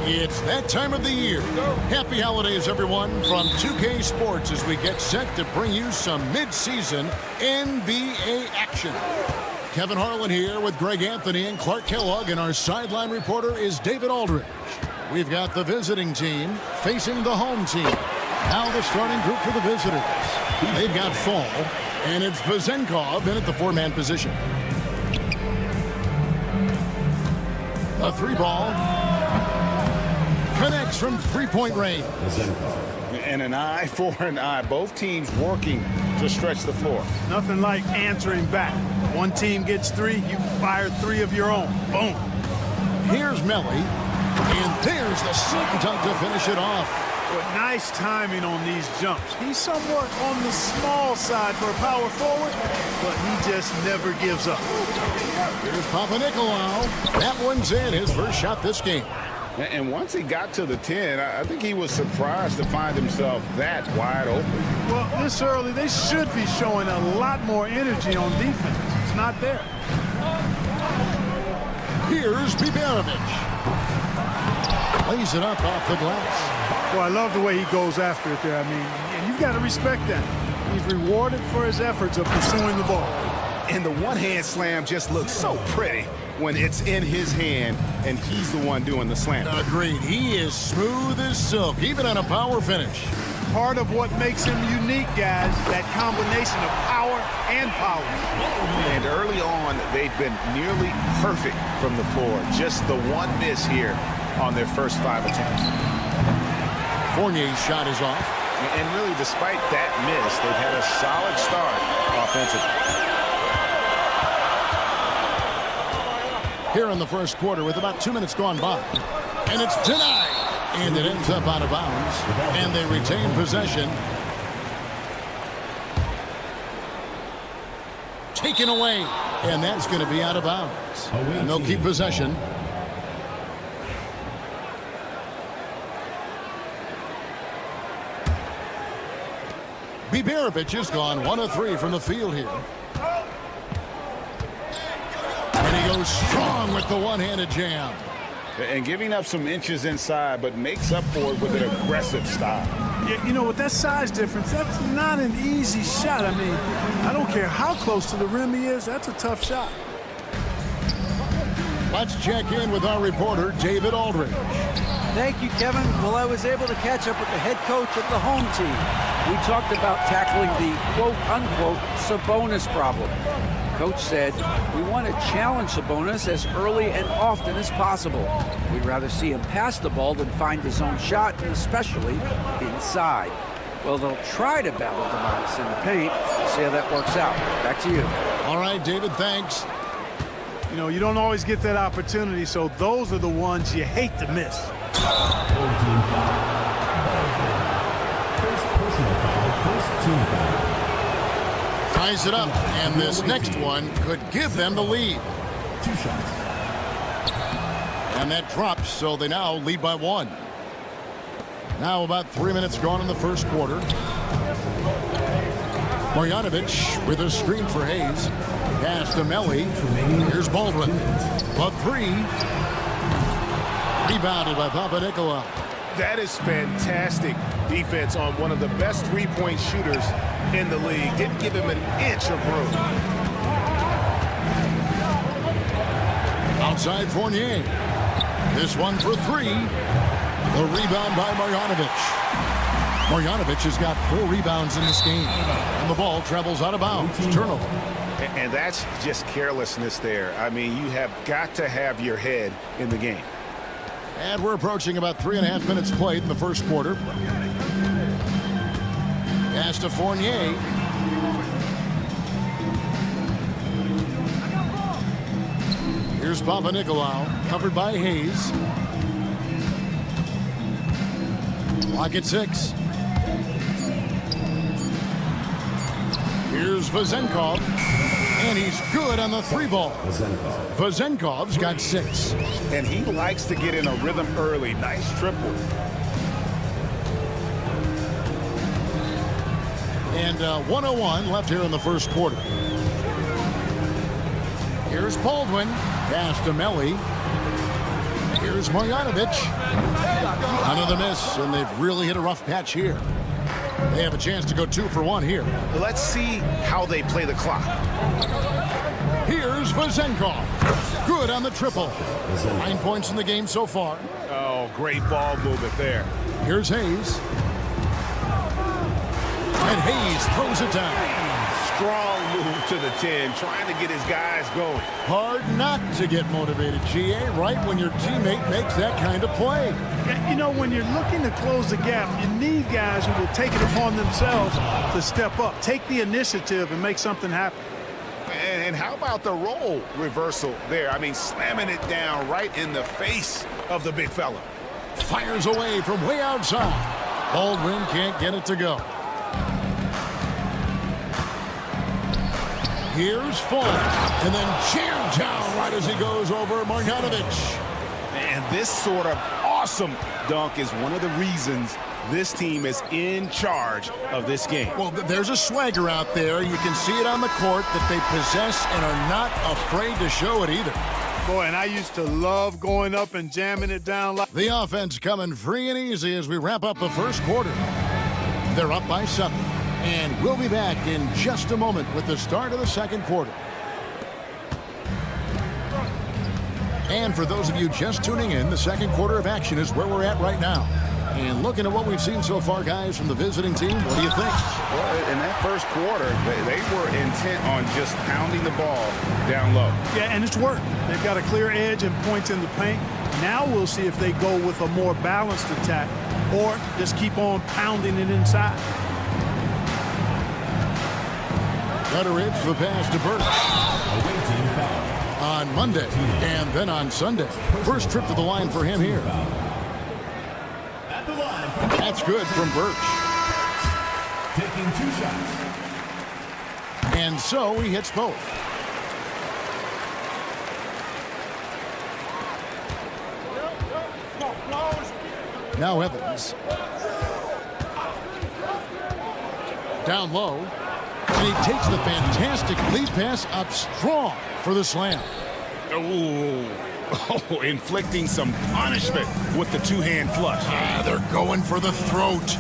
It's that time of the year. Happy holidays, everyone, from 2K Sports as we get set to bring you some mid-season NBA action. Kevin Harlan here with Greg Anthony and Clark Kellogg, and our sideline reporter is David Aldridge. We've got the visiting team facing the home team. Now the starting group for the visitors. They've got Fall, and it's Vezenkov in at the four-man position. The three ball connects from three-point range. And an eye for an eye. Both teams working to stretch the floor. Nothing like answering back. One team gets three, you fire three of your own. Boom. Here's Melly, and there's the sink dunk to finish it off. But nice timing on these jumps. He's somewhat on the small side for a power forward, but he just never gives up. Here's Papanikolaou. That one's in, his first shot this game. And once he got to the 10, I think he was surprised to find himself that wide open. Well, this early, they should be showing a lot more energy on defense. It's not there. Here's Biberovic. Lays it up off the glass. Well, I love the way he goes after it there. I mean, and you've got to respect that. He's rewarded for his efforts of pursuing the ball. And the one-hand slam just looks so pretty when it's in his hand and he's the one doing the slam. Agreed. He is smooth as silk, even on a power finish. Part of what makes him unique, guys, that combination of power and power. And early on, they've been nearly perfect from the floor. Just the one miss here on their first 5 attempts. Fournier's shot is off. And really, despite that miss, they've had a solid start offensively. Here in the first quarter with about 2 minutes gone by. And it's denied. And it ends up out of bounds. And they retain possession. Taken away. And that's going to be out of bounds. And they'll keep possession. Biberovic has gone 1 of 3 from the field here. And he goes strong with the one-handed jam. And giving up some inches inside, but makes up for it with an aggressive style. You know, with that size difference, that's not an easy shot. I mean, I don't care how close to the rim he is, that's a tough shot. Let's check in with our reporter, David Aldridge. Thank you, Kevin. Well, I was able to catch up with the head coach of the home team. We talked about tackling the quote-unquote Sabonis problem. Coach said, we want to challenge Sabonis as early and often as possible. We'd rather see him pass the ball than find his own shot, and especially inside. Well, they'll try to battle Sabonis in the paint. See how that works out. Back to you. All right, David, thanks. You know, you don't always get that opportunity, so those are the ones you hate to miss. Ties it up, and this next one could give them the lead. 2 shots. And that drops, so they now lead by 1. Now about 3 minutes gone in the first quarter. Marjanovic with a screen for Hayes. Pass to Melly. Here's Baldwin. A 3. Rebounded by Papanikolaou. That is fantastic defense on one of the best three-point shooters in the league. Didn't give him an inch of room. Outside Fournier. This one for 3. The rebound by Marjanovic. Marjanovic has got 4 rebounds in this game. And the ball travels out of bounds. Turnover. And that's just carelessness there. I mean, you have got to have your head in the game. And we're approaching about 3.5 minutes played in the first quarter. Pass to Fournier. Here's Papanikolaou, covered by Hayes. Clock at 6. Here's Vezenkov, and he's good on the 3-ball. Vezenkov's got 6. And he likes to get in a rhythm early. Nice triple. And 1:01 left here in the first quarter. Here's Baldwin. Pass to Melli. Here's Marjanovic. Another miss, and they've really hit a rough patch here. They have a chance to go 2 for 1 here. Let's see how they play the clock. Here's Vezenkov. Good on the triple. 9 points in the game so far. Oh, great ball movement there. Here's Hayes. And Hayes throws it down. Strong move to the 10, trying to get his guys going. Hard not to get motivated, GA, right when your teammate makes that kind of play. Yeah, you know, when you're looking to close the gap, you need guys who will take it upon themselves to step up, take the initiative, and make something happen. And how about the role reversal there? I mean, slamming it down right in the face of the big fella. Fires away from way outside. Baldwin can't get it to go. Here's Fulton, and then jammed down right as he goes over Marjanovic. And this sort of awesome dunk is one of the reasons this team is in charge of this game. Well, there's a swagger out there. You can see it on the court that they possess and are not afraid to show it either. Boy, and I used to love going up and jamming it down. The offense coming free and easy as we wrap up the first quarter. They're up by 7. And we'll be back in just a moment with the start of the second quarter. And for those of you just tuning in, the second quarter of action is where we're at right now. And looking at what we've seen so far, guys, from the visiting team, what do you think? Well, in that first quarter, they were intent on just pounding the ball down low. Yeah, and it's worked. They've got a clear edge and points in the paint. Now we'll see if they go with a more balanced attack or just keep on pounding it inside. Butteridge, the pass to Burke. On Monday and then on Sunday. First trip to the line for him here. That's good from Birch. Taking 2 shots. And so he hits both. Now Evans. Down low. And he takes the fantastic lead pass up strong for the slam. Oh, inflicting some punishment with the 2-hand flush. Ah, they're going for the throat.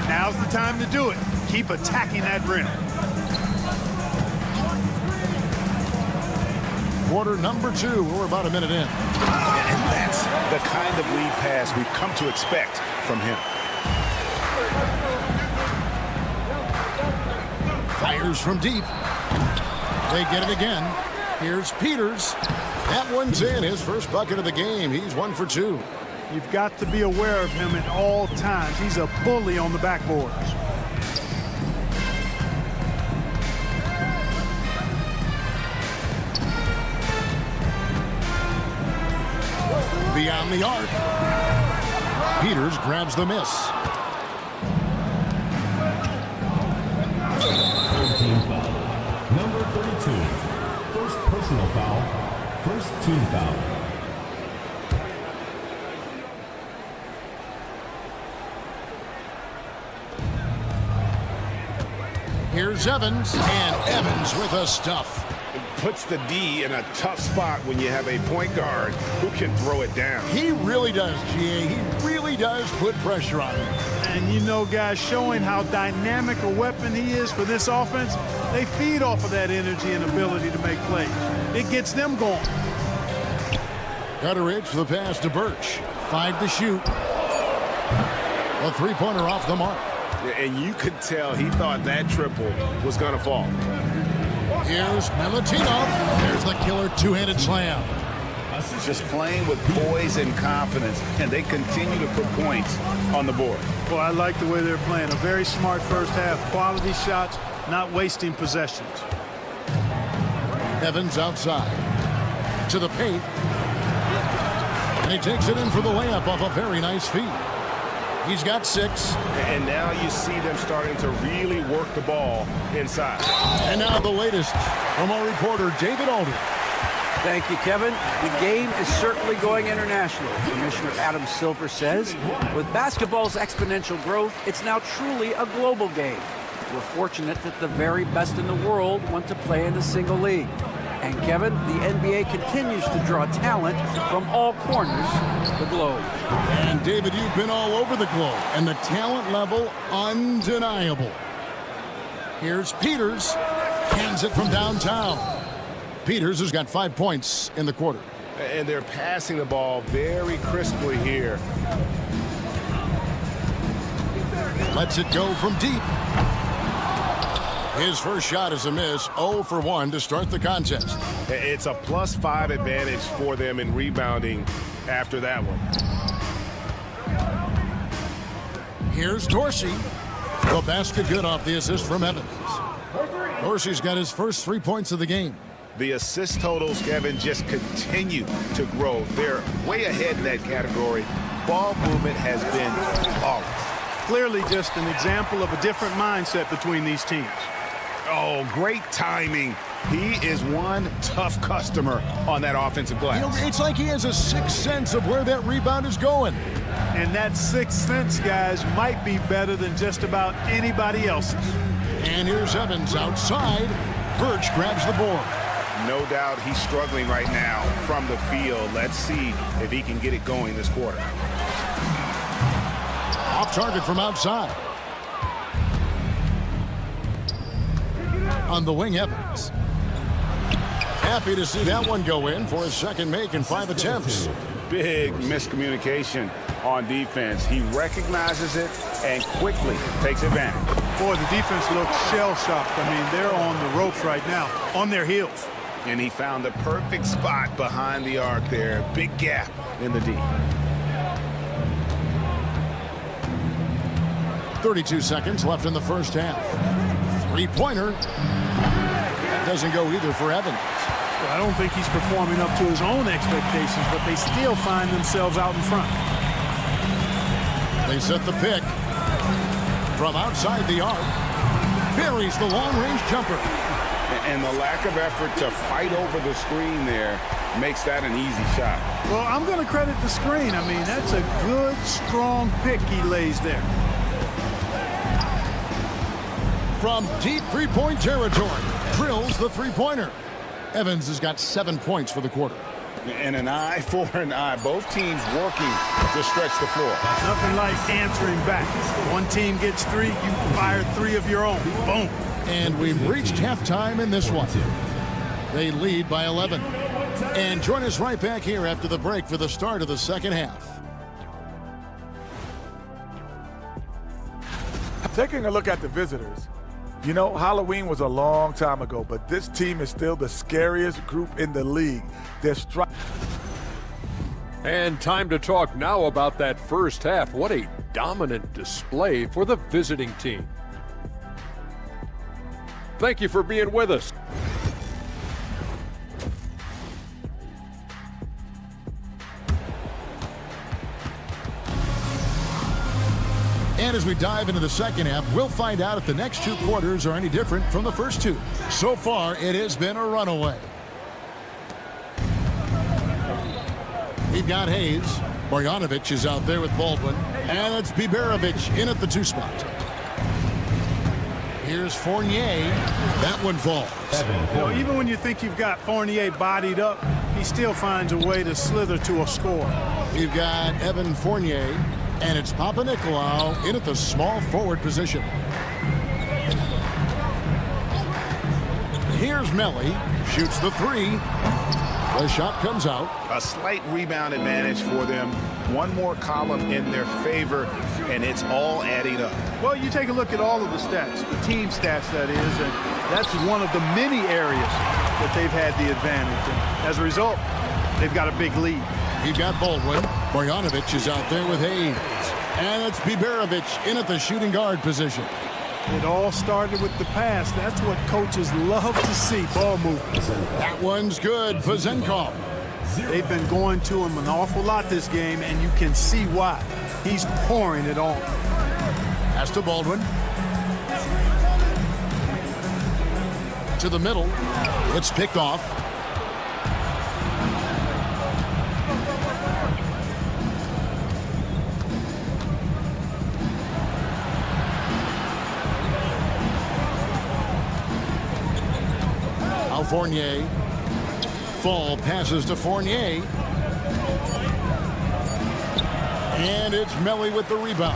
Now's the time to do it. Keep attacking that rim. Quarter number 2. We're about a minute in. And that's the kind of lead pass we've come to expect from him. Fires from deep. They get it again. Here's Peters. That one's in. His first bucket of the game. He's 1 for 2. You've got to be aware of him at all times. He's a bully on the backboards. Beyond the arc. Peters grabs the miss. 13 foul. Number 32. First personal foul. First team foul. Here's Evans, and Evans with a stuff. It puts the D in a tough spot when you have a point guard who can throw it down. He really does, GA. He really does put pressure on him. And you know, guys, showing how dynamic a weapon he is for this offense, they feed off of that energy and ability to make plays. It gets them going. Butteridge for the pass to Birch. 5 to shoot. A 3-pointer off the mark. And you could tell he thought that triple was going to fall. Here's Milutinov. There's the killer 2-handed slam. just playing with poise and confidence, and they continue to put points on the board. Well, I like the way they're playing. A very smart first half. Quality shots, not wasting possessions. Evans outside to the paint. And he takes it in for the layup off a very nice feed. He's got 6. And now you see them starting to really work the ball inside. And now the latest from our reporter, David Aldridge. Thank you, Kevin. The game is certainly going international. Commissioner Adam Silver says, with basketball's exponential growth, it's now truly a global game. We're fortunate that the very best in the world want to play in a single league. And Kevin, the NBA continues to draw talent from all corners of the globe. And David, you've been all over the globe, and the talent level undeniable. Here's Peters, hands it from downtown. Peters has got 5 points in the quarter. And they're passing the ball very crisply here. Lets it go from deep. His first shot is a miss, 0 for 1 to start the contest. It's a +5 advantage for them in rebounding after that one. Here's Dorsey. The basket good off the assist from Evans. Dorsey's got his first 3 points of the game. The assist totals, Kevin, just continue to grow. They're way ahead in that category. Ball movement has been flawless. Clearly just an example of a different mindset between these teams. Oh, great timing. He is one tough customer on that offensive glass. You know, it's like he has a sixth sense of where that rebound is going. And that sixth sense, guys, might be better than just about anybody else's. And here's Evans outside. Birch grabs the board. No doubt he's struggling right now from the field. Let's see if he can get it going this quarter. Off target from outside. On the wing, Evans. Happy to see that one go in for his second make in 5 attempts. Big miscommunication on defense. He recognizes it and quickly takes advantage. Boy, the defense looks shell-shocked. I mean, they're on the ropes right now, on their heels. And he found the perfect spot behind the arc there. Big gap in the D. 32 seconds left in the first half. Three-pointer. That doesn't go either for Evans. Well, I don't think he's performing up to his own expectations, but they still find themselves out in front. They set the pick. From outside the arc. Buries the long-range jumper. And the lack of effort to fight over the screen there makes that an easy shot. Well, I'm going to credit the screen. I mean, that's a good, strong pick he lays there. From deep three-point territory, drills the three-pointer. Evans has got 7 points for the quarter. And an eye for an eye. Both teams working to stretch the floor. Nothing like answering back. One team gets 3, you fire 3 of your own. Boom. And we've reached halftime in this one. They lead by 11. And join us right back here after the break for the start of the second half. Taking a look at the visitors, you know, Halloween was a long time ago, but this team is still the scariest group in the league. They're And time to talk now about that first half. What a dominant display for the visiting team. Thank you for being with us. And as we dive into the second half, we'll find out if the next 2 quarters are any different from the first 2. So far, it has been a runaway. We've got Hayes. Bojanovic is out there with Baldwin. And it's Biberovic in at the 2 spot. Here's Fournier. That one falls. You know, even when you think you've got Fournier bodied up, he still finds a way to slither to a score. We've got Evan Fournier. And it's Papanikolaou in at the small forward position. Here's Melly. Shoots the 3. The shot comes out. A slight rebound advantage for them. One more column in their favor, and it's all adding up. Well, you take a look at all of the stats, the team stats, that is, and that's one of the many areas that they've had the advantage. And as a result, they've got a big lead. You've got Baldwin. Marjanovic is out there with Hayes. And it's Biberovic in at the shooting guard position. It all started with the pass. That's what coaches love to see, ball movement. That one's good for Zenkov. They've been going to him an awful lot this game, and you can see why. He's pouring it on. Pass to Baldwin. To the middle. It's picked off. Fournier. Fall passes to Fournier. And it's Melly with the rebound.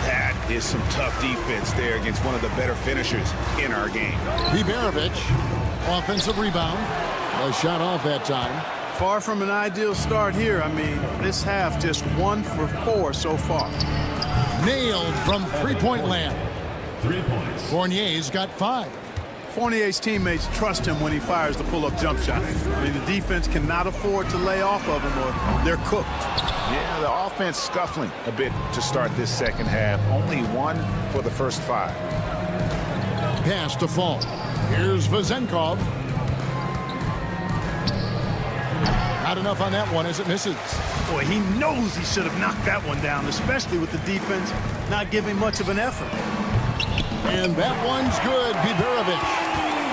That is some tough defense there against one of the better finishers in our game. Biberovic, offensive rebound. A shot off that time. Far from an ideal start here. I mean, this half just 1 for 4 so far. Nailed from three-point land. 3 points. Fournier's got 5. Fournier's teammates trust him when he fires the pull-up jump shot. I mean, the defense cannot afford to lay off of him or they're cooked. Yeah, the offense scuffling a bit to start this second half. Only 1 for the first 5. Pass to Fall. Here's Vezenkov. Not enough on that one as it misses. Boy, he knows he should have knocked that one down, especially with the defense not giving much of an effort. And that one's good, Biberovic.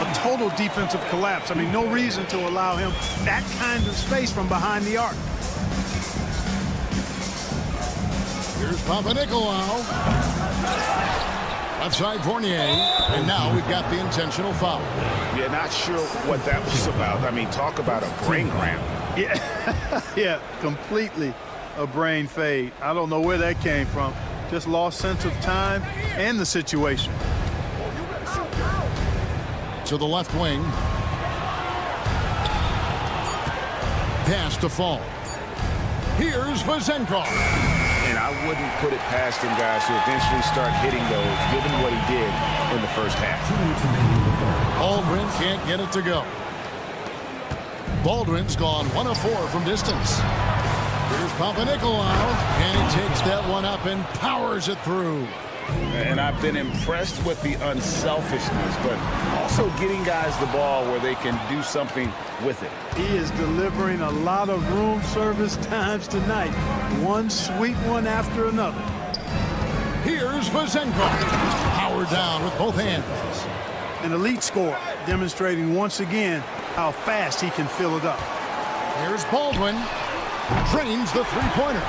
A total defensive collapse. I mean, no reason to allow him that kind of space from behind the arc. Here's Papanikolaou. Left side Fournier. And now we've got the intentional foul. Yeah, not sure what that was about. I mean, talk about a brain cramp. Yeah, yeah, completely a brain fade. I don't know where that came from. Just lost sense of time and the situation. To the left wing. Pass to Fall. Here's Vezenkov. And I wouldn't put it past him, guys, to eventually start hitting those, given what he did in the first half. Baldwin can't get it to go. Baldwin's gone 1 of 4 from distance. Here's Papanikolaou, and he takes that one up and powers it through. And I've been impressed with the unselfishness, but also getting guys the ball where they can do something with it. He is delivering a lot of room service times tonight. One sweet one after another. Here's Vezenkov. Powered down with both hands. An elite scorer, demonstrating once again how fast he can fill it up. Here's Baldwin. Drains the three-pointer.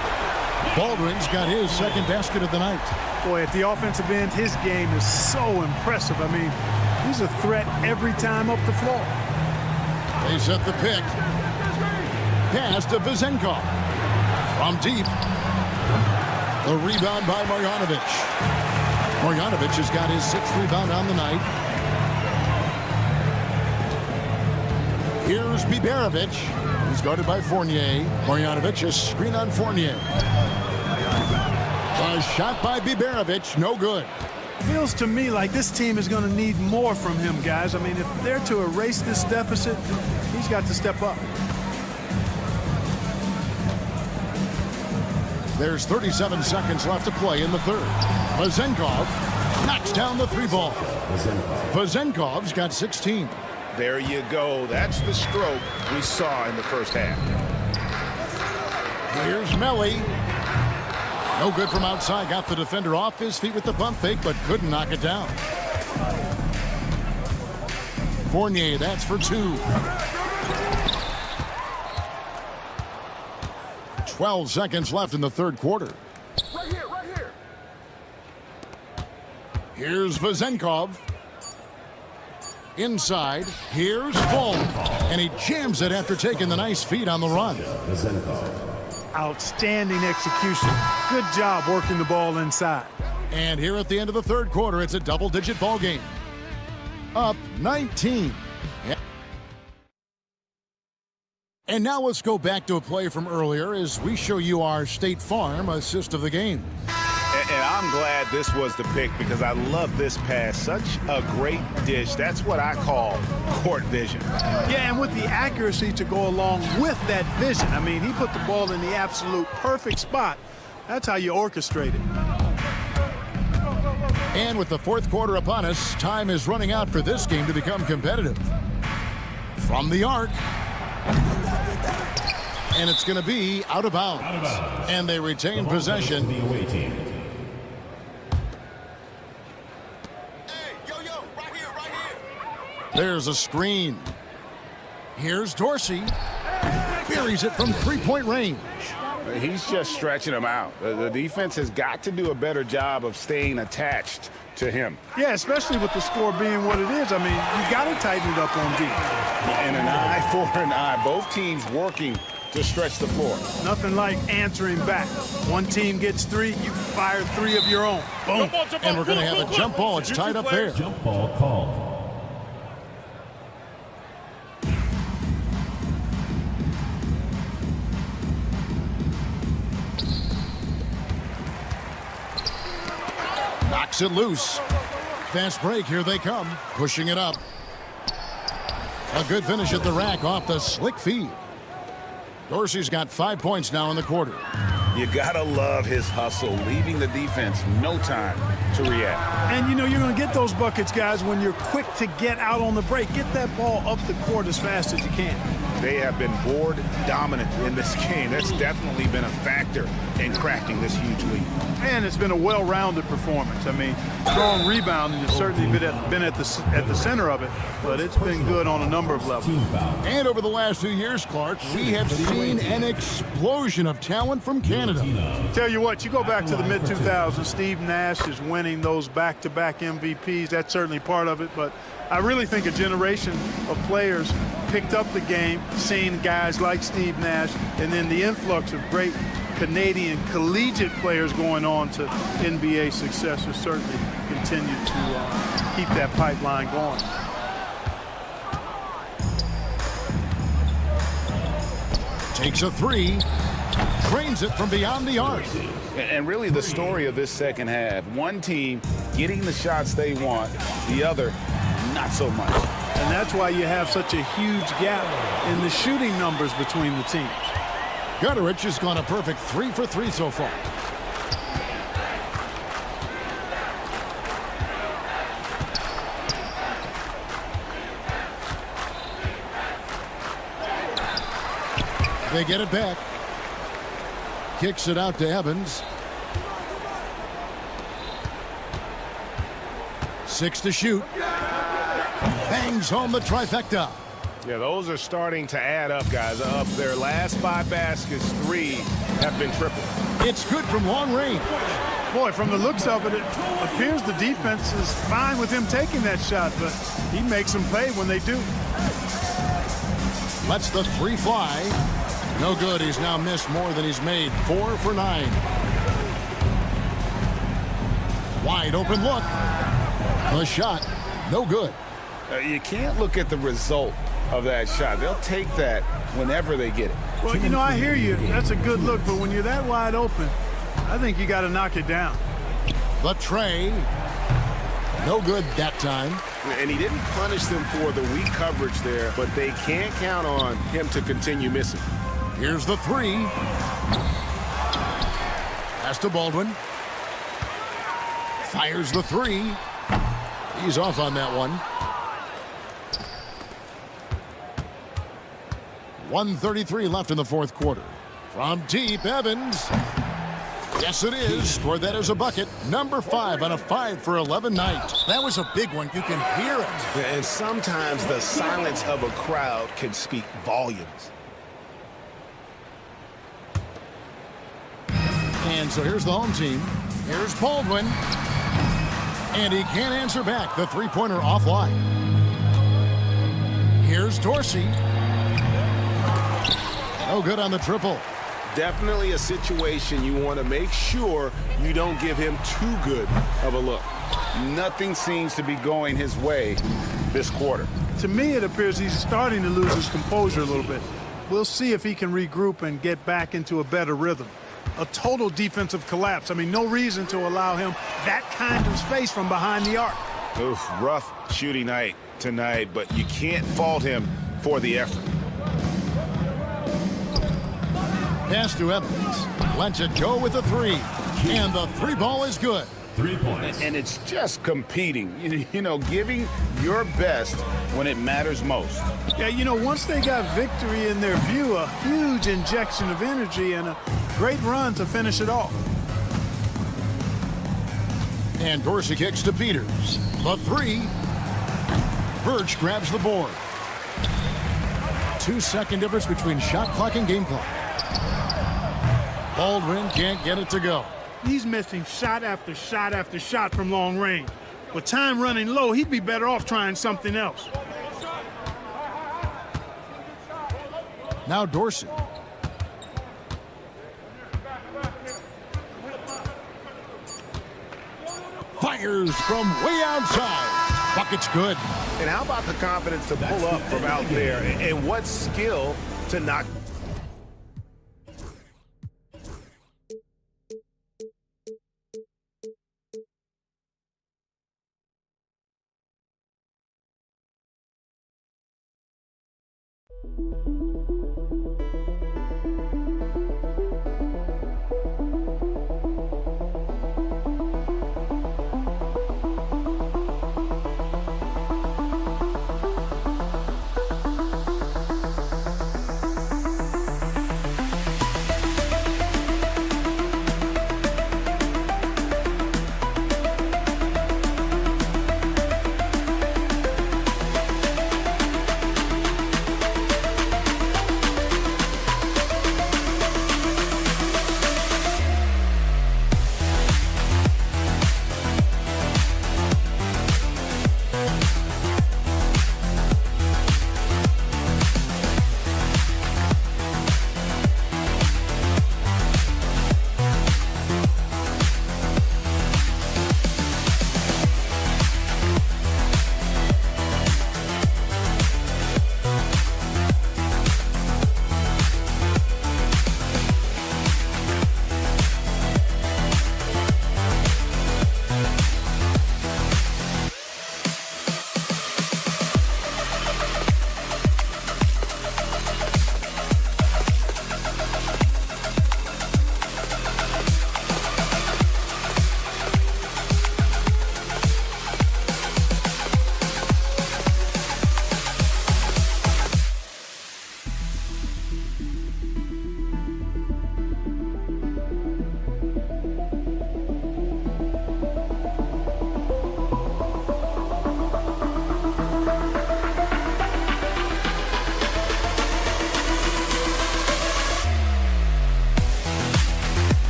Baldwin's got his second basket of the night. Boy, at the offensive end, his game is so impressive. I mean, he's a threat every time up the floor. They set the pick. Pass to Vezenkov. From deep. The rebound by Marjanovic. Marjanovic has got his 6th rebound on the night. Here's Biberovic. He's guarded by Fournier. Marjanovic, a screen on Fournier. A shot by Biberovic, no good. Feels to me like this team is going to need more from him, guys. I mean, if they're to erase this deficit, he's got to step up. There's 37 seconds left to play in the third. Vezenkov knocks down the 3-ball. Vezenkov's got 16. There you go. That's the stroke we saw in the first half. Here's Melly. No good from outside. Got the defender off his feet with the pump fake, but couldn't knock it down. Fournier, that's for 2. 12 seconds left in the third quarter. Right here. Here's Vezenkov. Inside, here's Fall. And he jams it after taking the nice feed on the run. Outstanding execution. Good job working the ball inside. And here at the end of the third quarter, it's a double-digit ball game. Up 19. And now let's go back to a play from earlier as we show you our State Farm assist of the game. And I'm glad this was the pick because I love this pass. Such a great dish. That's what I call court vision. Yeah, and with the accuracy to go along with that vision. I mean, he put the ball in the absolute perfect spot. That's how you orchestrate it. And with the fourth quarter upon us, time is running out for this game to become competitive. From the arc. And it's going to be out of bounds. And they retain possession. The away team. There's a screen. Here's Dorsey. Buries it from three-point range. He's just stretching him out. The defense has got to do a better job of staying attached to him. Yeah, especially with the score being what it is. I mean, you got to tighten it up on D. And an eye for an eye. Both teams working to stretch the floor. Nothing like answering back. One team gets three, you fire three of your own. Boom. And we're going to have a jump ball. It's tied up there. Jump ball called. Knocks it loose. Fast break. Here they come. Pushing it up. A good finish at the rack off the slick feed. Dorsey's got 5 points now in the quarter. You gotta love his hustle, leaving the defense no time to react. And, you know, you're going to get those buckets, guys, when you're quick to get out on the break. Get that ball up the court as fast as you can. They have been board dominant in this game. That's definitely been a factor in crafting this huge lead. And it's been a well-rounded performance. I mean, strong rebounding has certainly been at the center of it, but it's been good on a number of levels. And over the last 2 years, Clark, we have seen an explosion of talent from Canada. Tell you what, you go back to the mid-2000s, Steve Nash is winning those back-to-back MVPs. That's certainly part of it, but I really think a generation of players picked up the game, seeing guys like Steve Nash, and then the influx of great Canadian collegiate players going on to NBA success has certainly continued to keep that pipeline going. Takes a three, drains it from beyond the arc. And really the story of this second half, one team getting the shots they want, the other not so much. And that's why you have such a huge gap in the shooting numbers between the teams. Gutterich has gone a perfect 3 for 3 so far. They get it back. Kicks it out to Evans. 6 to shoot. Bangs home the trifecta. Yeah, those are starting to add up, guys. Up their last 5 baskets, 3 have been triple. It's good from long range. Boy, from the looks of it, it appears the defense is fine with him taking that shot, but he makes them pay when they do. Lets the 3 fly. No good. He's now missed more than he's made. 4 for 9. Wide open look. The shot, no good. You can't look at the result of that shot. They'll take that whenever they get it. Well, you know, I hear you. That's a good look, but when you're that wide open, I think you got to knock it down. The tray, no good that time. And he didn't punish them for the weak coverage there, but they can't count on him to continue missing. Here's the 3. Pass to Baldwin. Fires the 3. He's off on that one. 1:33 left in the fourth quarter. From deep, Evans. Yes, it is. Scored that as a bucket. Number 5 on a 5 for 11 night. That was a big one. You can hear it. And sometimes the silence of a crowd can speak volumes. And so here's the home team. Here's Baldwin. And he can't answer back. The three-pointer offline. Here's Dorsey. No good on the triple. Definitely a situation you want to make sure you don't give him too good of a look. Nothing seems to be going his way this quarter. To me, it appears he's starting to lose his composure a little bit. We'll see if he can regroup and get back into a better rhythm. a total defensive collapse. I mean, no reason to allow him that kind of space from behind the arc. Oof, rough shooting night tonight, but you can't fault him for the effort. Pass to Evans. Lets it go with a three. And the three ball is good. 3 points. And it's just competing, you know, giving your best when it matters most. Yeah, you know, once they got victory in their view, a huge injection of energy and a great run to finish it off. And Dorsey kicks to Peters. The three. Birch grabs the board. 2-second difference between shot clock and game clock. Baldwin can't get it to go. He's missing shot after shot after shot from long range. With time running low, he'd be better off trying something else. Now Dorsey. Fires from way outside. Bucket's good. And how about the confidence to pull up from out there? And what skill to knock.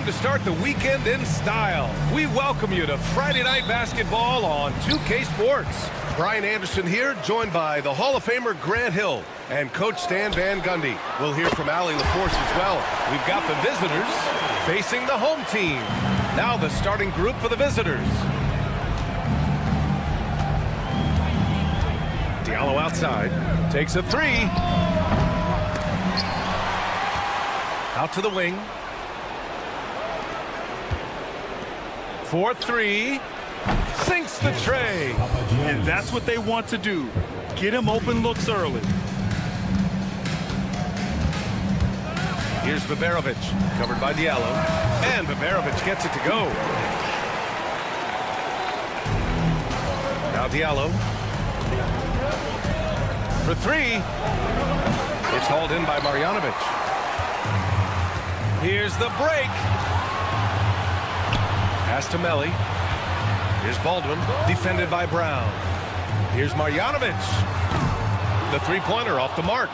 Time to start the weekend in style. We welcome you to Friday Night Basketball on 2K Sports. Brian Anderson here, joined by the Hall of Famer Grant Hill and Coach Stan Van Gundy. We'll hear from Allie LaForce as well. We've got the visitors facing the home team. Now the starting group for the visitors. Diallo outside, takes a three. Out to the wing. 4-3, sinks the tray. And that's what they want to do. Get him open looks early. Here's Baberovic, covered by Diallo. And Baberovic gets it to go. Now Diallo. For three. It's hauled in by Marjanovic. Here's the break. Pass to Melli. Here's Baldwin, defended by Brown. Here's Marjanovic. The three-pointer off the mark.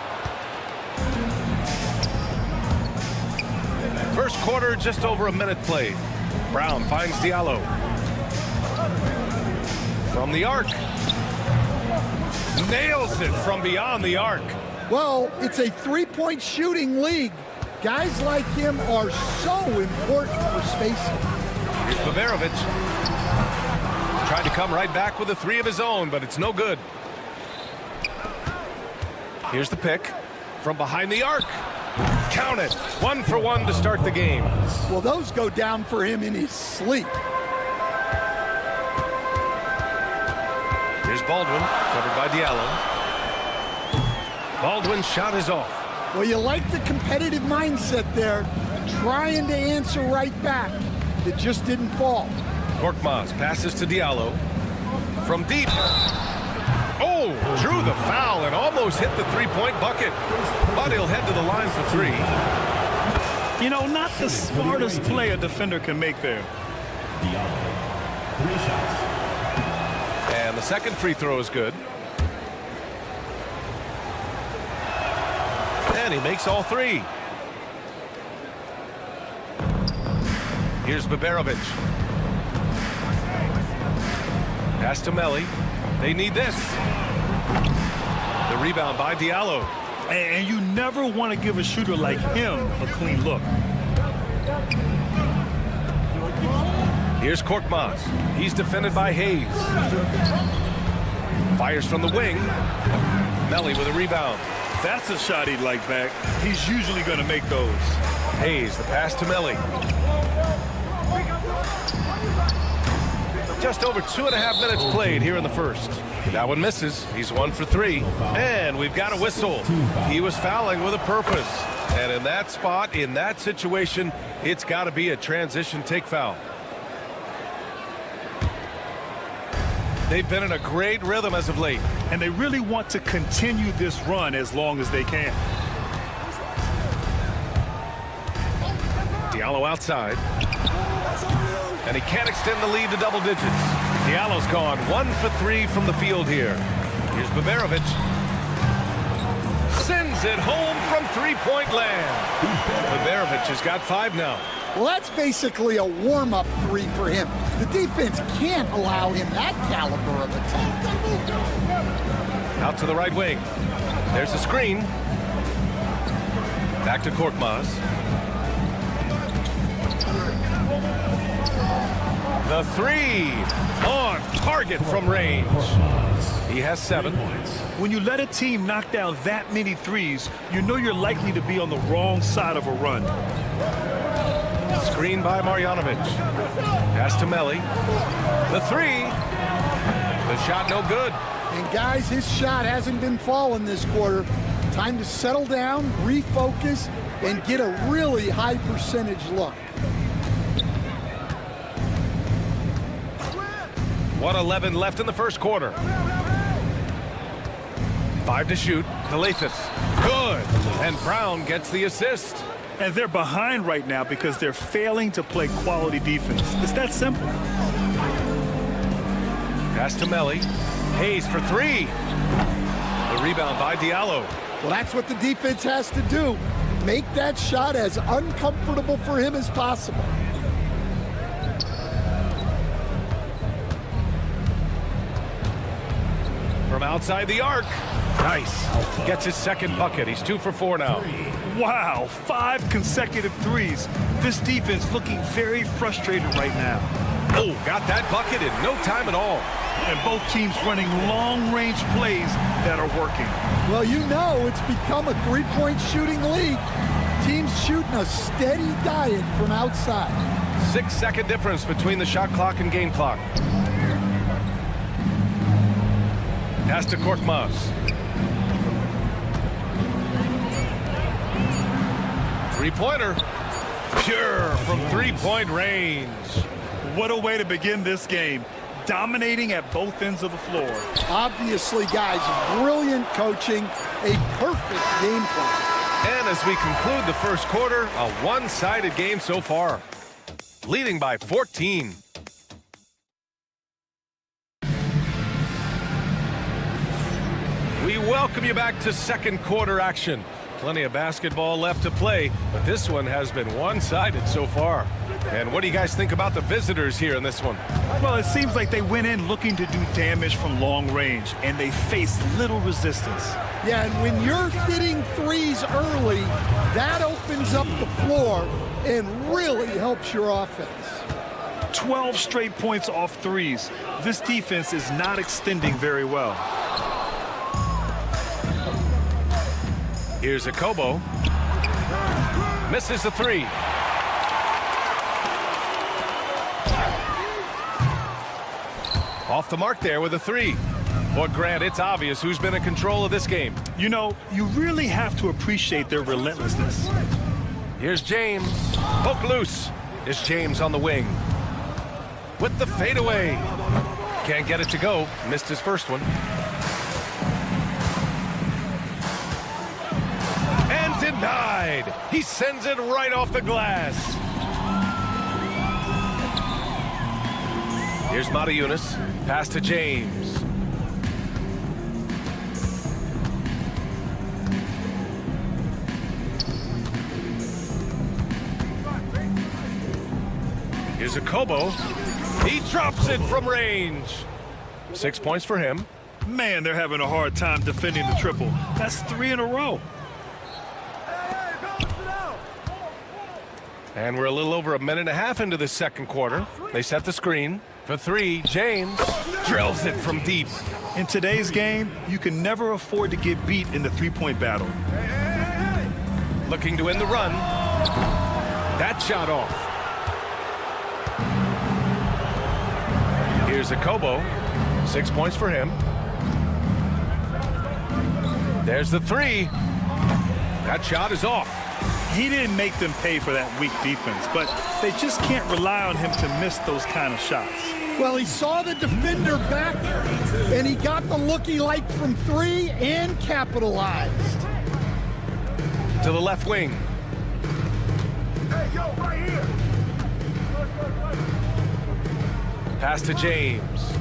First quarter, just over a minute played. Brown finds Diallo. From the arc. Nails it from beyond the arc. Well, it's a three-point shooting league. Guys like him are so important for spacing. Here's Baberovic. Tried to come right back with a three of his own, but it's no good. Here's the pick from behind the arc. Count it. 1 for 1 to start the game. Well, those go down for him in his sleep. Here's Baldwin, covered by Diallo. Baldwin's shot is off. Well, you like the competitive mindset there, trying to answer right back. It just didn't fall. Korkmaz passes to Diallo. From deep. Oh, drew the foul and almost hit the three-point bucket. But he'll head to the line for three. You know, not the smartest play a defender can make there. Diallo. 3 shots. And the second free throw is good. And he makes all 3. Here's Baberovic. Pass to Melli. They need this. The rebound by Diallo. And you never want to give a shooter like him a clean look. Here's Korkmaz. He's defended by Hayes. Fires from the wing. Melli with a rebound. That's a shot he'd like back. He's usually going to make those. Hayes, the pass to Melli. Just over 2.5 minutes played here in the first. That one misses. He's 1 for 3. And we've got a whistle. He was fouling with a purpose. And in that spot, in that situation, it's got to be a transition take foul. They've been in a great rhythm as of late. And they really want to continue this run as long as they can. Diallo outside. And he can't extend the lead to double digits. Diallo's gone 1 for 3 from the field here. Here's Baberovic. Sends it home from three-point land. Baberovic has got 5 now. Well, that's basically a warm-up 3 for him. The defense can't allow him that caliber of attack. Out to the right wing. There's the screen. Back to Korkmaz. The 3 on target from range. He has 7. When you let a team knock down that many threes, you know you're likely to be on the wrong side of a run. Screen by Marjanovic. Pass to Melli. The 3. The shot no good. And guys, his shot hasn't been falling this quarter. Time to settle down, refocus, and get a really high percentage look. 1:11 left in the first quarter. 5 to shoot. Krilexxx. Good. And Brown gets the assist. And they're behind right now because they're failing to play quality defense. It's that simple. Pass to Melli. Hayes for 3. The rebound by Diallo. Well, that's what the defense has to do. Make that shot as uncomfortable for him as possible. From outside the arc. Nice. Gets his second bucket. He's 2 for 4 now. Wow, 5 consecutive threes. This defense looking very frustrated right now. Oh, got that bucket in no time at all. And both teams running long-range plays that are working. Well, you know it's become a three-point shooting league. Teams shooting a steady diet from outside. 6-second difference between the shot clock and game clock. Pass to Korkmaz. Three-pointer. Pure from three-point range. What a way to begin this game. Dominating at both ends of the floor. Obviously, guys, brilliant coaching, a perfect game plan. And as we conclude the first quarter, a one-sided game so far. Leading by 14. We welcome you back to second quarter action. Plenty of basketball left to play, but this one has been one-sided so far. And what do you guys think about the visitors here in this one? Well, it seems like they went in looking to do damage from long range, and they faced little resistance. Yeah, and when you're hitting threes early, that opens up the floor and really helps your offense. 12 straight points off threes. This defense is not extending very well. Here's a Kobo. Misses the three. Off the mark there with a three. Boy, Grant, it's obvious who's been in control of this game. You know, you really have to appreciate their relentlessness. Here's James. Poke loose. It's James on the wing. With the fadeaway. Can't get it to go. Missed his first one. And denied. He sends it right off the glass. Here's Mata-Yunus. Pass to James. Here's a Kobo. He drops it from range. 6 points for him. Man, they're having a hard time defending the triple. That's 3 in a row. And we're a little over a minute and a half into the second quarter. They set the screen. For three, James drills it from deep. In today's game, you can never afford to get beat in the three-point battle. Looking to end the run. That shot off. Here's a Kobo. 6 points for him. There's the three. That shot is off. He didn't make them pay for that weak defense, but they just can't rely on him to miss those kind of shots. Well, he saw the defender back, and he got the look he liked from three and capitalized. To the left wing. Hey, yo, right here. Pass to James.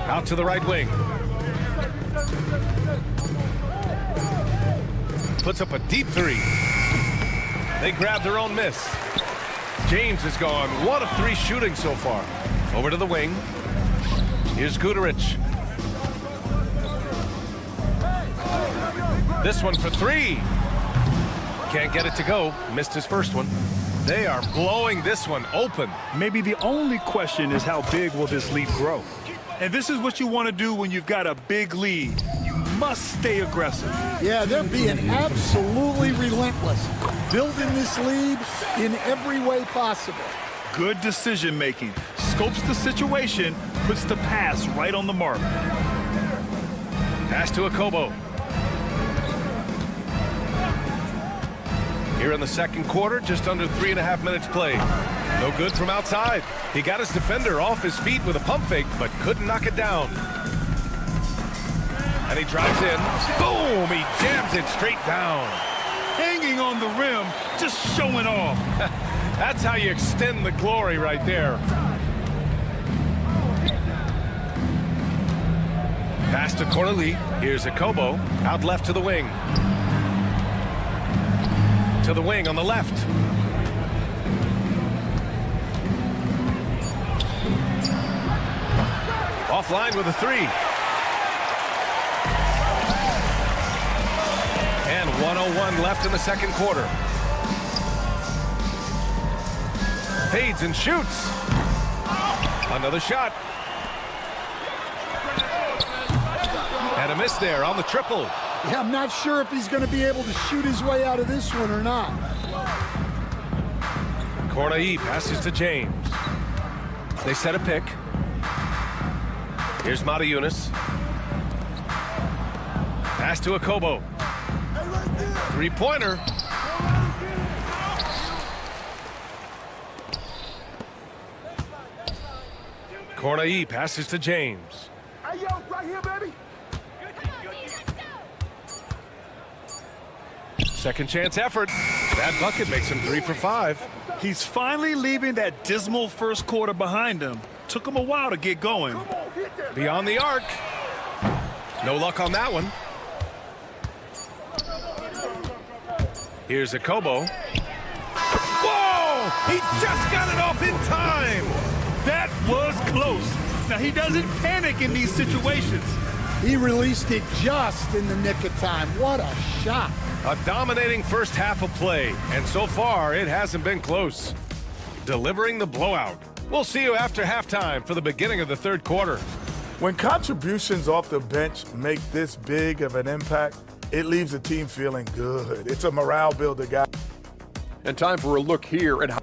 Out to the right wing. Puts up a deep three. They grab their own miss. James has gone 1 of 3 shooting so far. Over to the wing. Here's Guduric. This one for three. Can't get it to go. Missed his first one. They are blowing this one open. Maybe the only question is how big will this lead grow? And this is what you want to do when you've got a big lead. You must stay aggressive. Yeah, they're being absolutely relentless, building this lead in every way possible. Good decision making. Scopes the situation, puts the pass right on the mark. Pass to a Kobo. Here in the second quarter, just under 3.5 minutes played. No good from outside. He got his defender off his feet with a pump fake, but couldn't knock it down. And he drives in. Boom! He jams it straight down. Hanging on the rim, just showing off. That's how you extend the glory right there. Pass to Corley. Here's a Kobo. Out left to the wing. To the wing on the left. Offline with a three. And 1:01 left in the second quarter. Fades and shoots. Another shot. And a miss there on the triple. Yeah, I'm not sure if he's going to be able to shoot his way out of this one or not. Cornai passes to James. They set a pick. Here's Mata-Yunus. Pass to a Kobo. Three-pointer. Cornai passes to James. Hey, yo, right here, baby. Second chance effort. That bucket makes him 3 for 5. He's finally leaving that dismal first quarter behind him. Took him a while to get going. Beyond the arc. No luck on that one. Here's a Kobo. Whoa! He just got it off in time! That was close. Now, he doesn't panic in these situations. He released it just in the nick of time. What a shot. A dominating first half of play, and so far it hasn't been close. Delivering the blowout. We'll see you after halftime for the beginning of the third quarter. When contributions off the bench make this big of an impact, it leaves the team feeling good. It's a morale builder, guys. And time for a look here at how.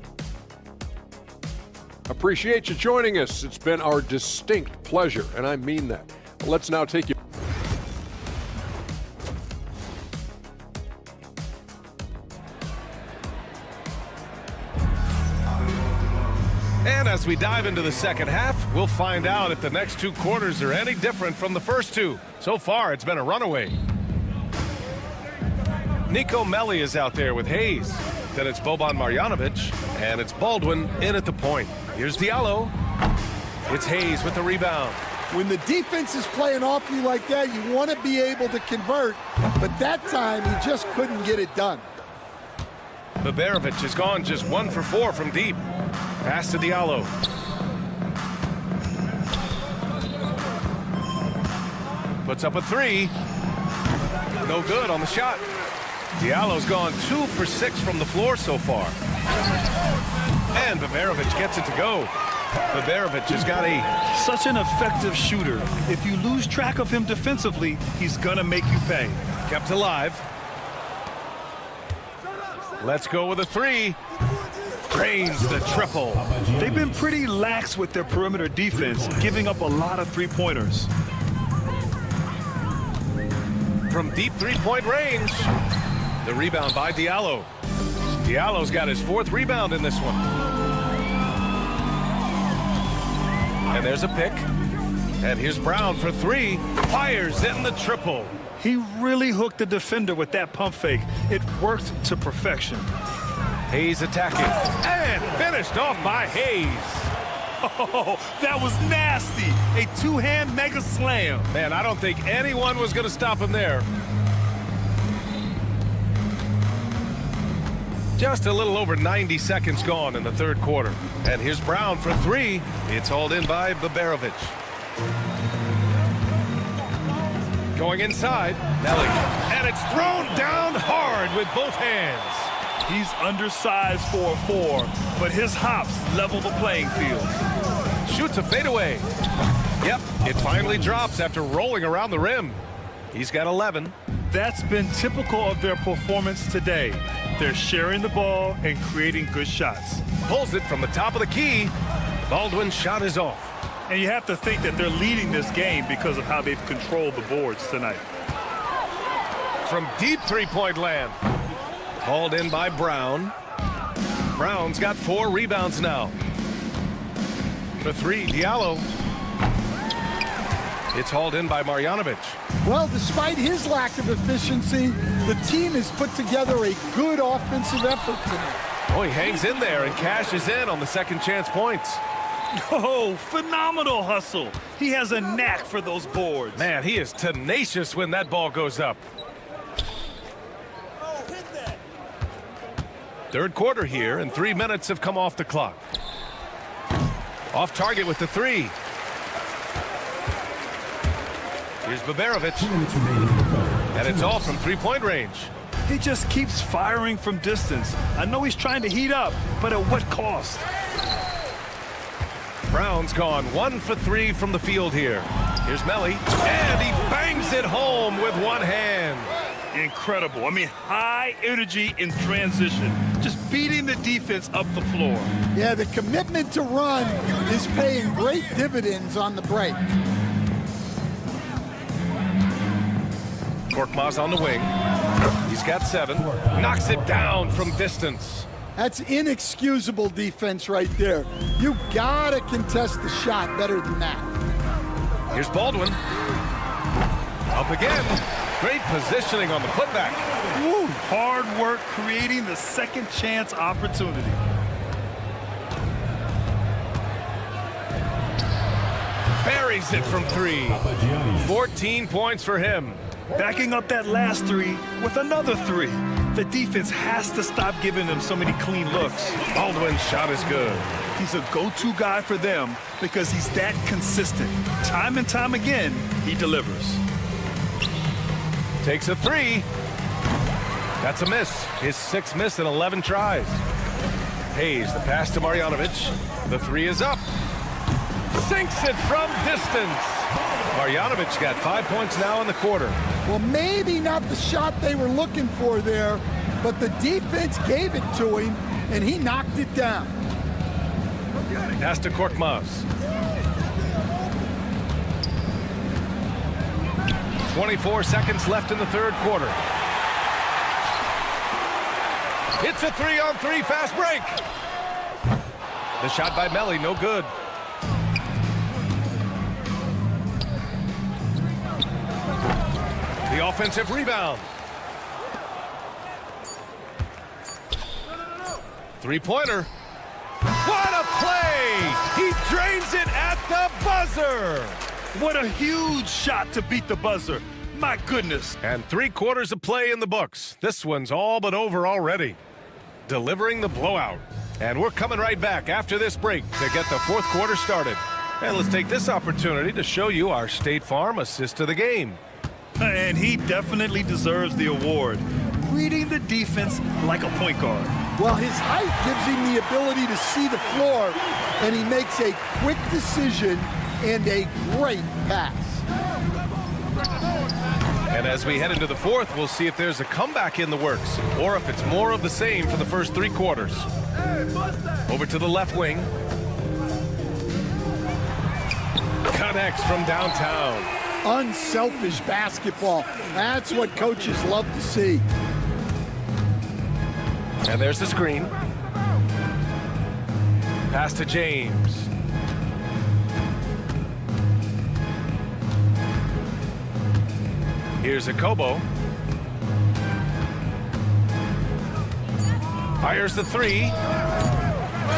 Appreciate you joining us. It's been our distinct pleasure, and I mean that. Let's now take you. And as we dive into the second half, we'll find out if the next 2 quarters are any different from the first 2. So far, it's been a runaway. Nico Melli is out there with Hayes. Then it's Boban Marjanovic, and it's Baldwin in at the point. Here's Diallo. It's Hayes with the rebound. When the defense is playing off you like that, you want to be able to convert, but that time he just couldn't get it done. Baberovic has gone just 1 for 4 from deep. Pass to Diallo. Puts up a 3. No good on the shot. Diallo's gone 2 for 6 from the floor so far. And Baberovic gets it to go. Baberovic has got Such an effective shooter. If you lose track of him defensively, he's gonna make you pay. kept alive. Let's go with a 3. Drains the triple. They've been pretty lax with their perimeter defense, giving up a lot of three-pointers. From deep three-point range. The rebound by Diallo. Diallo's got his 4th rebound in this one. And there's a pick. And here's Brown for 3. Fires in the triple. He really hooked the defender with that pump fake. It worked to perfection. Hayes attacking. And finished off by Hayes. Oh, that was nasty. A 2-hand mega slam. Man, I don't think anyone was going to stop him there. Just a little over 90 seconds gone in the third quarter. And here's Brown for 3. It's hauled in by Baberovic. Going inside, Nelly. And it's thrown down hard with both hands. He's undersized for a 4, but his hops level the playing field. Shoots a fadeaway. Yep, it finally drops after rolling around the rim. He's got 11. That's been typical of their performance today. They're sharing the ball and creating good shots. Pulls it from the top of the key. Baldwin's shot is off. And you have to think that they're leading this game because of how they've controlled the boards tonight. From deep three-point land. Hauled in by Brown. Brown's got 4 rebounds now. For 3, Diallo. It's hauled in by Marjanovic. Well, despite his lack of efficiency, the team has put together a good offensive effort tonight. Oh, he hangs in there and cashes in on the second chance points. Oh, phenomenal hustle. He has a knack for those boards. Man, he is tenacious when that ball goes up. Third quarter here, and 3 minutes have come off the clock. Off target with the 3. Here's Baberovic. And it's all from three-point range. He just keeps firing from distance. I know he's trying to heat up, but at what cost? Brown's gone 1 for 3 from the field here. Here's Melli, and he bangs it home with one hand. Incredible. I mean, high energy in transition. Just beating the defense up the floor. Yeah, the commitment to run is paying great dividends on the break. Korkmaz on the wing. He's got 7. Knocks it down from distance. That's inexcusable defense right there. You gotta contest the shot better than that. Here's Baldwin. Up again. Great positioning on the putback. Woo, hard work creating the second chance opportunity. Buries it from 3. 14 points for him. Backing up that last 3 with another 3. The defense has to stop giving them so many clean looks. Baldwin's shot is good. He's a go-to guy for them because he's that consistent. Time and time again, he delivers. Takes a 3. That's a miss. His 6th miss in 11 tries. Hayes, the pass to Marjanovic. The 3 is up. Sinks it from distance. Marjanovic got 5 points now in the quarter. Well, maybe not the shot they were looking for there, but the defense gave it to him, and he knocked it down. Pass to Korkmaz. 24 seconds left in the third quarter. It's a 3-on-3 fast break. The shot by Melli, no good. The offensive rebound. Three-pointer. What a play! He drains it at the buzzer! What a huge shot to beat the buzzer. My goodness. And 3/4 of play in the books. This one's all but over already. Delivering the blowout. And we're coming right back after this break to get the fourth quarter started. And let's take this opportunity to show you our State Farm assist of the game. And he definitely deserves the award. Reading the defense like a point guard. Well, his height gives him the ability to see the floor, and he makes a quick decision and a great pass. And as we head into the fourth, we'll see if there's a comeback in the works or if it's more of the same for the first 3 quarters. Over to the left wing. Connects from downtown. Unselfish basketball. That's what coaches love to see. And there's the screen. Pass to James. Here's a Kobo. Fires the 3.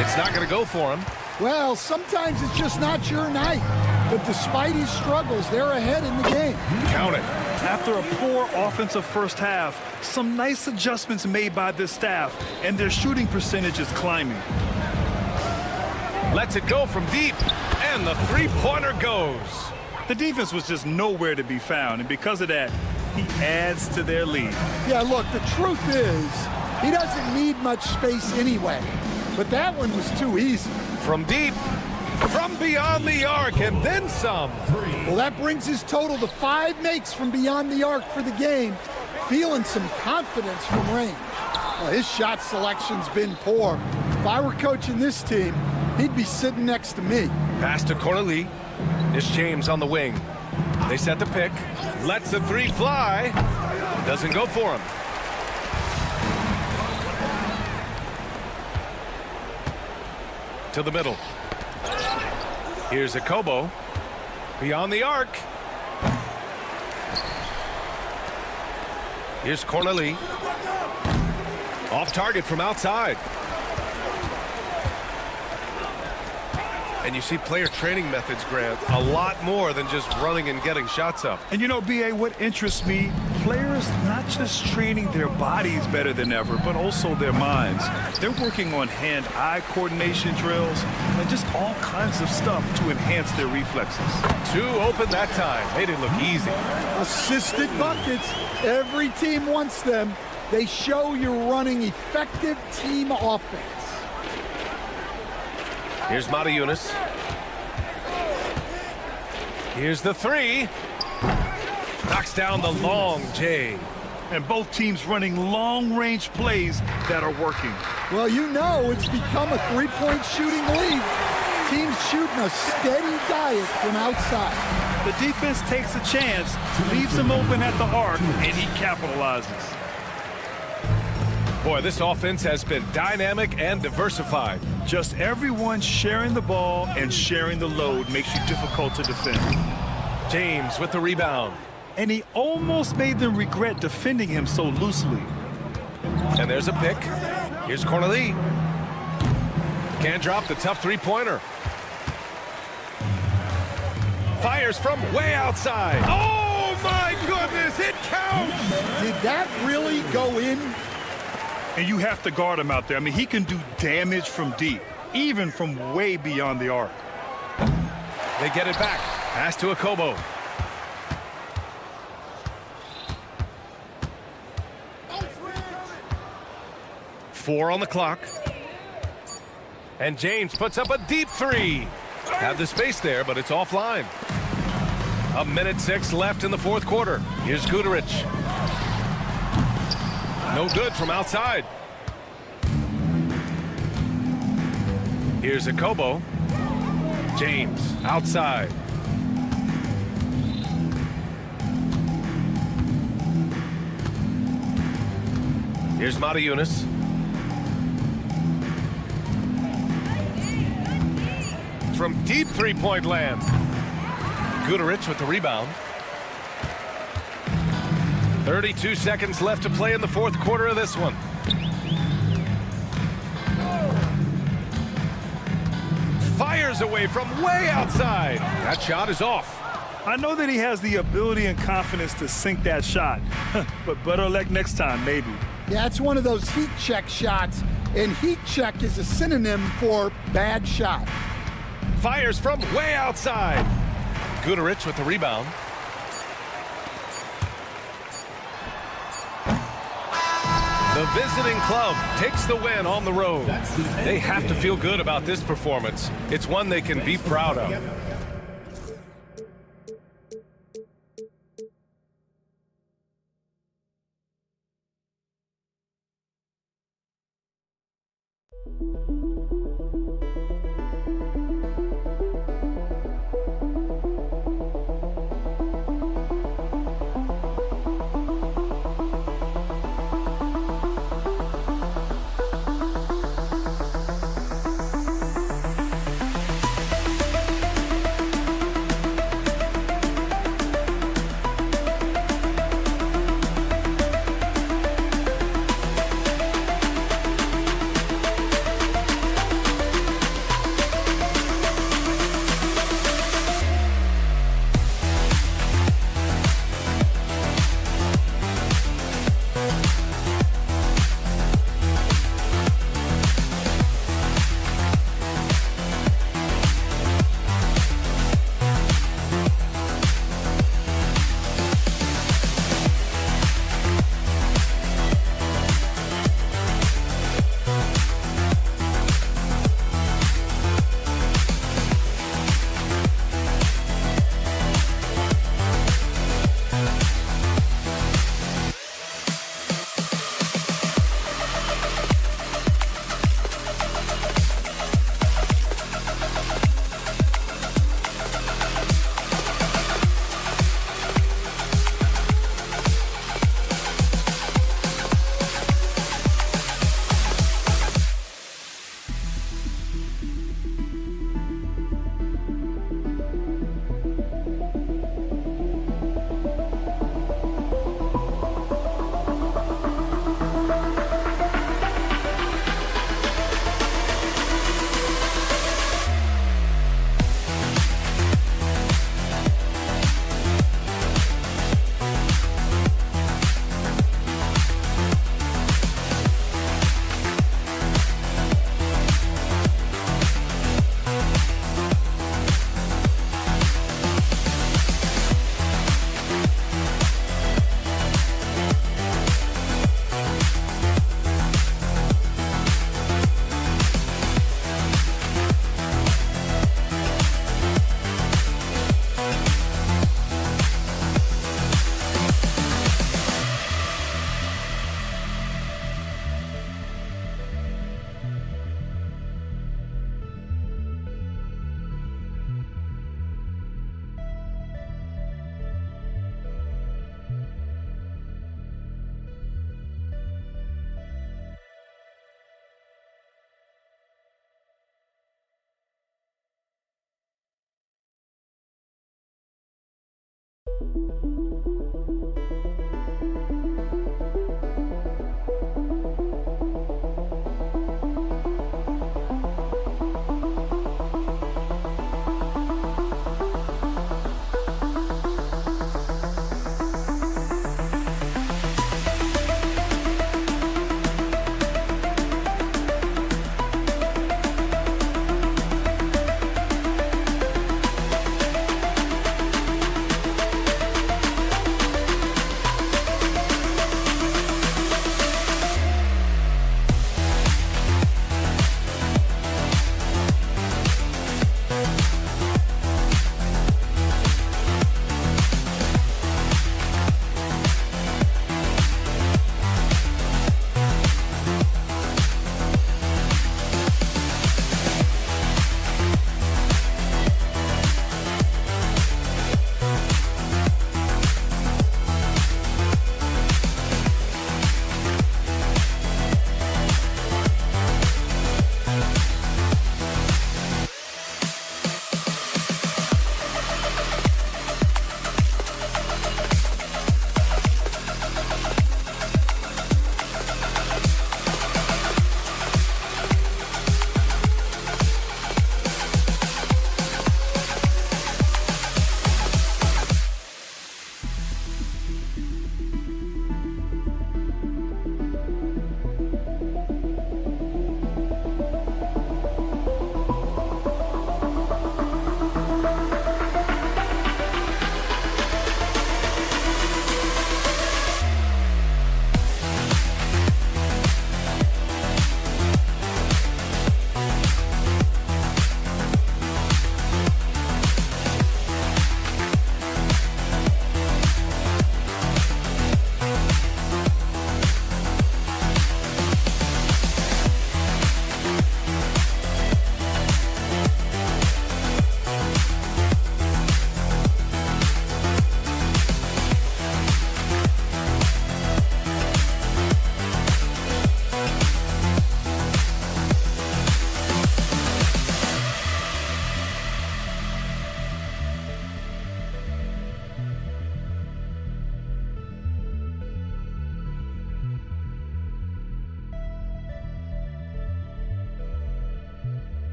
It's not going to go for him. Well, sometimes it's just not your night. But despite his struggles, they're ahead in the game. Count it. After a poor offensive first half, some nice adjustments made by this staff, and their shooting percentage is climbing. Lets it go from deep, and the 3-pointer goes. The defense was just nowhere to be found, and because of that, he adds to their lead. Yeah, look, the truth is, he doesn't need much space anyway. But that one was too easy. From deep, from beyond the arc, and then some. Well, that brings his total to 5 makes from beyond the arc for the game. Feeling some confidence from range. Well, his shot selection's been poor. If I were coaching this team, he'd be sitting next to me. Pass to Cornelie. It's James on the wing. They set the pick. Lets the 3 fly. Doesn't go for him. To the middle. Here's a Kobo. Beyond the arc. Here's Cornelie. Off target from outside. And you see player training methods, Grant, a lot more than just running and getting shots up. And you know, B.A., what interests me, players not just training their bodies better than ever, but also their minds. They're working on hand-eye coordination drills and just all kinds of stuff to enhance their reflexes. 2 open that time. Made it look easy. Assisted buckets. Every team wants them. They show you're running effective team offense. Here's Mata Yunus. Here's the 3. Knocks down the long J. And both teams running long-range plays that are working. Well, you know it's become a 3-point shooting league. Teams shooting a steady diet from outside. The defense takes a chance, leaves him open at the arc, and he capitalizes. Boy, this offense has been dynamic and diversified. Just everyone sharing the ball and sharing the load makes you difficult to defend. James with the rebound. and he almost made them regret defending him so loosely. And there's a pick. Here's Cornelie. Can't drop the tough three-pointer. Fires from way outside. Oh, my goodness, it counts! Did that really go in? And you have to guard him out there. I mean, he can do damage from deep, even from way beyond the arc. They get it back. Pass to Akobo. Four on the clock. And James puts up a deep three. Had the space there, but it's offline. 1:06 left in the fourth quarter. Here's Guduric. No good from outside. Here's Akobo. James outside. Here's Matajunas. From deep three-point land. Guduric with the rebound. 32 seconds left to play in the fourth quarter of this one. Fires away from way outside. That shot is off. I know that he has the ability and confidence to sink that shot, but better luck next time, maybe. Yeah, it's one of those heat check shots, and heat check is a synonym for bad shot. Fires from way outside. Guduric with the rebound. The visiting club takes the win on the road. They have to feel good about this performance. It's one they can be proud of.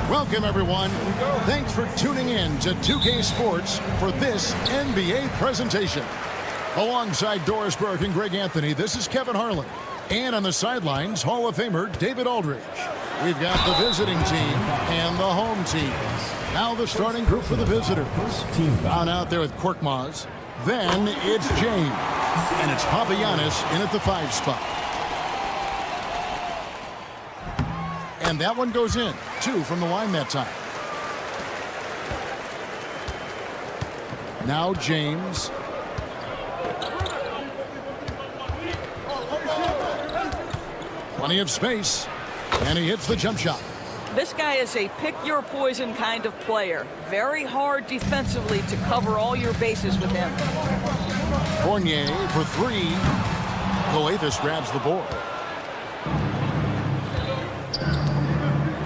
Welcome, everyone. Thanks for tuning in to 2K Sports for this NBA presentation. Alongside Doris Burke and Greg Anthony, this is Kevin Harlan. And on the sidelines, Hall of Famer David Aldridge. We've got the visiting team and the home team. Now the starting group for the visitor. On out there with Korkmaz. Then it's James. And it's Papagiannis in at the 5 spot. And that one goes in. 2 from the line that time. Now James. Plenty of space. And he hits the jump shot. This guy is a pick-your-poison kind of player. Very hard defensively to cover all your bases with him. Fournier for 3. Coathis grabs the board.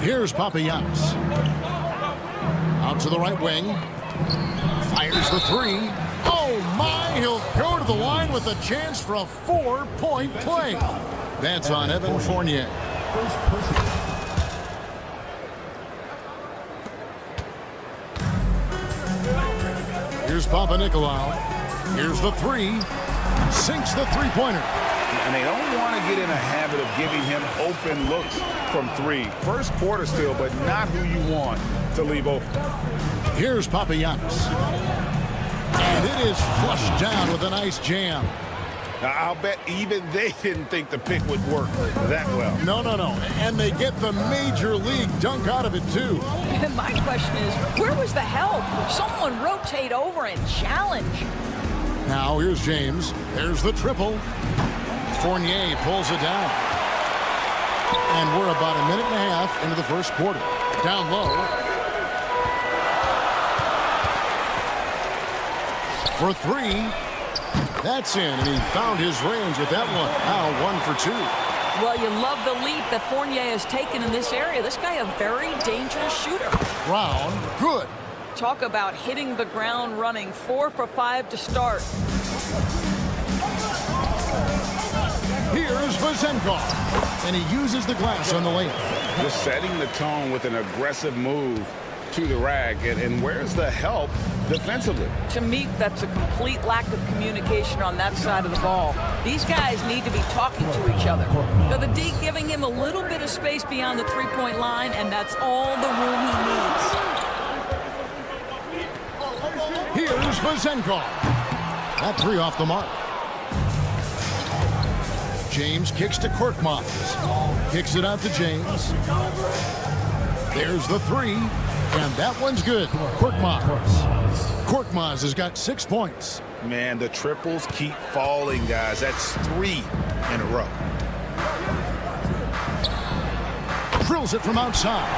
Here's Papagiannis. Out to the right wing. Fires the 3. Oh, my! He'll go to the line with a chance for a 4-point play. That's on Evan Fournier. Here's Papanicolaou. Here's the 3. Sinks the three-pointer. And they don't want to get in a habit of giving him open looks from 3. First quarter still, but not who you want to leave open. Here's Papagiannis. And it is flushed down with a nice jam. Now, I'll bet even they didn't think the pick would work that well. No. And they get the major league dunk out of it, too. My question is, where was the help? Someone rotate over and challenge. Now here's James. There's the triple. Fournier pulls it down. And we're about a minute and a half into the first quarter. Down low. For 3. That's in, and he found his range with that one. Now 1 for 2. Well, you love the leap that Fournier has taken in this area. This guy a very dangerous shooter. Brown, good. Talk about hitting the ground running. 4 for 5 to start. Here's Vezenkov, and he uses the glass on the layup. Just setting the tone with an aggressive move to the rack. And where's the help defensively? To me, that's a complete lack of communication on that side of the ball. These guys need to be talking to each other. Now, the D giving him a little bit of space beyond the three-point line, and that's all the room he needs. Here's Vezenkov. That 3 off the mark. James kicks to Korkmaz. Kicks it out to James. There's the 3. And that one's good. Korkmaz has got 6 points. Man, the triples keep falling, guys. That's 3 in a row. Drills it from outside.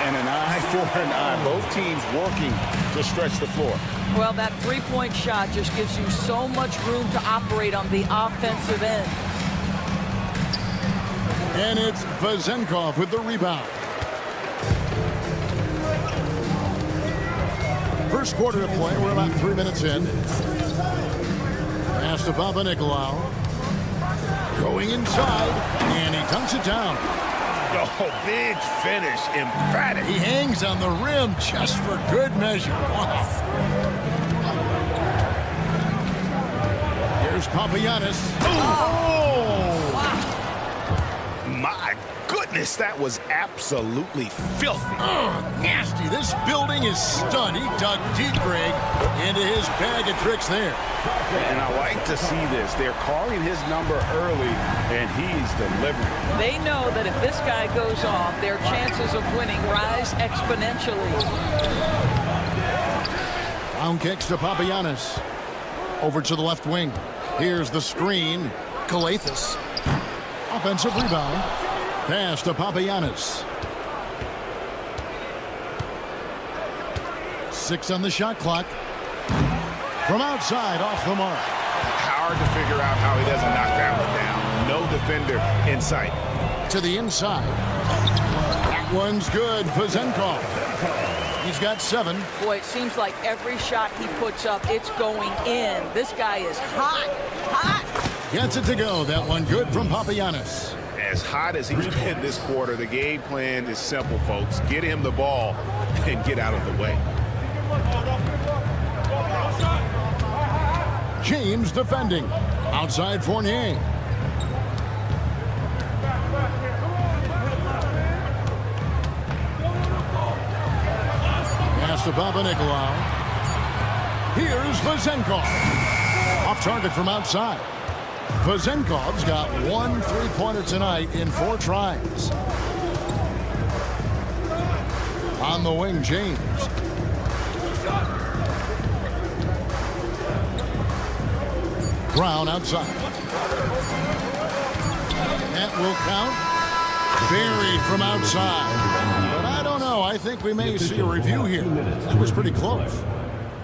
And an eye for an eye. Both teams working to stretch the floor. Well, that three-point shot just gives you so much room to operate on the offensive end. And it's Vezenkov with the rebound. First quarter of play, we're about 3 minutes in. Pass to Papanikolaou. Going inside, and he dunks it down. Oh, big finish, emphatic. He hangs on the rim just for good measure. Wow. Here's Papagiannis. Oh! Wow. My goodness, that was absolutely filthy. Nasty. This building is stunned. He dug deep, Greg, into his bag of tricks there. And I like to see this. They're calling his number early, and he's delivering. They know that if this guy goes off, their chances of winning rise exponentially. Down kicks to Papagiannis. Over to the left wing. Here's the screen. krilexxx. Offensive rebound. Pass to Papagiannis. 6 on the shot clock. From outside, off the mark. Hard to figure out how he doesn't knock that one down. No defender in sight. To the inside. That one's good. Vezenkov. He's got 7. Boy, it seems like every shot he puts up, it's going in. This guy is hot. Hot. Gets it to go. That one good from Papagiannis. As hot as he's been this quarter, the game plan is simple, folks. Get him the ball and get out of the way. James defending. Outside Fournier. Pass to Papanikolaou. Here's Vezenkov. Off target from outside. Vezenkov's got 1 3-pointer tonight in 4 tries. On the wing, James. Brown outside. That will count. Buried from outside. But I don't know. I think we may see a review here. That was pretty close.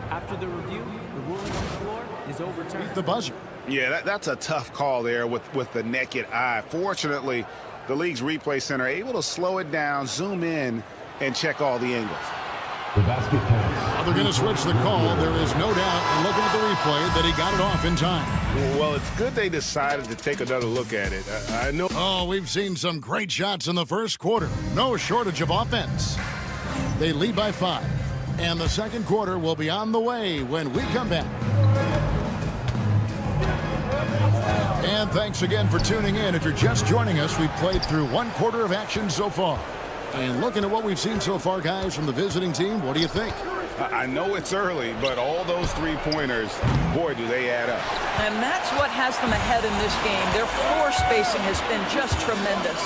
After the review, the ruling on the floor is overturned. The buzzer. Yeah, that's a tough call there with the naked eye. Fortunately, the league's replay center able to slow it down, zoom in, and check all the angles. The basket counts. They're going to switch the call. There is no doubt, looking at the replay, that he got it off in time. Well, it's good they decided to take another look at it. I know. Oh, we've seen some great shots in the first quarter. No shortage of offense. They lead by 5. And the second quarter will be on the way when we come back. And thanks again for tuning in. If you're just joining us, we've played through 1 quarter of action so far. And looking at what we've seen so far, guys, from the visiting team, what do you think? I know it's early, but all those 3-pointers, boy, do they add up. And that's what has them ahead in this game. Their floor spacing has been just tremendous.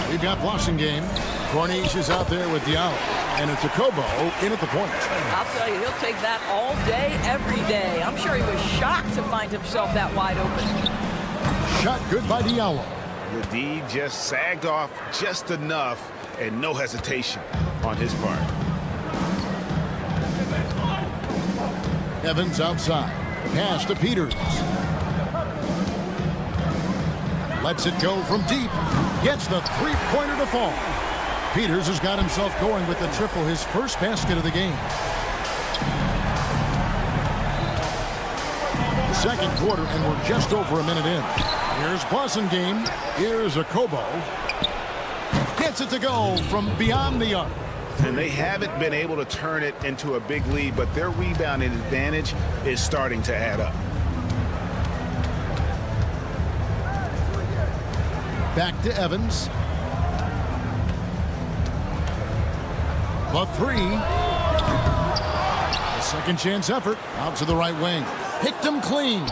We've got Boston game. Corniche is out there with Diallo. And it's a Kobo in at the point. I'll tell you, he'll take that all day, every day. I'm sure he was shocked to find himself that wide open. Shot good by Diallo. The D just sagged off just enough, and no hesitation on his part. Evans outside. Pass to Peters. Lets it go from deep. Gets the 3-pointer to fall. Peters has got himself going with the triple, his first basket of the game. Second quarter, and we're just over a minute in. Here's Boston game. Here's a Kobo. Gets it to go from beyond the arc. And they haven't been able to turn it into a big lead, but their rebounding advantage is starting to add up. Back to Evans. The 3. A second chance effort. Out to the right wing. Picked him clean.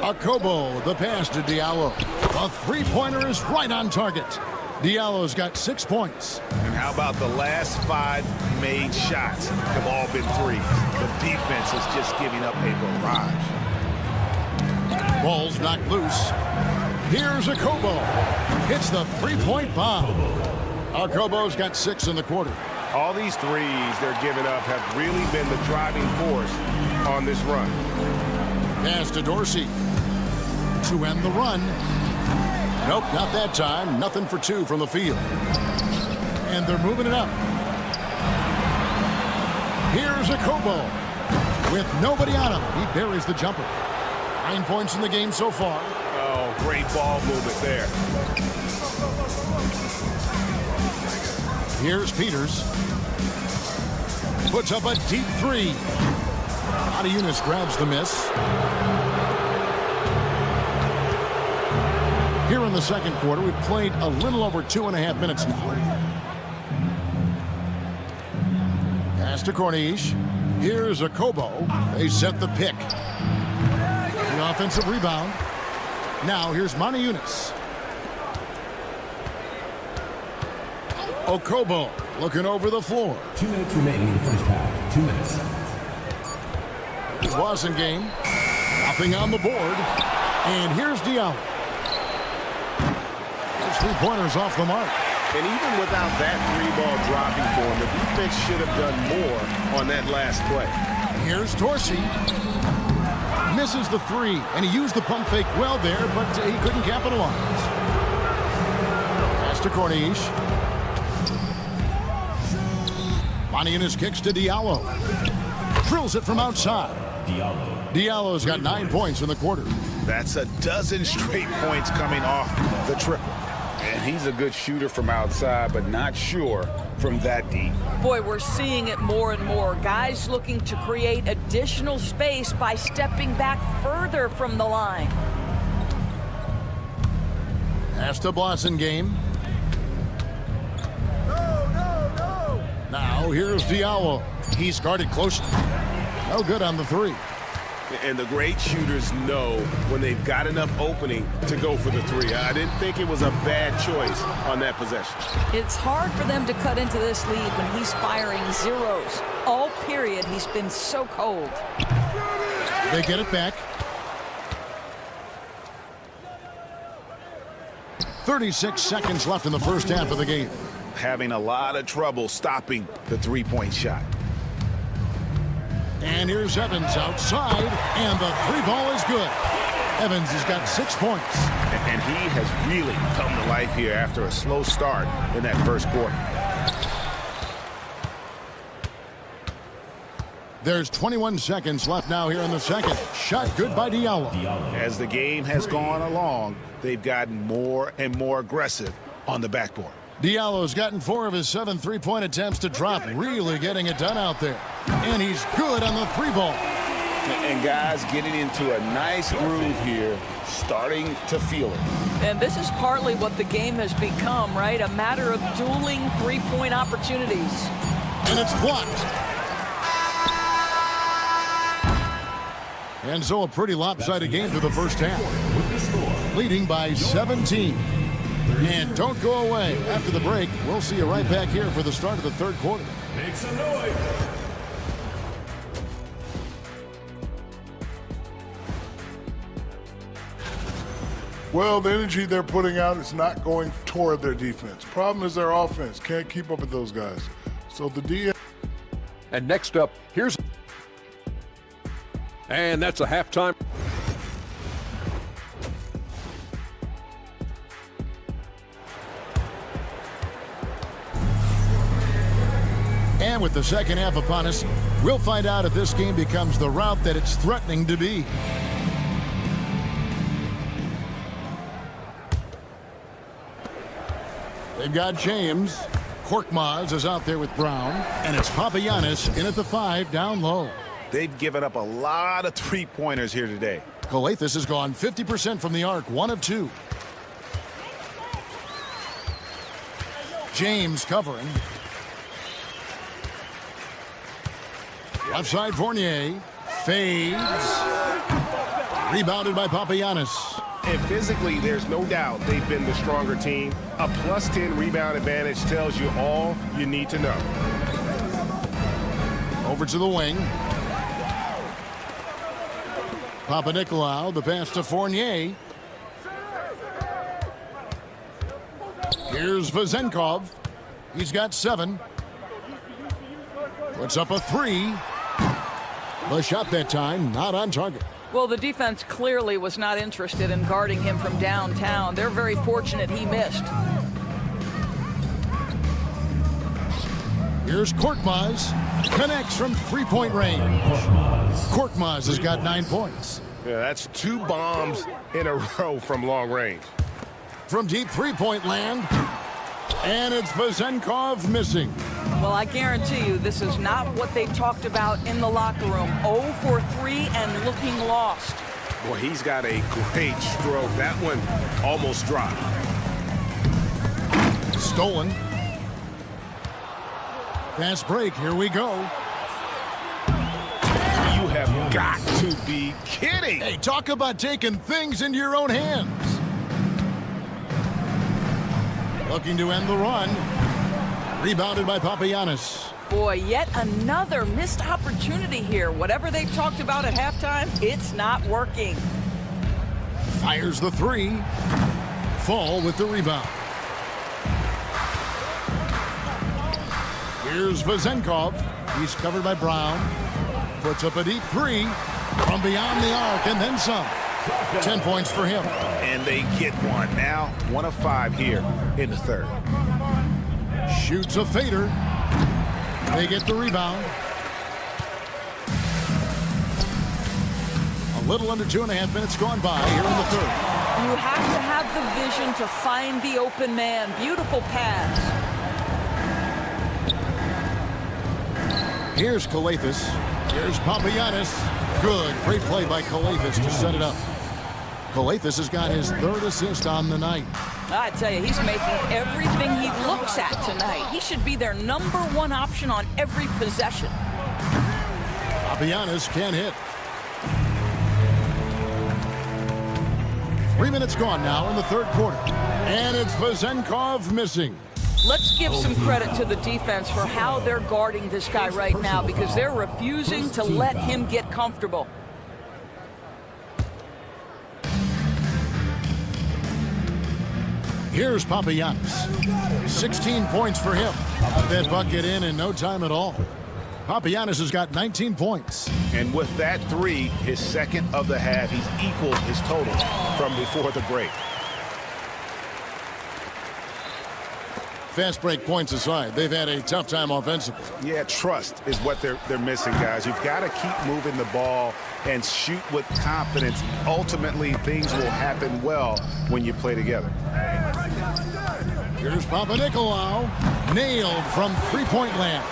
Akobo, the pass to Diallo. A 3-pointer is right on target. Diallo's got 6 points. And how about the last 5 made shots have all been threes? The defense is just giving up a barrage. Ball's knocked loose. Here's Okobo. Hits the three-point bomb. Okobo's got 6 in the quarter. All these threes they're giving up have really been the driving force on this run. Pass to Dorsey to end the run. Nope, not that time. Nothing for 2 from the field. And they're moving it up. Here's Okobo. With nobody on him, he buries the jumper. 9 points in the game so far. Oh, great ball movement there. Here's Peters. Puts up a deep 3. Yunus grabs the miss. Here in the second quarter, we've played a little over 2.5 minutes now. Pass to Corniche. Here's Okobo. They set the pick. The offensive rebound. Now here's Yunus. Okobo looking over the floor. 2 minutes remaining in the first half. 2 minutes. Boston game. Nothing on the board. And here's Diallo. Those 3-pointers off the mark. And even without that 3-ball dropping for him, the defense should have done more on that last play. Here's Dorsey. Misses the 3, and he used the pump fake well there, but he couldn't capitalize. Pass to Corniche. Yunus kicks to Diallo. Drills it from outside. Diallo's got 9 points in the quarter. That's a dozen straight points coming off the triple. And he's a good shooter from outside, but not sure from that deep. Boy, we're seeing it more and more. Guys looking to create additional space by stepping back further from the line. Pass to Boston game. Now here's Diallo. He's guarded closely. No good on the 3. And the great shooters know when they've got enough opening to go for the 3. I didn't think it was a bad choice on that possession. It's hard for them to cut into this lead when he's firing zeros. All period, he's been so cold. They get it back. 36 seconds left in the first half of the game. Having a lot of trouble stopping the 3-point shot. And here's Evans outside, and the 3-ball is good. Evans has got 6 points. And he has really come to life here after a slow start in that first quarter. There's 21 seconds left now here in the second. Shot good by Diallo. As the game has gone along, they've gotten more and more aggressive on the backboard. Diallo's gotten 4 of his 7 3-point attempts to drop, really getting it done out there. And he's good on the 3-ball. And guys getting into a nice groove here, starting to feel it. And this is partly what the game has become, right? A matter of dueling 3-point opportunities. And it's blocked. And so a pretty lopsided game through the first half. Leading by 17. And don't go away. After the break, we'll see you right back here for the start of the third quarter. Make some noise. Well, the energy they're putting out is not going toward their defense. Problem is their offense. Can't keep up with those guys. So the D. And next up, here's... And that's a halftime. And with the second half upon us, we'll find out if this game becomes the route that it's threatening to be. They've got James. Korkmaz is out there with Brown. And it's Papagiannis in at the 5 down low. They've given up a lot of 3-pointers here today. Krilexxx has gone 50% from the arc, 1 of 2. James covering. Left side Fournier. Fades. Rebounded by Papagiannis. And physically, there's no doubt they've been the stronger team. A +10 rebound advantage tells you all you need to know. Over to the wing. Papanicolaou, the pass to Fournier. Here's Vezenkov. He's got 7. Puts up a 3. The shot that time, not on target. Well, the defense clearly was not interested in guarding him from downtown. They're very fortunate he missed. Here's Korkmaz. Connects from three-point range. Korkmaz has got 9 points. Yeah, that's 2 bombs in a row from long range. From deep three-point land. And it's Vezenkov missing. Well, I guarantee you this is not what they talked about in the locker room. 0 for 3 and looking lost. Boy, he's got a great stroke. That one almost dropped. Stolen. Fast break. Here we go. You have got to be kidding. Hey, talk about taking things into your own hands. Looking to end the run. Rebounded by Papagiannis. Boy, yet another missed opportunity here. Whatever they talked about at halftime, it's not working. Fires the 3. Fall with the rebound. Here's Vezenkov. He's covered by Brown. Puts up a deep 3 from beyond the arc and then some. 10 points for him. And they get one now. 1 of 5 here in the third. Shoots a fader. They get the rebound. A little under 2.5 minutes gone by here in the third. You have to have the vision to find the open man. Beautiful pass. Here's Krilexxx. Here's Papagiannis. Good. Great play by Krilexxx to set it up. Krilexxx has got his 3rd assist on the night. I tell you, he's making everything he looks at tonight. He should be their #1 option on every possession. Papagiannis can't hit. 3 minutes gone now in the third quarter. And it's Vezenkov missing. Let's give some credit to the defense for how they're guarding this guy right now because they're refusing to let him get comfortable. Here's Papagiannis. 16 points for him. That bucket in no time at all. Papagiannis has got 19 points. And with that 3, his 2nd of the half, he's equaled his total from before the break. Fast break points aside, they've had a tough time offensively. Yeah, trust is what they're missing, guys. You've got to keep moving the ball and shoot with confidence. Ultimately, things will happen well when you play together. Here's Papanikolaou. Nailed from three-point land.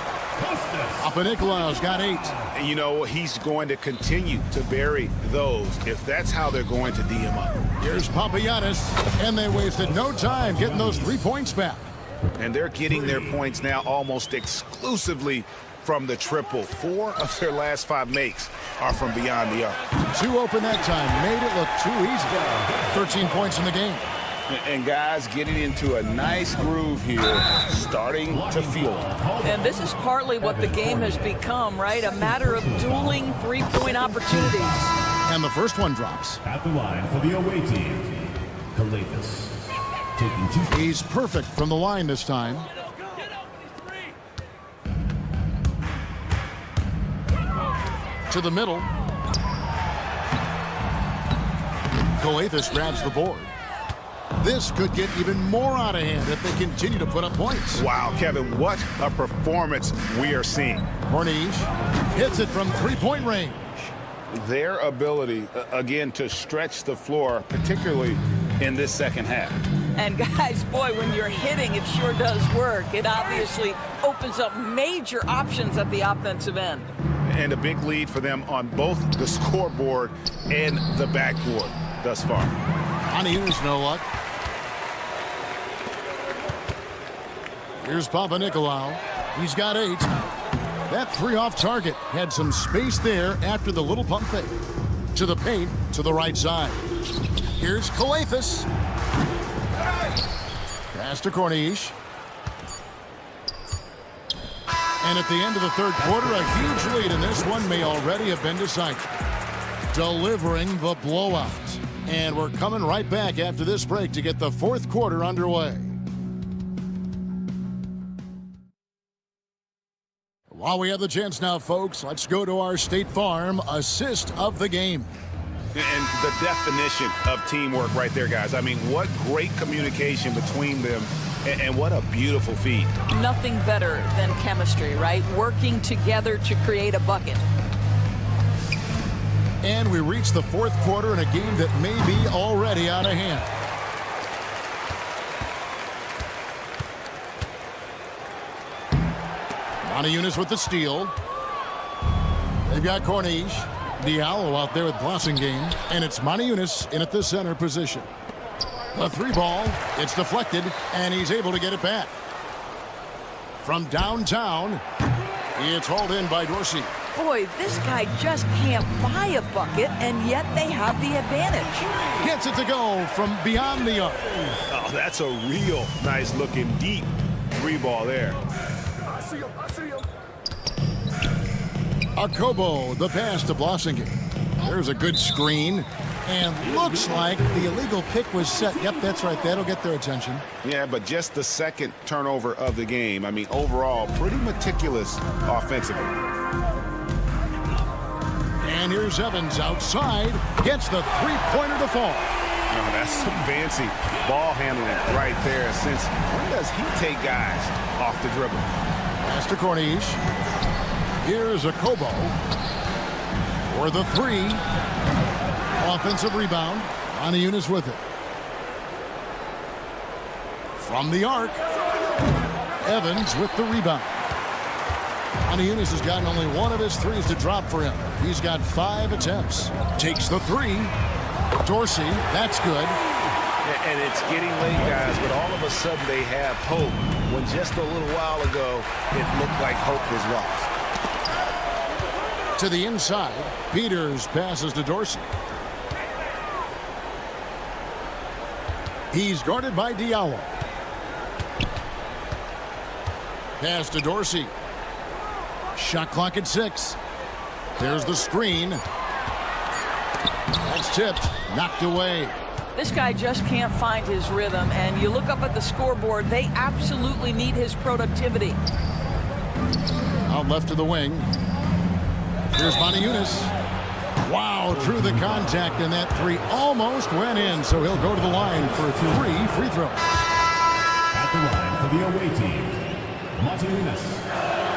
Papanikolaou's got 8. And you know, he's going to continue to bury those if that's how they're going to D him up. Here's Papagiannis, and they wasted no time getting those 3 points back. And they're getting their points now almost exclusively from the triple. 4 of their last 5 makes are from beyond the arc. 2 open that time. Made it look too easy. 13 points in the game. And guys getting into a nice groove here, starting to feel it. And this is partly what the game has become, right? A matter of dueling 3-point opportunities. And the first one drops. At the line for the away team, Krilexxx. He's perfect from the line this time. To the middle. Krilexxx grabs the board. This could get even more out of hand if they continue to put up points. Wow, Kevin, what a performance we are seeing. Corniche hits it from three-point range. Their ability, again, to stretch the floor, particularly in this second half. And guys, boy, when you're hitting, it sure does work. It obviously opens up major options at the offensive end. And a big lead for them on both the scoreboard and the backboard thus far. On here's no luck. Here's Papanikolaou. He's got 8. That 3 off target had some space there after the little pump fake. To the paint, to the right side. Here's Krilexxx. Pass to Corniche. And at the end of the third quarter, a huge lead, and this one may already have been decided. Delivering the blowout. And we're coming right back after this break to get the fourth quarter underway. While we have the chance now, folks, let's go to our State Farm assist of the game. And the definition of teamwork right there, guys. I mean, what great communication between them, and what a beautiful feed. Nothing better than chemistry, right? Working together to create a bucket. And we reach the fourth quarter in a game that may be already out of hand. Montezumas with the steal. They've got Corniche. Diallo out there with Blossingame. And it's Montezumas in at the center position. The three ball. It's deflected, and he's able to get it back. From downtown, it's hauled in by Dorsey. Boy, this guy just can't buy a bucket, and yet they have the advantage. Gets it to go from beyond the arc. Oh, that's a real nice looking deep three ball there. Akobo, the pass to Blossingame. There's a good screen. And looks like the illegal pick was set. Yep, that's right. That'll get their attention. Yeah, but just the second turnover of the game. I mean, overall, pretty meticulous offensively. And here's Evans outside. Gets the three-pointer to fall. Oh, that's some fancy ball handling right there. Since when does he take guys off the dribble? Pass to Corniche. Here's Akobo for the three. Offensive rebound. Montezumas with it. From the arc. Evans with the rebound. Montezumas has gotten only one of his threes to drop for him. He's got 5 attempts. Takes the three. Dorsey, that's good. And it's getting late, guys, but all of a sudden they have hope when just a little while ago it looked like hope was lost. To the inside, Peters passes to Dorsey. He's guarded by Diallo. Pass to Dorsey. Shot clock at 6. There's the screen. That's tipped. Knocked away. This guy just can't find his rhythm, and you look up at the scoreboard, they absolutely need his productivity. Out left to the wing. Here's Montezumas. Wow, through the contact, and that three almost went in, so he'll go to the line for 3 free throws. At the line for the away team, Montezumas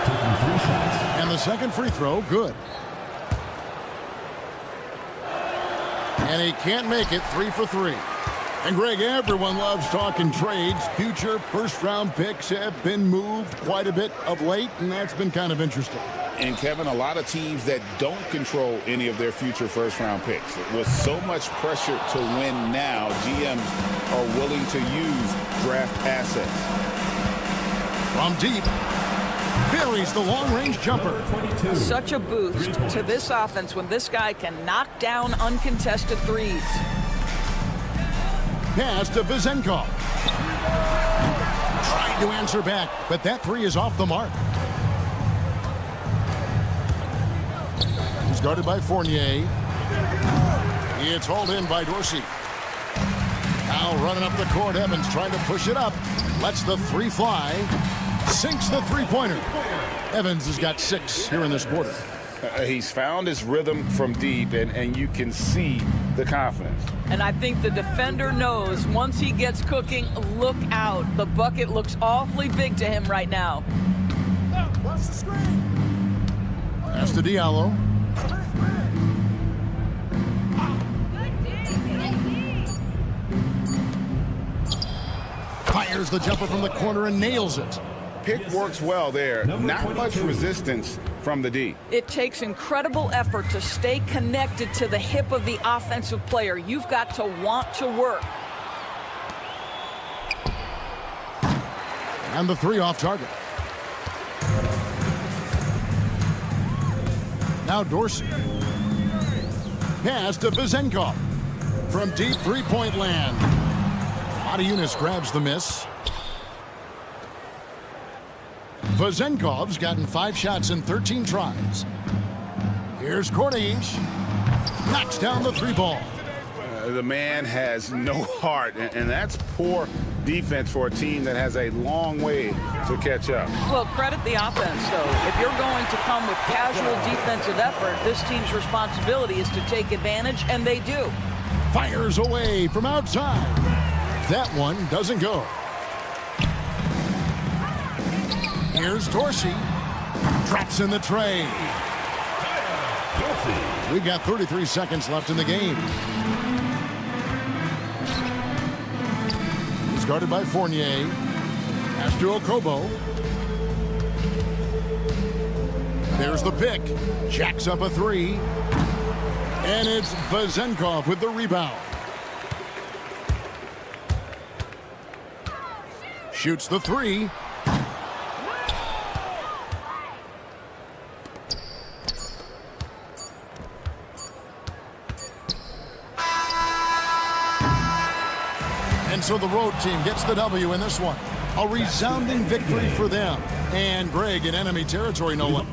taking 3 shots. And the second free throw, good. And he can't make it. 3 for 3. And Greg, everyone loves talking trades. Future first-round picks have been moved quite a bit of late, and that's been kind of interesting. And Kevin, a lot of teams that don't control any of their future first-round picks. With so much pressure to win now, GMs are willing to use draft assets. From deep, buries the long-range jumper. Such a boost to this offense when this guy can knock down uncontested threes. Pass to Vizenkov. Trying to answer back, but that three is off the mark. He's guarded by Fournier. It's hauled in by Dorsey. Now running up the court, Evans trying to push it up. Lets the three fly. Sinks the three-pointer. Evans has got 6 here in this quarter. He's found his rhythm from deep, and you can see the confidence. And I think the defender knows once he gets cooking, look out. The bucket looks awfully big to him right now. Watch the screen. Pass to Diallo. Fires the jumper from the corner and nails it. Pick works well there. Not much resistance from the D. It takes incredible effort to stay connected to the hip of the offensive player. You've got to want to work. And the three off target. Now Dorsey. Pass to Vizenkov. From deep three-point land. Montezumas grabs the miss. Vizenkov's gotten 5 shots in 13 tries. Here's Corniche. Knocks down the 3 ball. The man has no heart, and that's poor defense for a team that has a long way to catch up. Well, credit the offense, though. If you're going to come with casual defensive effort, this team's responsibility is to take advantage, and they do. Fires away from outside. That one doesn't go. Here's Dorsey. Drops in the tray. We got 33 seconds left in the game. He's guarded by Fournier. Pass to Okobo. There's the pick. Jacks up a three. And it's Vezenkov with the rebound. Shoots the three. And so the road team gets the W in this one. A resounding victory for them. And Greg in enemy territory, no less.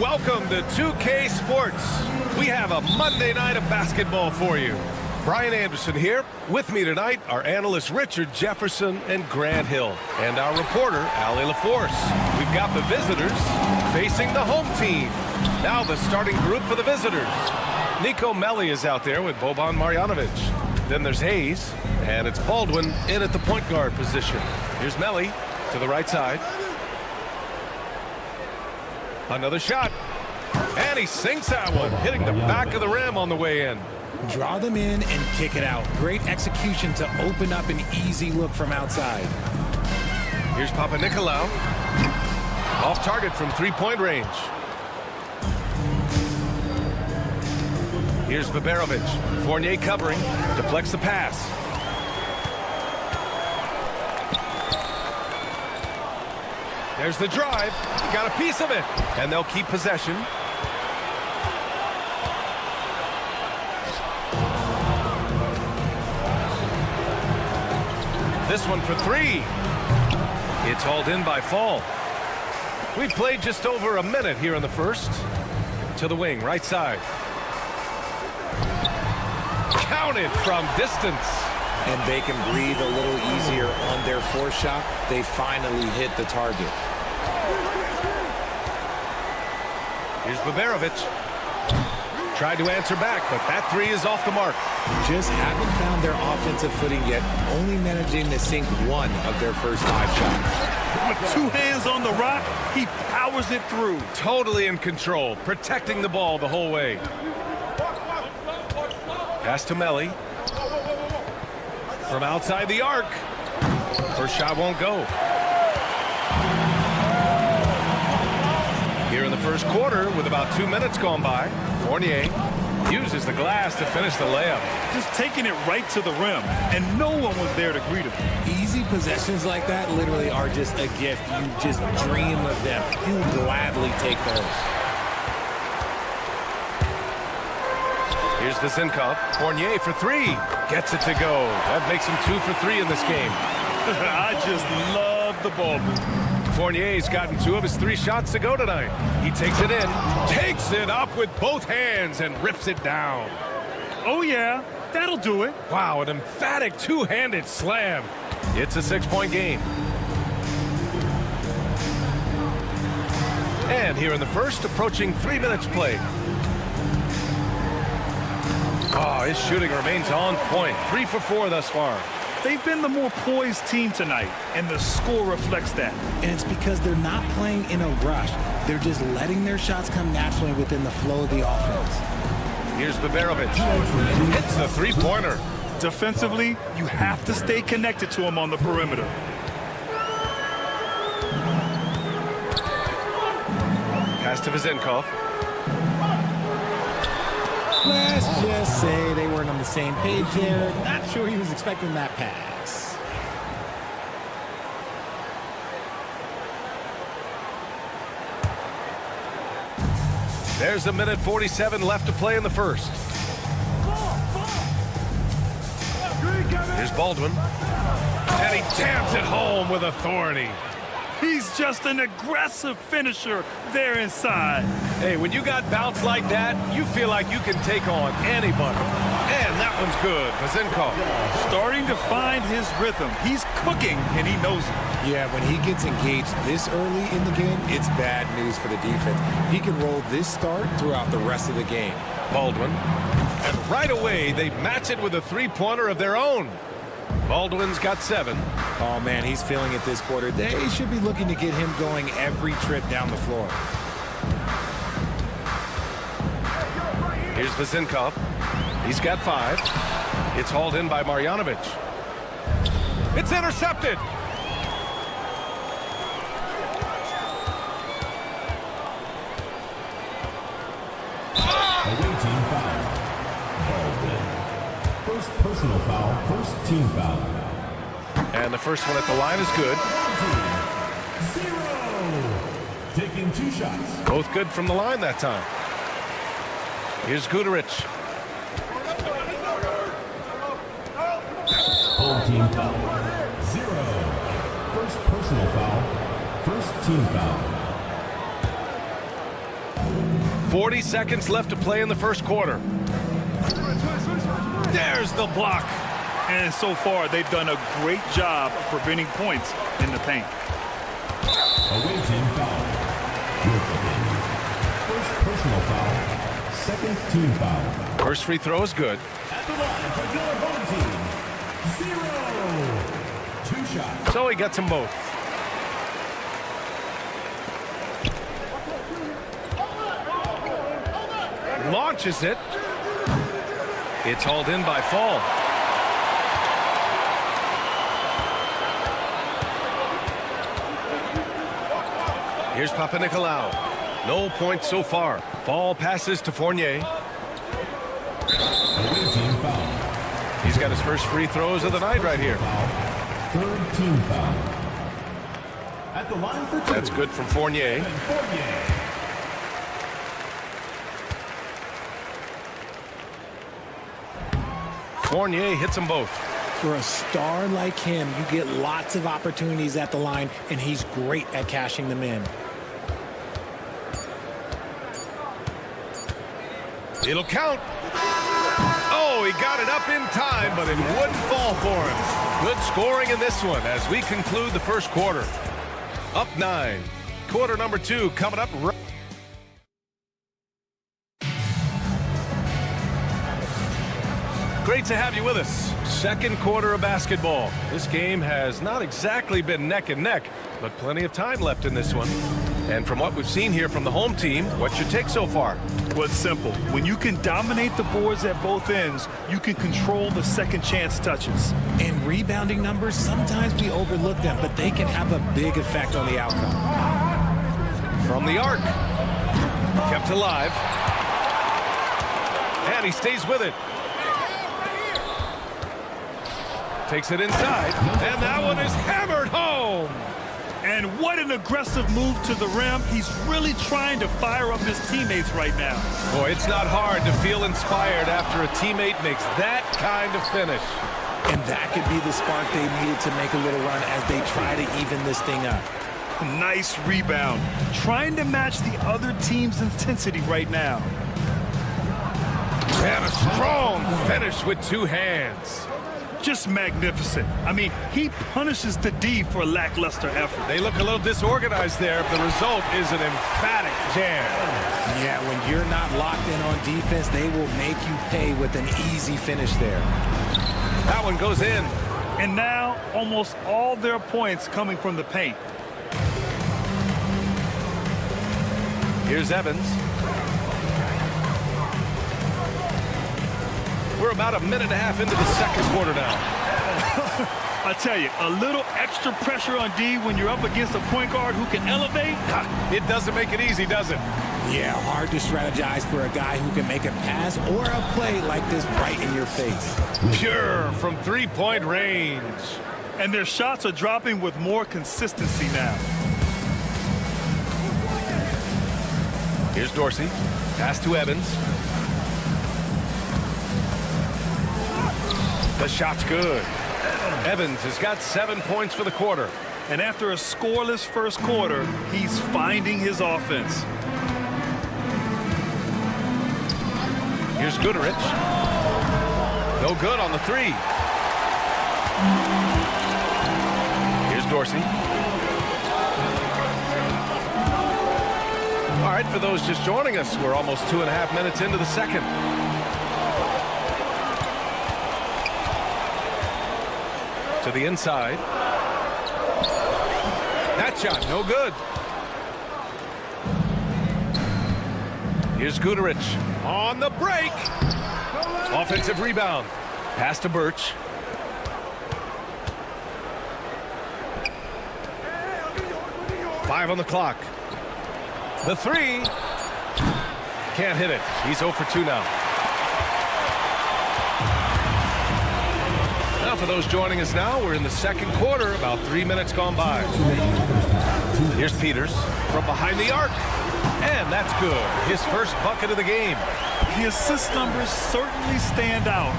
welcome to 2K Sports. We have a Monday night of basketball for you. Brian Anderson here. With me tonight are analysts Richard Jefferson and Grant Hill, and our reporter, Allie LaForce. We've got the visitors facing the home team. Now the starting group for the visitors. Nico Melli is out there with Boban Marjanovic. Then there's Hayes, and it's Baldwin in at the point guard position. Here's Melli to the right side. Another shot, and he sinks that one, hitting the back of the rim on the way in. Draw them in and kick it out. Great execution to open up an easy look from outside. Here's Papanikolaou. Off target from three-point range. Here's Baberovic. Fournier covering. Deflects the pass. There's the drive. Got a piece of it. And they'll keep possession. This one for three. It's hauled in by Fall. We've played just over a minute here in the first. To the wing, right side. Counted from distance. And they can breathe a little easier on their fourth shot. They finally hit the target. Here's Baberovic. Tried to answer back, but that three is off the mark. Just haven't found their offensive footing yet, only managing to sink one of their first 5 shots. With 2 hands on the rock, he powers it through. Totally in control, protecting the ball the whole way. Pass to Melli. From outside the arc. First shot won't go. Here in the first quarter, with about 2 minutes gone by, Fournier uses the glass to finish the layup. Just taking it right to the rim, and no one was there to greet him. Easy possessions like that literally are just a gift. You just dream of them. He'll gladly take those. Here's the Zinkov. Fournier for three. Gets it to go. That makes him 2 for 3 in this game. I just love the ball move. Fournier's gotten 2 of his 3 shots to go tonight. He takes it in, takes it up with both hands, and rips it down. Oh, yeah, that'll do it. Wow, an emphatic 2-handed slam. It's a 6-point game. And here in the first, approaching 3 minutes played. Oh, his shooting remains on point. 3 for 4 thus far. They've been the more poised team tonight, and the score reflects that. And it's because they're not playing in a rush. They're just letting their shots come naturally within the flow of the offense. Here's Baberovic. Hits the three-pointer. Defensively, you have to stay connected to him on the perimeter. Pass to Zinkov. Let's just say they weren't on the same page there. Not sure he was expecting that pass. There's 1:47 left to play in the first. Here's Baldwin. And he jams it home with authority. He's just an aggressive finisher there inside. Hey, when you got bounce like that, you feel like you can take on anybody. And that one's good for Zinkov. Starting to find his rhythm. He's cooking, and he knows it. Yeah, when he gets engaged this early in the game, it's bad news for the defense. He can roll this start throughout the rest of the game. Baldwin. And right away, they match it with a three-pointer of their own. Baldwin's got 7. Oh, man, he's feeling it this quarter. They should be looking to get him going every trip down the floor. Here's Zinkov. He's got 5. It's hauled in by Marjanovic. It's intercepted. Away team foul. First personal foul, first team foul. And the first one at the line is good. 0. Taking 2 shots. Both good from the line that time. Here's Guduric. Home team foul. 0. First personal foul, first team foul. 40 seconds left to play in the first quarter. There's the block. And so far, they've done a great job of preventing points in the paint. Away team foul. First personal foul. Second team foul. First free throw is good. At the line for your home team. 0. 2 shots. So he gets them both. Launches it. It's hauled in by Fall. Here's Papanikolaou. No points so far. Fall passes to Fournier. He's got his first free throws of the night right here. Third team foul. At the line for 2. That's good from Fournier. Fournier hits them both. For a star like him, you get lots of opportunities at the line, and he's great at cashing them in. It'll count. Oh, he got it up in time, but it wouldn't fall for him. Good scoring in this one as we conclude the first quarter. Up 9. Quarter number 2 coming up. Great to have you with us. Second quarter of basketball. This game has not exactly been neck and neck, but plenty of time left in this one. And from what we've seen here from the home team, what's your take so far? Well, it's simple. When you can dominate the boards at both ends, you can control the second chance touches. And rebounding numbers, sometimes we overlook them, but they can have a big effect on the outcome. From the arc. Kept alive. And he stays with it. Takes it inside, and that one is hammered home. And what an aggressive move to the rim. He's really trying to fire up his teammates right now. Boy, it's not hard to feel inspired after a teammate makes that kind of finish. And that could be the spark they needed to make a little run as they try to even this thing up. Nice rebound. Trying to match the other team's intensity right now. And a strong finish with 2 hands. Just magnificent. I mean, he punishes the D for a lackluster effort. They look a little disorganized there. The result is an emphatic jam. Yeah, when you're not locked in on defense, they will make you pay with an easy finish there. That one goes in. And now, almost all their points coming from the paint. Here's Evans. We're about a minute and a half into the second quarter now. I tell you, a little extra pressure on D when you're up against a point guard who can elevate. It doesn't make it easy, does it? Yeah, hard to strategize for a guy who can make a pass or a play like this right in your face. Pure from 3-point range. And their shots are dropping with more consistency now. Here's Dorsey. Pass to Evans. The shot's good. Evans has got 7 points for the quarter. And after a scoreless first quarter, he's finding his offense. Here's Goodrich. No good on the 3. Here's Dorsey. All right, for those just joining us, we're almost 2.5 minutes into the second. To the inside. That shot, no good. Here's Goodrich on the break. Offensive rebound. Pass to Birch. Five on the clock. The 3. Can't hit it. He's 0 for 2 now. Now for those joining us now, we're in the second quarter, about 3 minutes gone by. Here's Peters from behind the arc. And that's good. His first bucket of the game. The assist numbers certainly stand out.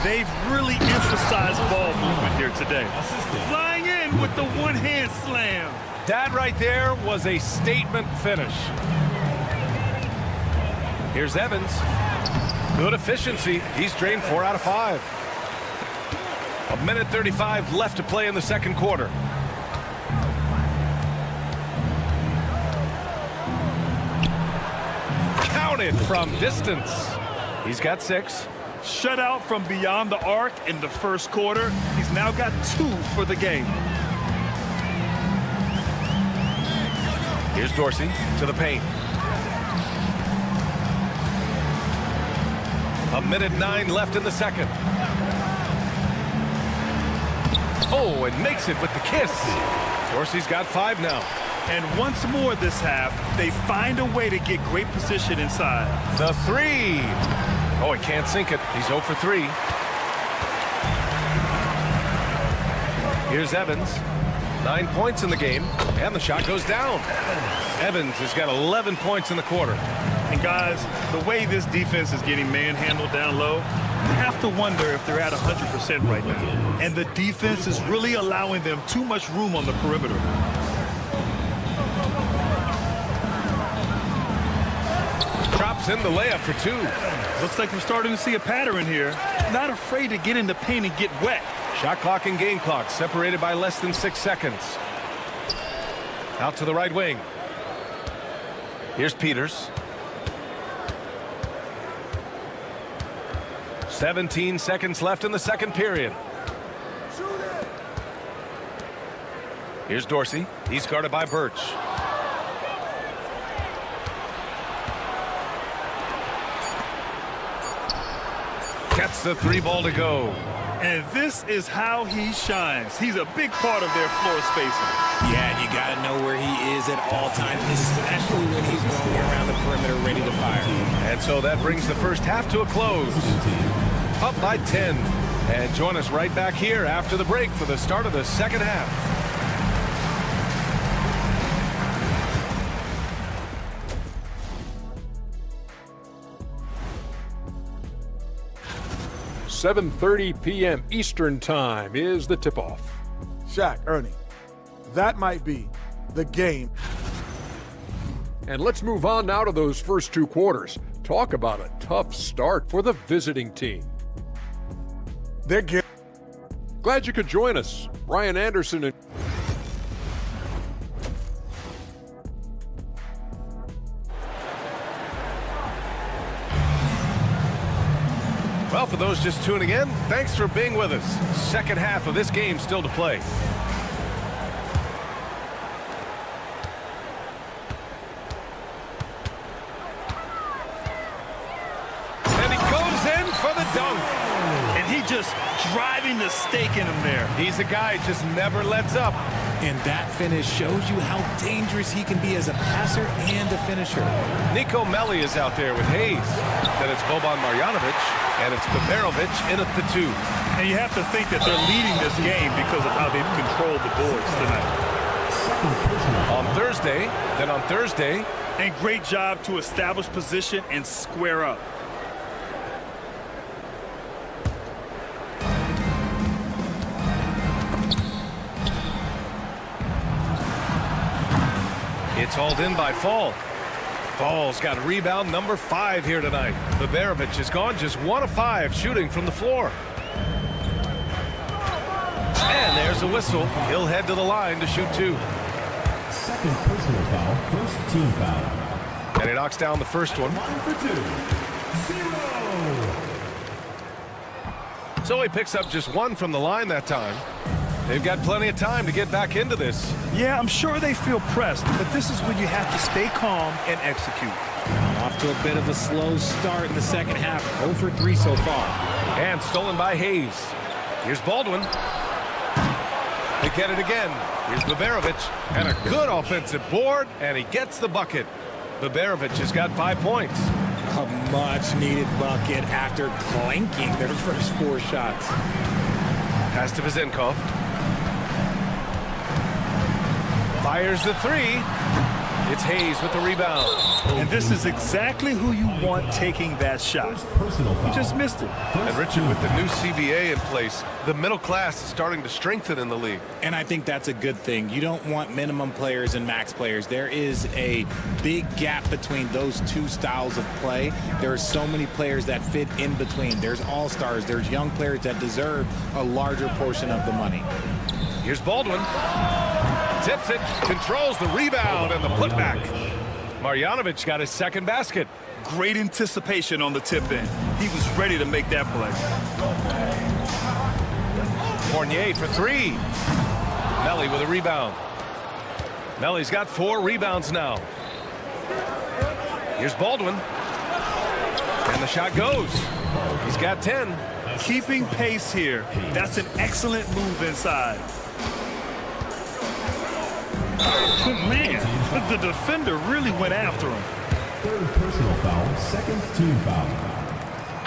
They've really emphasized ball movement here today. Flying in with the one-hand slam. That right there was a statement finish. Here's Evans. Good efficiency. He's drained 4 out of 5. 1:35 left to play in the second quarter. Counted from distance. He's got 6. Shut out from beyond the arc in the first quarter. He's now got 2 for the game. Here's Dorsey to the paint. 1:09 left in the second. Oh, and makes it with the kiss. Dorsey's got 5 now. And once more this half, they find a way to get great position inside. The 3. Oh, he can't sink it. He's 0 for 3. Here's Evans. 9 points in the game, and the shot goes down. Evans has got 11 points in the quarter. And guys, the way this defense is getting manhandled down low, you have to wonder if they're at 100% right now. And the defense is really allowing them too much room on the perimeter. Drops in the layup for 2. Looks like we're starting to see a pattern here. Not afraid to get in the paint and get wet. Shot clock and game clock separated by less than 6 seconds. Out to the right wing. Here's Peters. 17 seconds left in the second period. Here's Dorsey. He's guarded by Birch. Gets the 3 ball to go. And this is how he shines. He's a big part of their floor spacing. Yeah, and you got to know where he is at all times, especially when he's rolling around the perimeter ready to fire. And so that brings the first half to a close. Up by 10. And join us right back here after the break for the start of the second half. .30 p.m. Eastern Time is the tip-off. Shaq, Ernie, that might be the game. And let's move on now to those first 2 quarters. Talk about a tough start for the visiting team. Glad you could join us. Brian Anderson and well, for those just tuning in, thanks for being with us. Second half of this game still to play. And he goes in for the dunk. And he just driving the stake in him there. He's a guy just never lets up. And that finish shows you how dangerous he can be as a passer and a finisher. Nico Melli is out there with Hayes. Then it's Boban Marjanovic, and it's Beberovic in at the 2. And you have to think that they're leading this game because of how they've controlled the boards tonight. On Thursday. And great job to establish position and square up. It's hauled in by Fall. Fall's got rebound number 5 here tonight. Beberovic is gone just 1 of 5 shooting from the floor. And there's a whistle. He'll head to the line to shoot 2. Second personal foul, first team foul. And he knocks down the first one. 1 for 2. 0. So he picks up just 1 from the line that time. They've got plenty of time to get back into this. Yeah, I'm sure they feel pressed, but this is when you have to stay calm and execute. Off to a bit of a slow start in the second half. 0 for 3 so far. And stolen by Hayes. Here's Baldwin. They get it again. Here's Beberovic. And a good offensive board, and he gets the bucket. Beberovic has got 5 points. A much-needed bucket after clanking their first 4 shots. Pass to Vezenkov. Fires the 3. It's Hayes with the rebound. And this is exactly who you want taking that shot. He just missed it. And Richard, with the new CBA in place, the middle class is starting to strengthen in the league. And I think that's a good thing. You don't want minimum players and max players. There is a big gap between those two styles of play. There are so many players that fit in between. There's all-stars. There's young players that deserve a larger portion of the money. Here's Baldwin. Tips it, controls the rebound and the putback. Marjanovic got his second basket. Great anticipation on the tip in. He was ready to make that play. Fournier for three. Melli with a rebound. Melli's got 4 rebounds now. Here's Baldwin. And the shot goes. He's got 10. Keeping pace here. That's an excellent move inside. Man, the defender really went after him. Third personal foul, second team foul.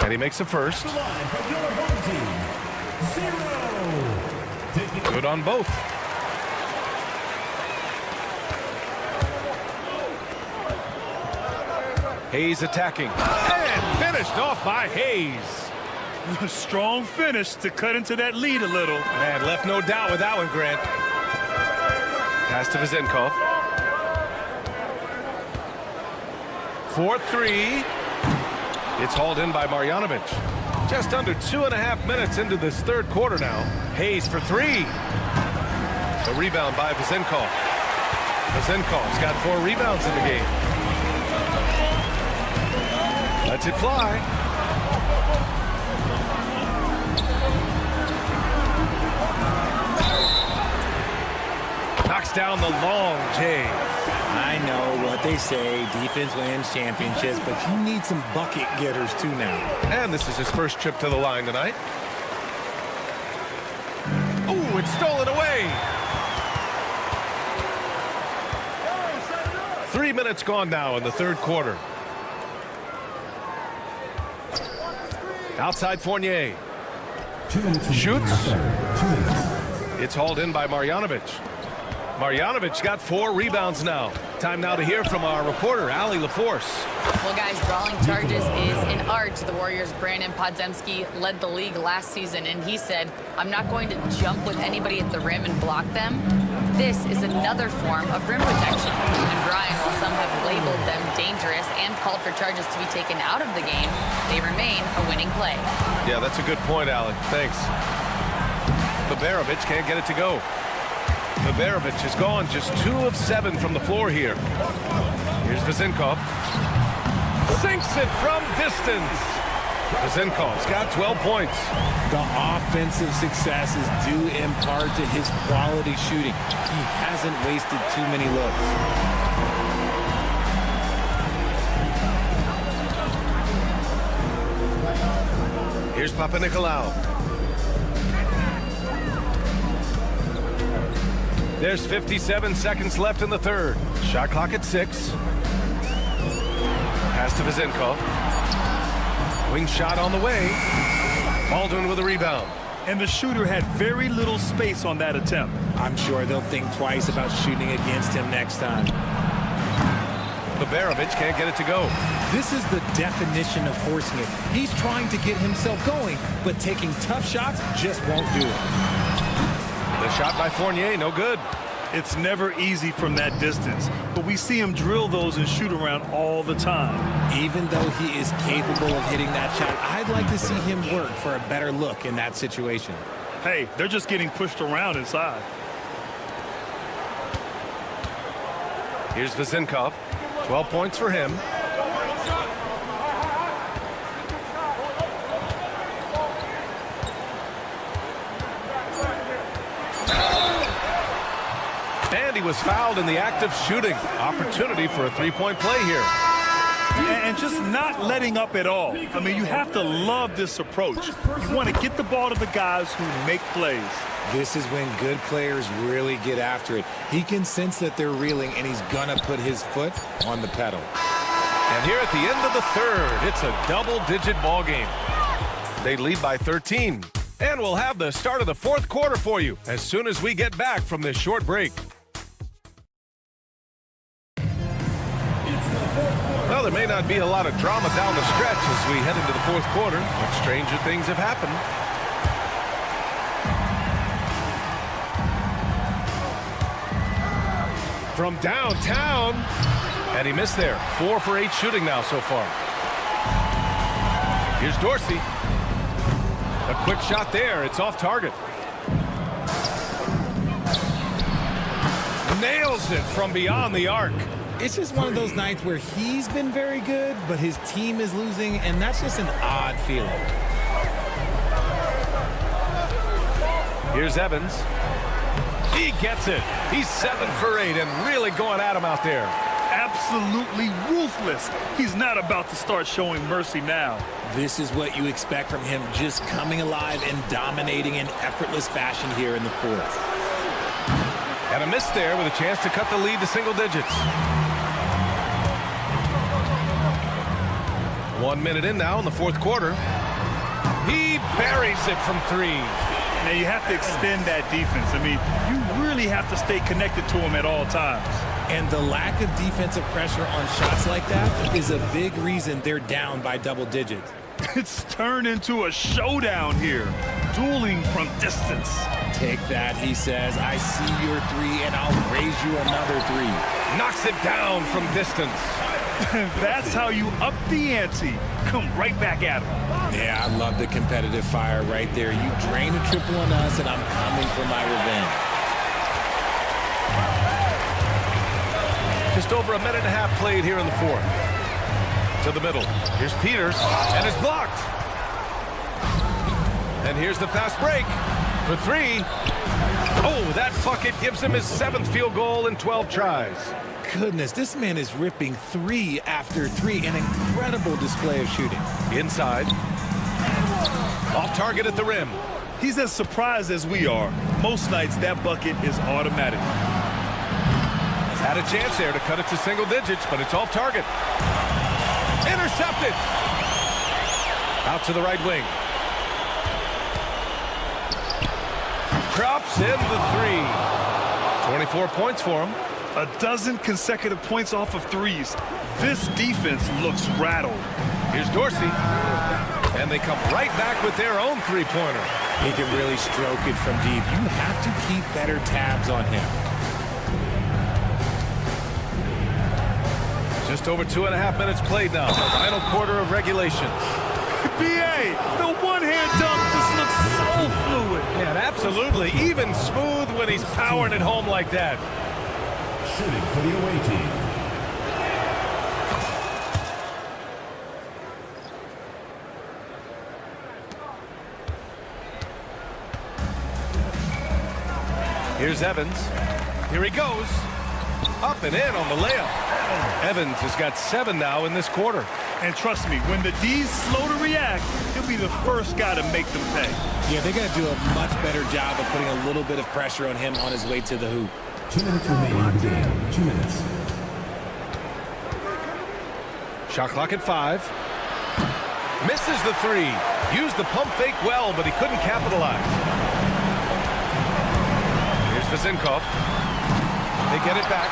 And he makes the first. Good on both. Hayes attacking. And finished off by Hayes. A strong finish to cut into that lead a little. Man, left no doubt with that one, Grant. Pass to Vezenkov. 4-3. It's hauled in by Marjanovic. Just under 2.5 minutes into this third quarter now. Hayes for 3. The rebound by Vezenkov. Vezenkov's got 4 rebounds in the game. Lets it fly. Knocks down the long J. I know what they say, defense wins championships, but you need some bucket getters too now. And this is his first trip to the line tonight. Oh, it's stolen away. 3 minutes gone now in the third quarter. Outside Fournier. Shoots. It's hauled in by Marjanovic. Marjanovic got 4 rebounds now. Time now to hear from our reporter, Allie LaForce. Well, guys, drawing charges is an art. The Warriors' Brandon Podziemski led the league last season, and he said, I'm not going to jump with anybody at the rim and block them. This is another form of rim protection. And Brian, while some have labeled them dangerous and called for charges to be taken out of the game, they remain a winning play. Yeah, that's a good point, Allie. Thanks. Baberovic can't get it to go. Baberovic has gone just 2 of 7 from the floor here. Here's Vezenkov. Sinks it from distance. Vezenkov's got 12 points. The offensive success is due in part to his quality shooting. He hasn't wasted too many looks. Here's Papanikolaou. There's 57 seconds left in the third. Shot clock at 6. Pass to Vezenkov. Wing shot on the way. Baldwin with a rebound. And the shooter had very little space on that attempt. I'm sure they'll think twice about shooting against him next time. Baberovic can't get it to go. This is the definition of forcing it. He's trying to get himself going, but taking tough shots just won't do it. The shot by Fournier, no good. It's never easy from that distance, but we see him drill those and shoot around all the time. Even though he is capable of hitting that shot, I'd like to see him work for a better look in that situation. Hey, they're just getting pushed around inside. Here's Vezenkov. 12 points for him. And he was fouled in the act of shooting. Opportunity for a 3-point play here. And just not letting up at all. I mean, you have to love this approach. You want to get the ball to the guys who make plays. This is when good players really get after it. He can sense that they're reeling, and he's going to put his foot on the pedal. And here at the end of the third, it's a double-digit ball game. They lead by 13. And we'll have the start of the fourth quarter for you as soon as we get back from this short break. there may not be a lot of drama down the stretch as we head into the fourth quarter, but stranger things have happened. From downtown, and he missed there. 4 for 8 shooting now so far. Here's Dorsey. A quick shot there. It's off target. Nails it from beyond the arc. It's just one of those nights where he's been very good, but his team is losing, and that's just an odd feeling. Here's Evans. He gets it. He's 7 for 8 and really going at him out there. Absolutely ruthless. He's not about to start showing mercy now. This is what you expect from him, just coming alive and dominating in effortless fashion here in the fourth. And a miss there with a chance to cut the lead to single digits. 1 minute in now in the fourth quarter. He buries it from 3. Now you have to extend that defense. I mean, you really have to stay connected to him at all times. And the lack of defensive pressure on shots like that is a big reason they're down by double digits. It's turned into a showdown here. Dueling from distance. Take that, he says. I see your 3, and I'll raise you another 3. Knocks it down from distance. That's how you up the ante. Come right back at him. Yeah, I love the competitive fire right there. You drain a triple on us, and I'm coming for my revenge. Just over a minute and a half played here in the fourth. To the middle. Here's Peters, and it's blocked. And here's the fast break for 3. Oh, that bucket gives him his 7th field goal in 12 tries. Goodness, this man is ripping 3 after 3. An incredible display of shooting. Inside. Off target at the rim. He's as surprised as we are. Most nights, that bucket is automatic. Had a chance there to cut it to single digits, but it's off target. Intercepted. Out to the right wing. Drops in the 3. 24 points for him. A dozen consecutive points off of 3s. This defense looks rattled. Here's Dorsey. And they come right back with their own 3-pointer. He can really stroke it from deep. You have to keep better tabs on him. Just over 2.5 minutes played now. Final quarter of regulation. BA, the one-hand dunk just looks so fluid. Yeah, absolutely. Even smooth when he's powering it home like that. Shooting for the away team. Here's Evans. Here he goes. Up and in on the layup. Evans has got 7 now in this quarter. And trust me, when the D's slow to react, he'll be the first guy to make them pay. Yeah, they're going to do a much better job of putting a little bit of pressure on him on his way to the hoop. 2 minutes remaining in the game. 2 minutes. Shot clock at 5. Misses the 3. Used the pump fake well, but he couldn't capitalize. Here's Vazinkov. They get it back.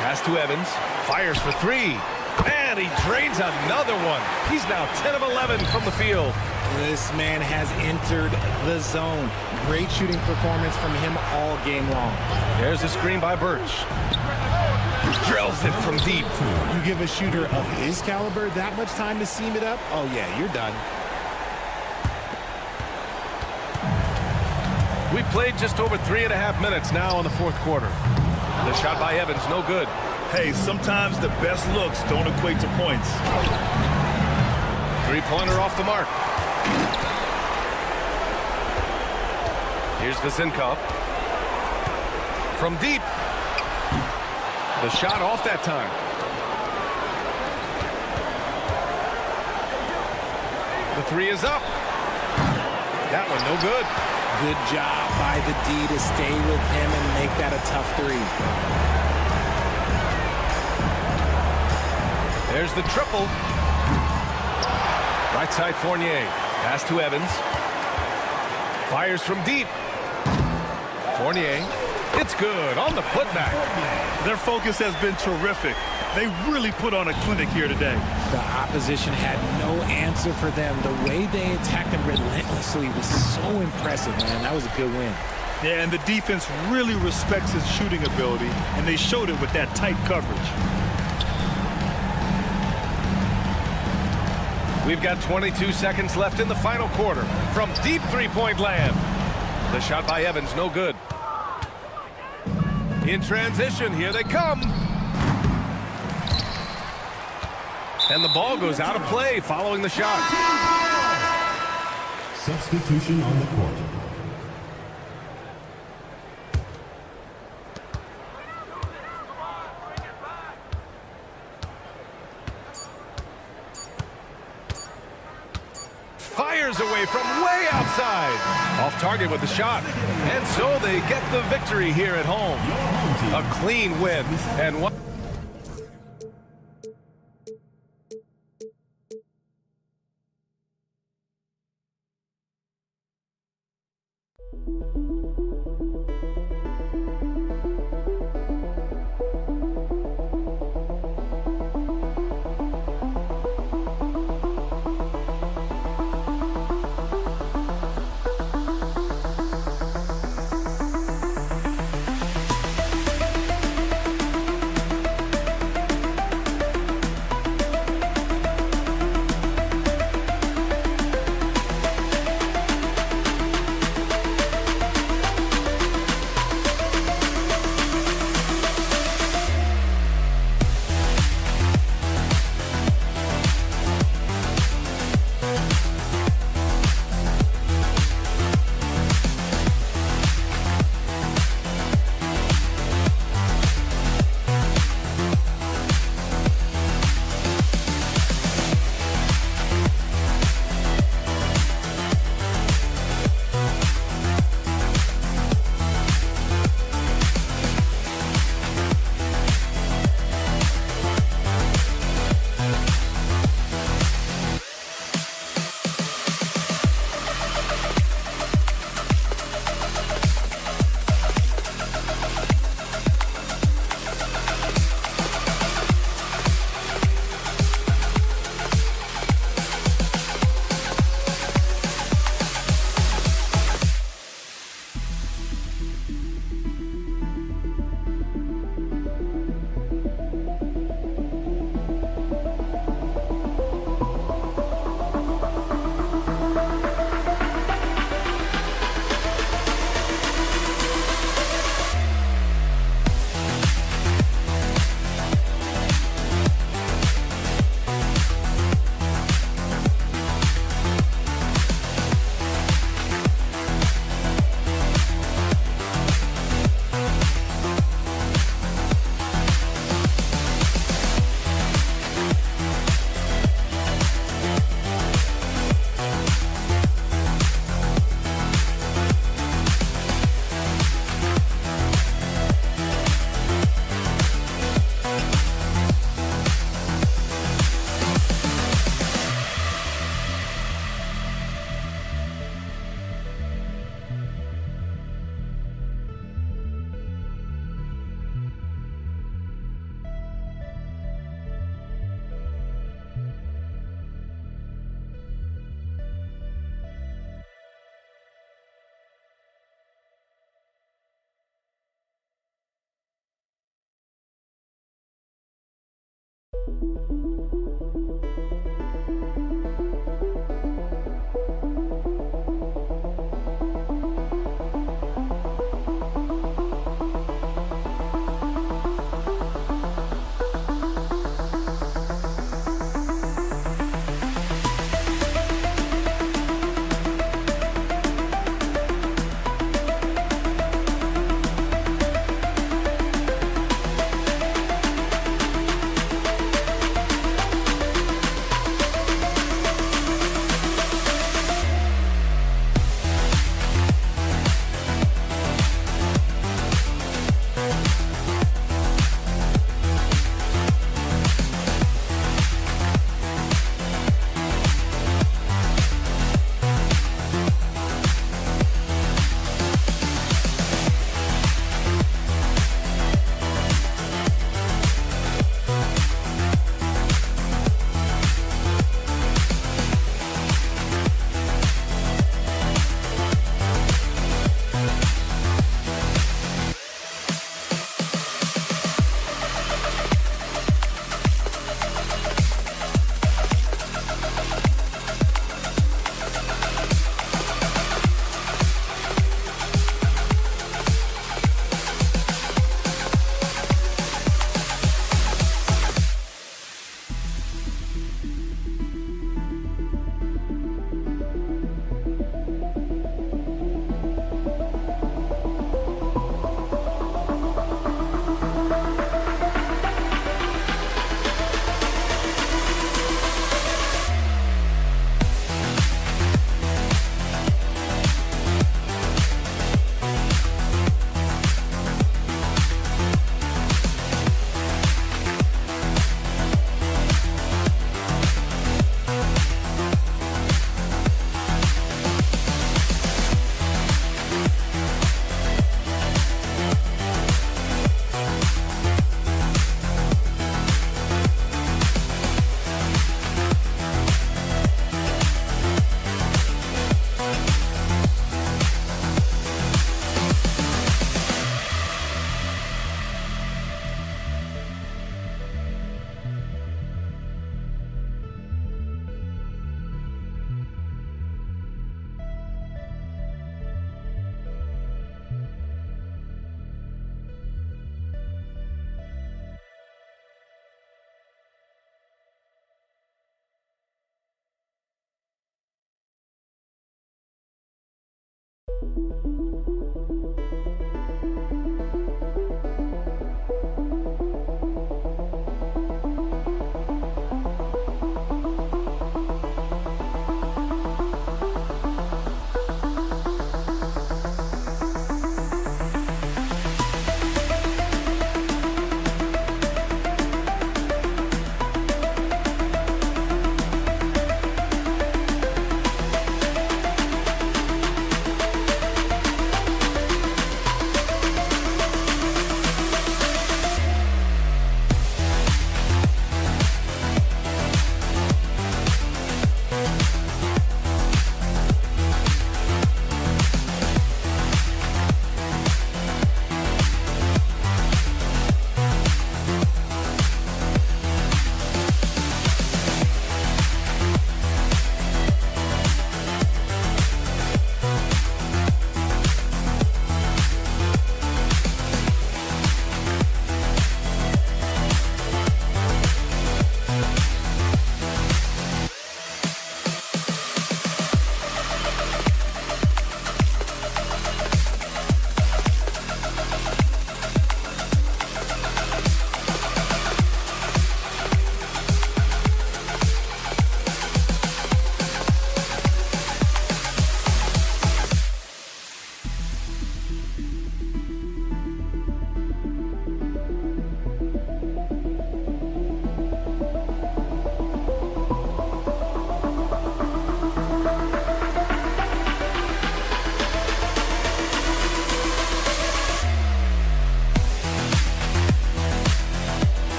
Pass to Evans. Fires for 3. And he drains another one. He's now 10 of 11 from the field. This man has entered the zone. Great shooting performance from him all game long. There's a screen by Birch. Drills it from deep. You give a shooter of his caliber that much time to seam it up? Oh, yeah, you're done. We played just over 3.5 minutes now in the fourth quarter. The shot by Evans, no good. Hey, sometimes the best looks don't equate to points. 3-pointer off the mark. Here's Vazinkov. From deep. The shot off that time. The 3 is up. That one no good. Good job by the D to stay with him and make that a tough 3. There's the triple. Right side Fournier. Pass to Evans. Fires from deep. Fournier. It's good on the putback. Their focus has been terrific. They really put on a clinic here today. The opposition had no answer for them. The way they attacked them relentlessly was so impressive, man. That was a good win. Yeah, and the defense really respects his shooting ability, and they showed it with that tight coverage. We've got 22 seconds left in the final quarter. From deep three-point land. The shot by Evans, no good. In transition, here they come. And the ball goes out of play following the shot. Substitution on the court. Fires away from way outside. Off target with the shot. And so they get the victory here at home. A clean win. And one.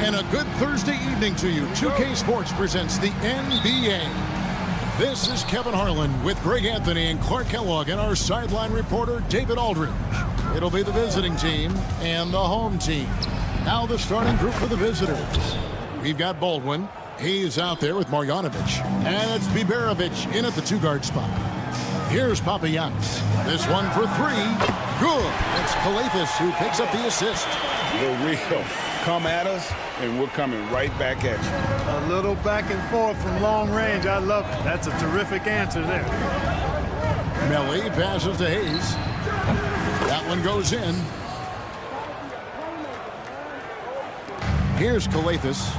And a good Thursday evening to you. 2K Sports presents the NBA. This is Kevin Harlan with Greg Anthony and Clark Kellogg and our sideline reporter, David Aldridge. It'll be the visiting team and the home team. Now the starting group for the visitors. We've got Baldwin. He's out there with Marjanovic. And it's Biberovic in at the two-guard spot. Here's Papagiannis. This one for three. Good. It's Kalathis who picks up the assist. the real. Come at us, and we're coming right back at you. A little back and forth from long range. I love it. That's a terrific answer there. Melly passes to Hayes. That one goes in. Here's krilexxx.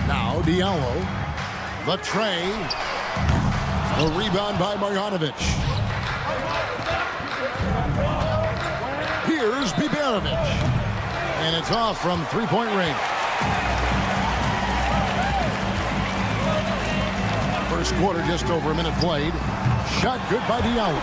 Now Diallo. The tray. The rebound by Marjanovic. Here's Biberovic. And it's off from three-point range. First quarter, just over a minute played. Shot good by Diallo.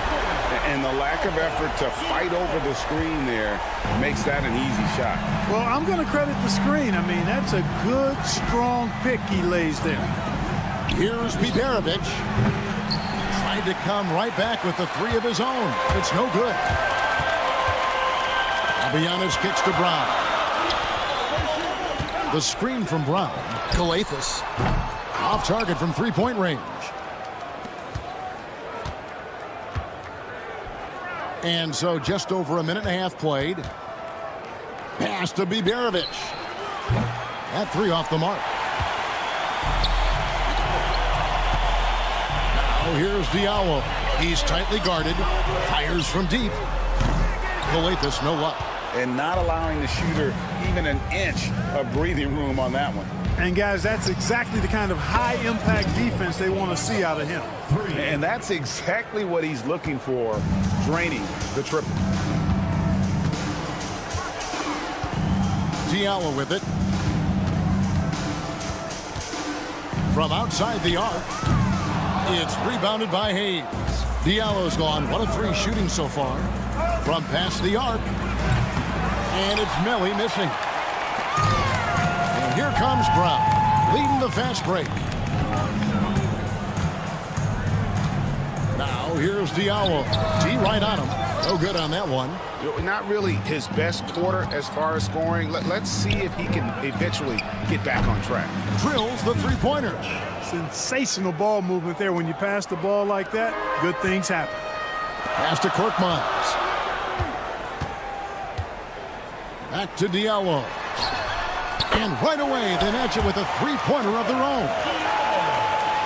And the lack of effort to fight over the screen there makes that an easy shot. Well, I'm going to credit the screen. I mean, that's a good, strong pick he lays there. Here's Biberovic. Tried to come right back with the three of his own. It's no good. Fabianas kicks to Brown. The screen from Brown. krilexxx. Off target from three-point range. And so just over a minute and a half played. Pass to Biberovic. That three off the mark. Now here's Diallo. He's tightly guarded. Fires from deep. krilexxx, no luck. And not allowing the shooter even an inch of breathing room on that one. And, guys, that's exactly the kind of high-impact defense they want to see out of him. And that's exactly what he's looking for, draining the triple. Diallo with it. From outside the arc, it's rebounded by Hayes. Diallo's gone 1 of 3 shooting so far. From past the arc, and it's Melly missing. And here comes Brown, leading the fast break. Now here's Diallo. T right on him. No good on that one. Not really his best quarter as far as scoring. Let's see if he can eventually get back on track. Drills the three-pointer. Sensational ball movement there. When you pass the ball like that, good things happen. Pass to Korkmaz. Back to Diallo. And right away, they match it with a three-pointer of their own.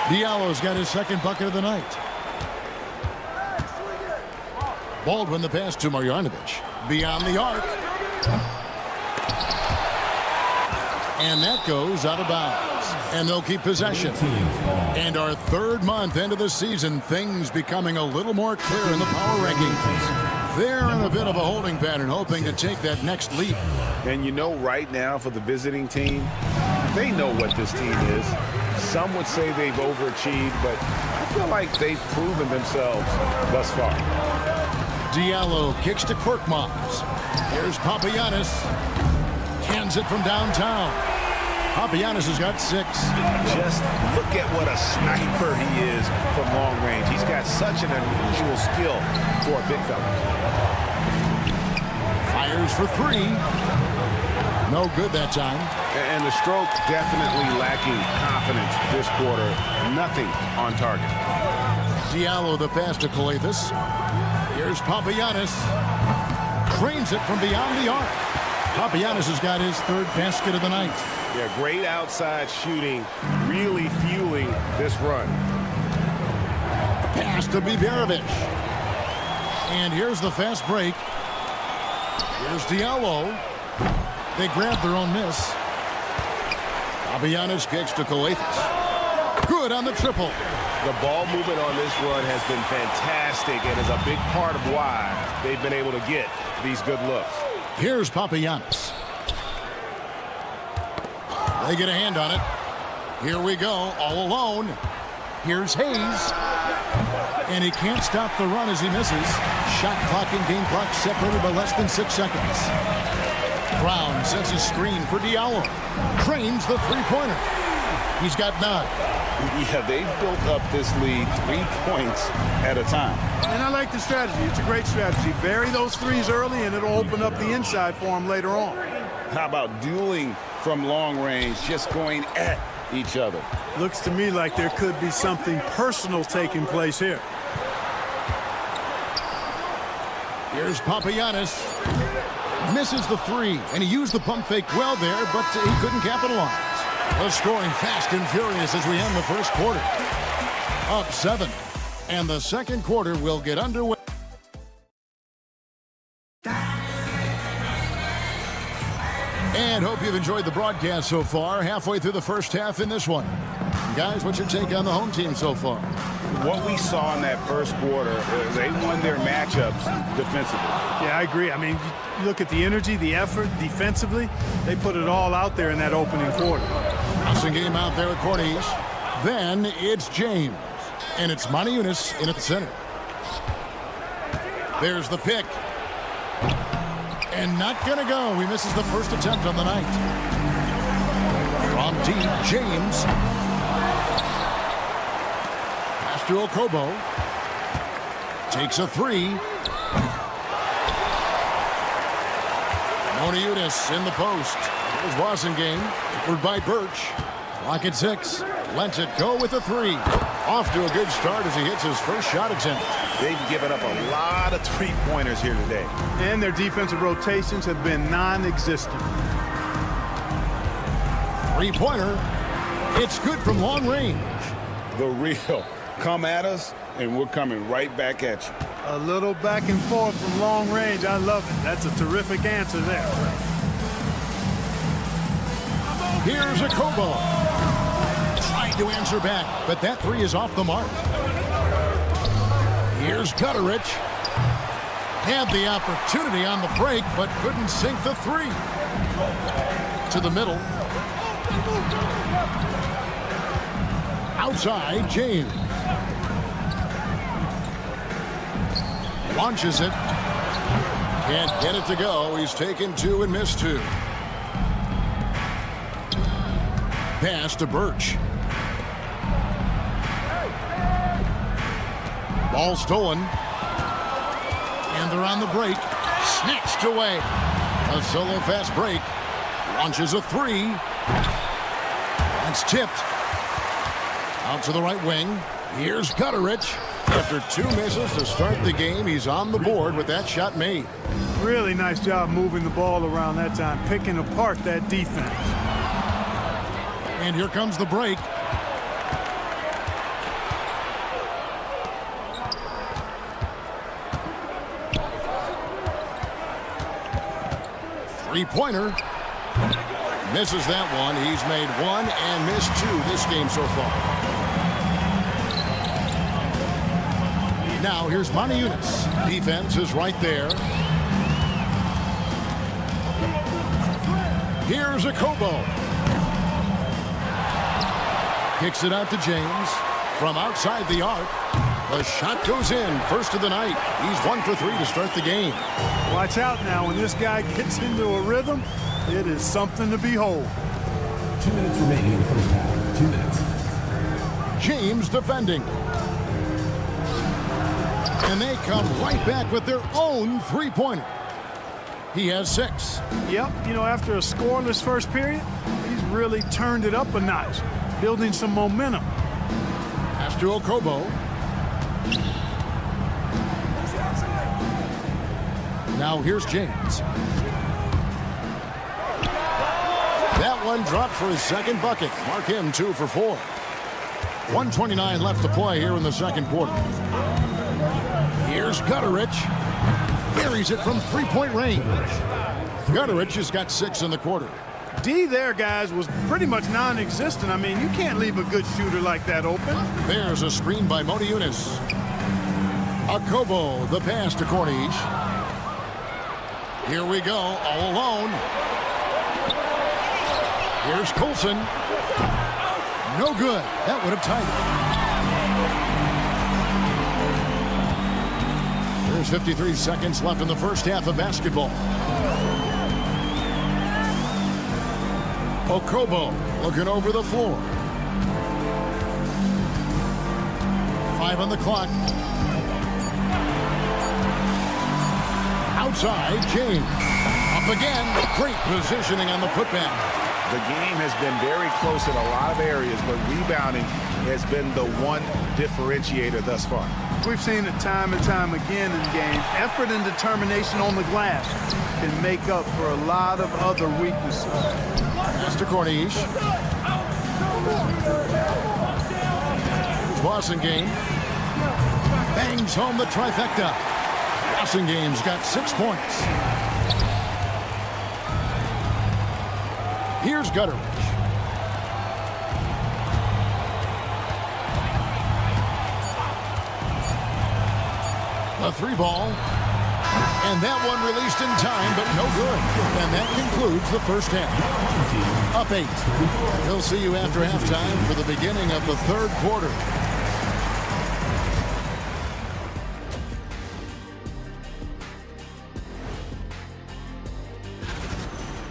Diallo's got his second bucket of the night. Baldwin the pass to Marjanovic. Beyond the arc. And that goes out of bounds. And they'll keep possession. And our third month into the season, things becoming a little more clear in the power rankings. They're in a bit of a holding pattern, hoping to take that next leap. And you know, right now for the visiting team, they know what this team is. Some would say they've overachieved, but I feel like they've proven themselves thus far. Diallo kicks to Korkmaz. Here's Papagiannis. Cans it from downtown. Papagiannis has got 6. Just look at what a sniper he is from long range. He's got such an unusual skill for a big fella. Fires for 3. No good that time. And the stroke definitely lacking confidence this quarter. Nothing on target. Diallo the pass to krilexxx. Here's Papagiannis. Cranes it from beyond the arc. Papagiannis has got his 3rd basket of the night. Yeah, great outside shooting, really fueling this run. Pass to Biberovic. And here's the fast break. Here's Diallo. They grab their own miss. Papagiannis kicks to krilexxx. Good on the triple. The ball movement on this run has been fantastic and is a big part of why they've been able to get these good looks. Here's Papagiannis. They get a hand on it. Here we go, all alone. Here's Hayes. And he can't stop the run as he misses. Shot clock and game clock separated by less than 6 seconds. Brown sets a screen for Diallo. Cranes the three-pointer. He's got 9. Yeah, they've built up this lead 3 points at a time. And I like the strategy. It's a great strategy. Bury those threes early, and it'll open up the inside for them later on. How about dueling from long range, just going at each other? Looks to me like there could be something personal taking place here. Here's Papagiannis. Misses the three, and he used the pump fake well there, but he couldn't capitalize. The scoring fast and furious as we end the first quarter. Up 7, and the second quarter will get underway. And hope you've enjoyed the broadcast so far. Halfway through the first half in this one. Guys, what's your take on the home team so far? What we saw in that first quarter, they won their matchups defensively. Yeah, I agree. I mean, you look at the energy, the effort defensively. They put it all out there in that opening quarter. Passing game out there at Corniche. Then it's James. And it's Moniunas in at the center. There's the pick. And not going to go. He misses the first attempt on the night. From deep, James. Pass to Okobo. Takes a three. Moniunas in the post. There's Wasengame. Forward by Birch. Clock at 6. Lets it go with a three. Off to a good start as he hits his first shot attempt. They've given up a lot of three-pointers here today. And their defensive rotations have been non-existent. Three-pointer. It's good from long range. The real. Come at us, and we're coming right back at you. A little back and forth from long range. I love it. That's a terrific answer there. Here's a Kobo. Trying to answer back, but that three is off the mark. Here's Gutterich. Had the opportunity on the break, but couldn't sink the three. To the middle. Outside, James. Launches it. Can't get it to go. He's taken two and missed two. Pass to Birch. Ball stolen. And they're on the break. Snatched away. A solo fast break. Launches a three. That's tipped. Out to the right wing. Here's Gutterich. After two misses to start the game, he's on the board with that shot made. Really nice job moving the ball around that time, picking apart that defense. And here comes the break. Three-pointer. Misses that one. He's made one and missed two this game so far. Now here's Moniunas. Defense is right there. Here's a Kobo. Kicks it out to James. From outside the arc. The shot goes in. First of the night. He's 1 for 3 to start the game. Watch out now. When this guy gets into a rhythm, it is something to behold. 2 minutes remaining in the first half. 2 minutes. James defending. And they come right back with their own three-pointer. He has 6. Yep, you know, after a scoreless first period, he's really turned it up a notch, building some momentum. Pass to Okobo. Now here's James. That one dropped for his second bucket. Mark him 2 for 4. 1:29 left to play here in the second quarter. Here's Gutterich. Buries it from three-point range. Gutterich has got 6 in the quarter. D there, guys, was pretty much non-existent. I mean, you can't leave a good shooter like that open. There's a screen by Moniunas. Okobo, the pass to Corniche. Here we go, all alone. Here's Coulson. No good. That would have tied it. There's 53 seconds left in the first half of basketball. Okobo looking over the floor. 5 on the clock. Outside, James. Up again. Great positioning on the putback. The game has been very close in a lot of areas, but rebounding has been the one differentiator thus far. We've seen it time and time again in games. Effort and determination on the glass can make up for a lot of other weaknesses. Mr. Corniche. Bosingame bangs home the trifecta. Bossingame's got 6 points. Here's Gutteridge. A 3-ball. And that one released in time, but no good. And that concludes the first half. Up 8. We'll see you after halftime for the beginning of the third quarter.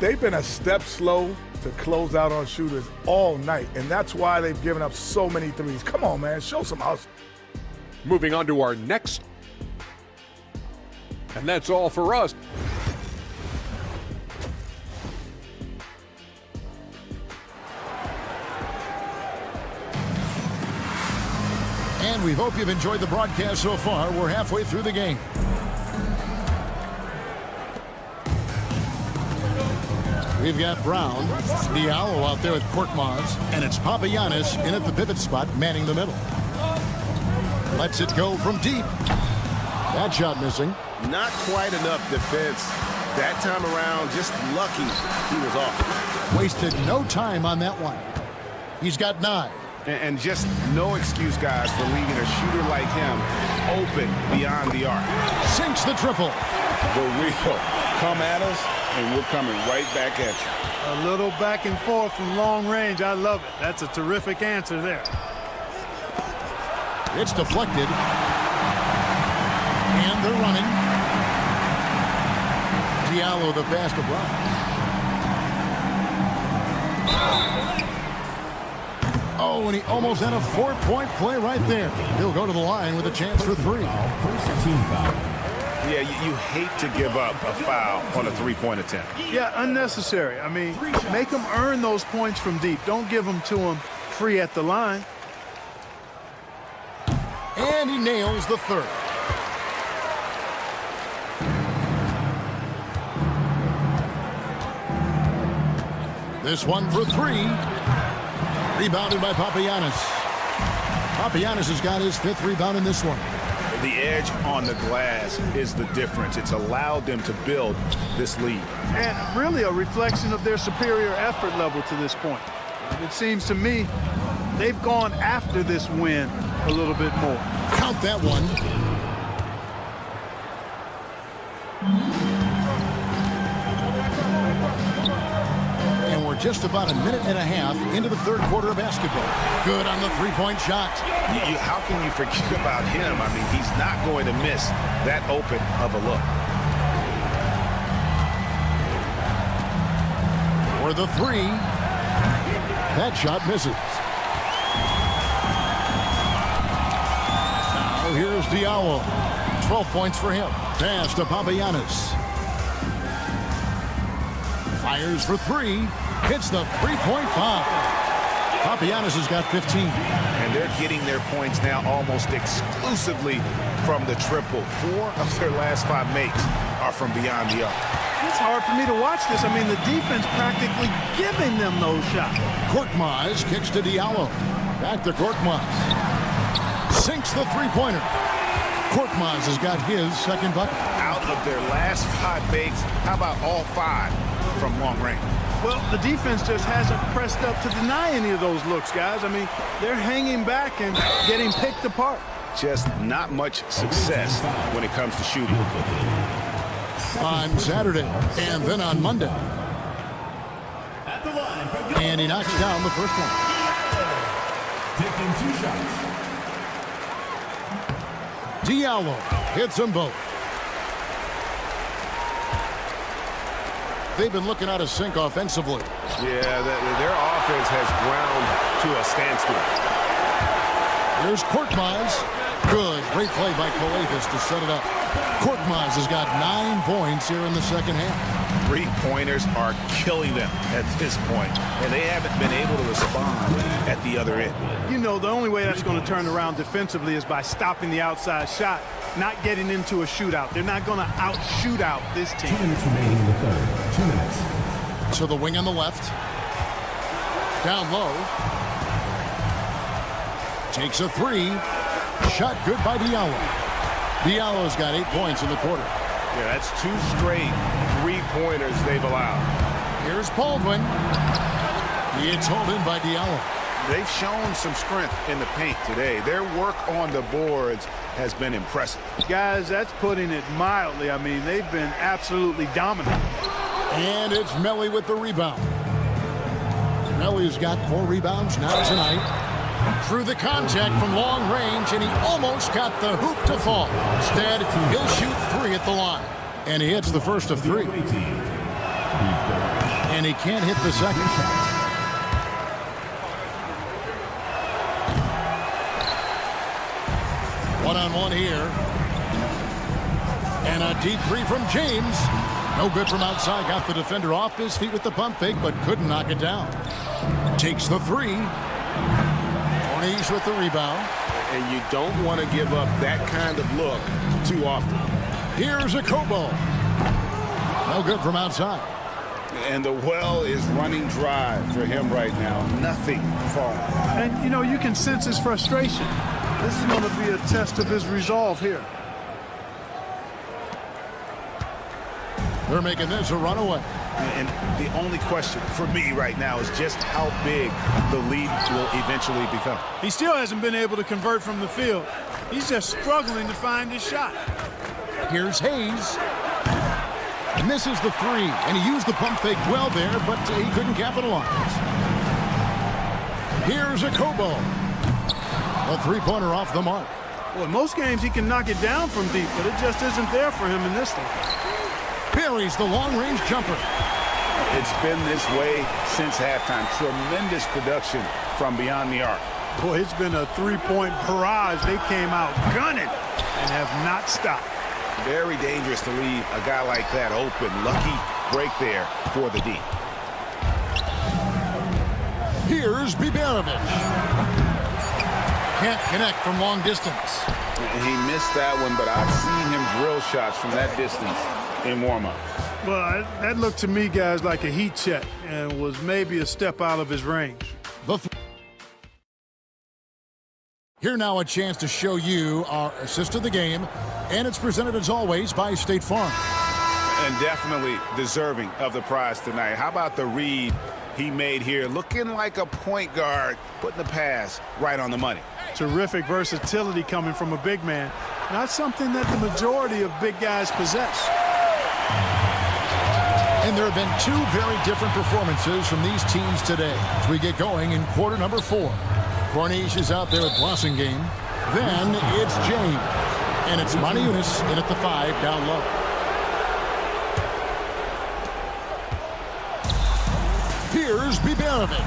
They've been a step slow to close out on shooters all night, and that's why they've given up so many threes. Come on, man, show some hustle. Moving on to our next. And that's all for us. And we hope you've enjoyed the broadcast so far. We're halfway through the game. We've got Brown, Diallo out there with Korkmaz, and it's Papagiannis in at the pivot spot, manning the middle. Lets it go from deep. That shot missing. Not quite enough defense that time around. Just lucky he was off. Wasted no time on that one. He's got 9. And just no excuse, guys, for leaving a shooter like him open beyond the arc. Sinks the triple. The real come at us, and we're coming right back at you. A little back and forth from long range. I love it. That's a terrific answer there. It's deflected. And they're running. Diallo the pass to Brown. Oh, and he almost had a 4-point play right there. He'll go to the line with a chance for 3. First team foul. Yeah, you hate to give up a foul on a 3-point attempt. Yeah, unnecessary. I mean, make them earn those points from deep. Don't give them to them free at the line. And he nails the 3rd. This one for 3. Rebounded by Papagiannis. Papagiannis has got his 5th rebound in this one. The edge on the glass is the difference. It's allowed them to build this lead. And really a reflection of their superior effort level to this point. It seems to me they've gone after this win a little bit more. Count that one. And we're just about a minute and a half into the third quarter of basketball. Good on the 3-point shot. How can you forget about him? I mean, he's not going to miss that open of a look. For the 3. That shot misses. Now here's Diallo. 12 points for him. Pass to Papagiannis. Fires for 3. Hits the 3-point bomb. Papagiannis has got 15. And they're getting their points now almost exclusively from the triple. 4 of their last 5 makes are from beyond the arc. It's hard for me to watch this. I mean, the defense practically giving them those shots. Korkmaz kicks to Diallo. Back to Korkmaz. Sinks the 3-pointer. Korkmaz has got his 2nd bucket. Out of their last 5 makes, how about all 5 from long range? Well, the defense just hasn't pressed up to deny any of those looks, guys. I mean, they're hanging back and getting picked apart. Just not much success when it comes to shooting. On Saturday and then on Monday. And he knocks down the first one. Taking 2 shots. Diallo hits them both. They've been looking out of sync offensively. Yeah, their offense has ground to a standstill. Here's Korkmaz. Good. Great play by Krilexxx to set it up. Korkmaz has got 9 points here in the second half. Three-pointers are killing them at this point, and they haven't been able to respond at the other end. You know, the only way that's going to turn around defensively is by stopping the outside shot, not getting into a shootout. They're not going to out-shootout this team. 2 minutes remaining in the third. 2 minutes. So the wing on the left. Down low. Takes a 3. Shot good by Diallo. Diallo's got 8 points in the quarter. Yeah, that's 2 straight three-pointers they've allowed. Here's Baldwin. It's hauled in by Diallo. They've shown some strength in the paint today. Their work on the boards has been impressive. Guys, that's putting it mildly. I mean, they've been absolutely dominant. And it's Melli with the rebound. Melli's got 4 rebounds now tonight. Through the contact from long range, and he almost got the hoop to fall. Instead, he'll shoot 3 at the line. And he hits the first of 3. And he can't hit the second. One-on-one here. And a deep 3 from James. No good from outside. Got the defender off his feet with the pump fake, but couldn't knock it down. Takes the 3. He's with the rebound. And you don't want to give up that kind of look too often. Here's a Kobo. No good from outside. And the well is running dry for him right now. Nothing falling. And, you know, you can sense his frustration. This is going to be a test of his resolve here. They're making this a runaway. And the only question for me right now is just how big the lead will eventually become. He still hasn't been able to convert from the field. He's just struggling to find his shot. Here's Hayes. Misses the 3, and he used the pump fake well there, but he couldn't capitalize. Here's a Kobo. A 3-pointer off the mark. Well, in most games he can knock it down from deep, but it just isn't there for him in this one. Buries the long-range jumper. It's been this way since halftime. Tremendous production from beyond the arc. Boy, it's been a 3-point barrage. They came out gunning and have not stopped. Very dangerous to leave a guy like that open. Lucky break there for the D. Here's Biberovic. Can't connect from long distance. He missed that one, but I've seen him drill shots from that distance in warm-up. Well, that looked to me, guys, like a heat check and was maybe a step out of his range. Here now a chance to show you our assist of the game, and it's presented as always by State Farm. And definitely deserving of the prize tonight. How about the read he made here? Looking like a point guard, putting the pass right on the money. Terrific versatility coming from a big man. Not something that the majority of big guys possess. And there have been 2 very different performances from these teams today as we get going in quarter number 4. Corniche is out there with Blossingame. Then it's James. And it's Maniunas in at the 5 down low. Here's Biberovic.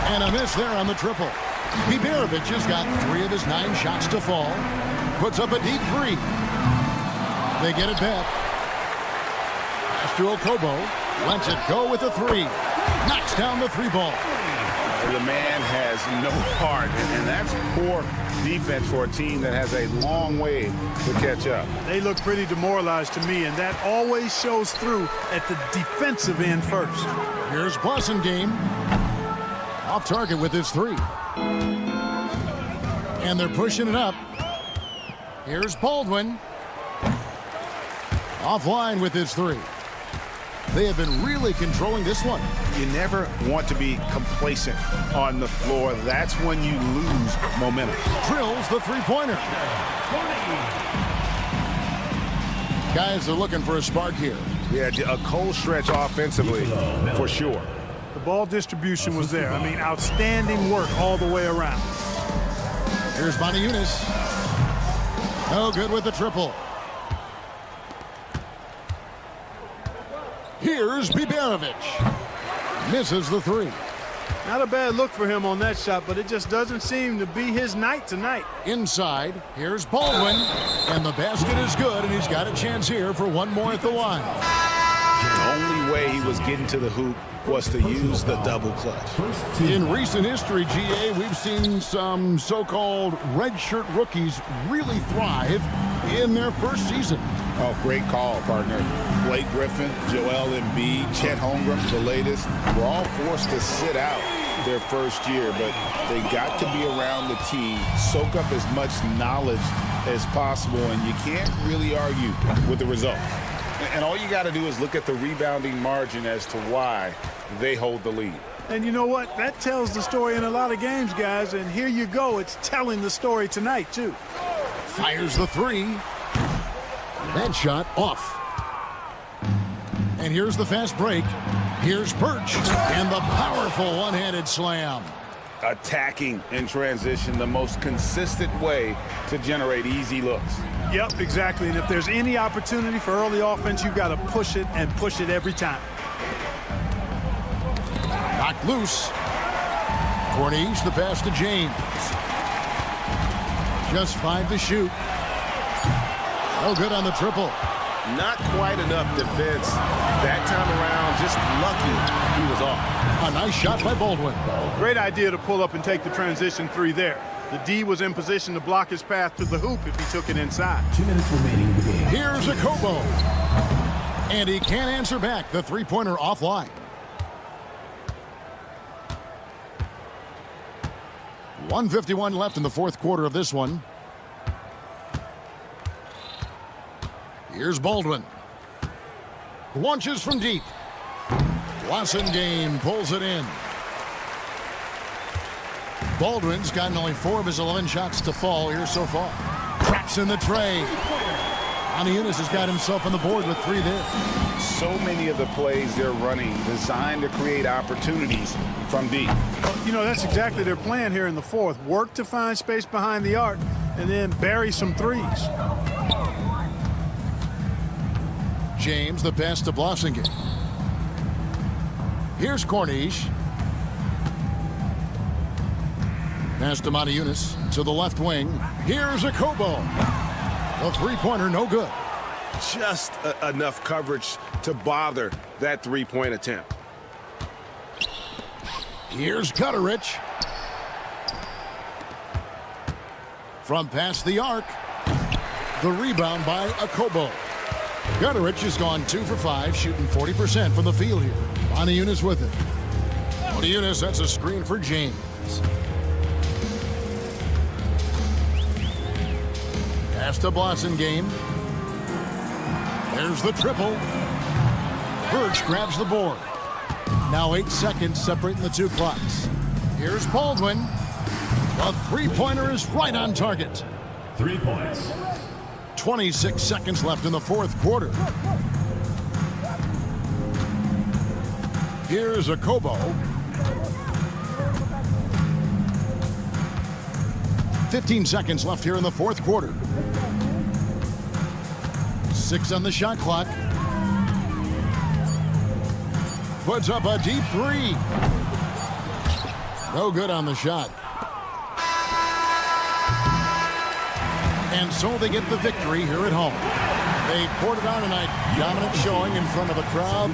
And a miss there on the triple. Biberovic has got 3 of his 9 shots to fall. Puts up a deep 3. They get it back. To Okobo, lets it go with a 3. Knocks down the 3 ball. The man has no heart, and that's poor defense for a team that has a long way to catch up. They look pretty demoralized to me, and that always shows through at the defensive end first. Here's Blossingame. Off target with his 3. And they're pushing it up. Here's Baldwin. Offline with his 3. They have been really controlling this one. You never want to be complacent on the floor. That's when you lose momentum. Drills the 3-pointer. Guys are looking for a spark here. Yeah, a cold stretch offensively, for sure. The ball distribution was there. I mean, outstanding work all the way around. Here's Maniunas. No good with the triple. Here's Biberovic. Misses the 3. Not a bad look for him on that shot, but it just doesn't seem to be his night tonight. Inside, here's Baldwin, and the basket is good, and he's got a chance here for one more at the line. The only way he was getting to the hoop was to use the double clutch. In recent history, GA, we've seen some so-called redshirt rookies really thrive in their first season. Oh, great call, partner. Blake Griffin, Joel Embiid, Chet Holmgren, the latest, were all forced to sit out their first year, but they got to be around the team, soak up as much knowledge as possible, and you can't really argue with the result. And all you got to do is look at the rebounding margin as to why they hold the lead. And you know what? That tells the story in a lot of games, guys, and here you go. It's telling the story tonight, too. Fires the three. That shot off. And here's the fast break. Here's Birch and the powerful one-handed slam. Attacking in transition, the most consistent way to generate easy looks. Yep, exactly. And if there's any opportunity for early offense, you've got to push it and push it every time. Knocked loose. Corniche, the pass to James. Just 5 to shoot. No good on the triple. Not quite enough defense that time around. Just lucky he was off. A nice shot by Baldwin. Great idea to pull up and take the transition three there. The D was in position to block his path to the hoop if he took it inside. 2 minutes remaining in the game. Here's a Kobo. And he can't answer back. The three-pointer offline. .151 left in the fourth quarter of this one. Here's Baldwin. Launches from deep. Game pulls it in. Baldwin's gotten only 4 of his 11 shots to fall here so far. Traps in the tray. Eunice has got himself on the board with 3 there. So many of the plays they're running designed to create opportunities from deep. You know, that's exactly their plan here in the fourth. Work to find space behind the arc and then bury some threes. James, the pass to Blossingen. Here's Corniche. Pass to Eunice to the left wing. Here's a Kobo. A three-pointer, no good. Just enough coverage to bother that three-point attempt. Here's Gutterich. From past the arc. The rebound by Akobo. Gutterich has gone 2 for 5, shooting 40% from the field here. Eunice with it. Eunice, that's a screen for James. Pass to Blossingen. There's the triple. Birch grabs the board. Now 8 seconds separating the 2 clocks. Here's Baldwin. The three-pointer is right on target. 3 points. 26 seconds left in the fourth quarter. Here's a Kobo. 15 seconds left here in the fourth quarter. 6 on the shot clock. Puts up a deep 3. No good on the shot. And so they get the victory here at home. They poured it on tonight. Dominant showing in front of a crowd.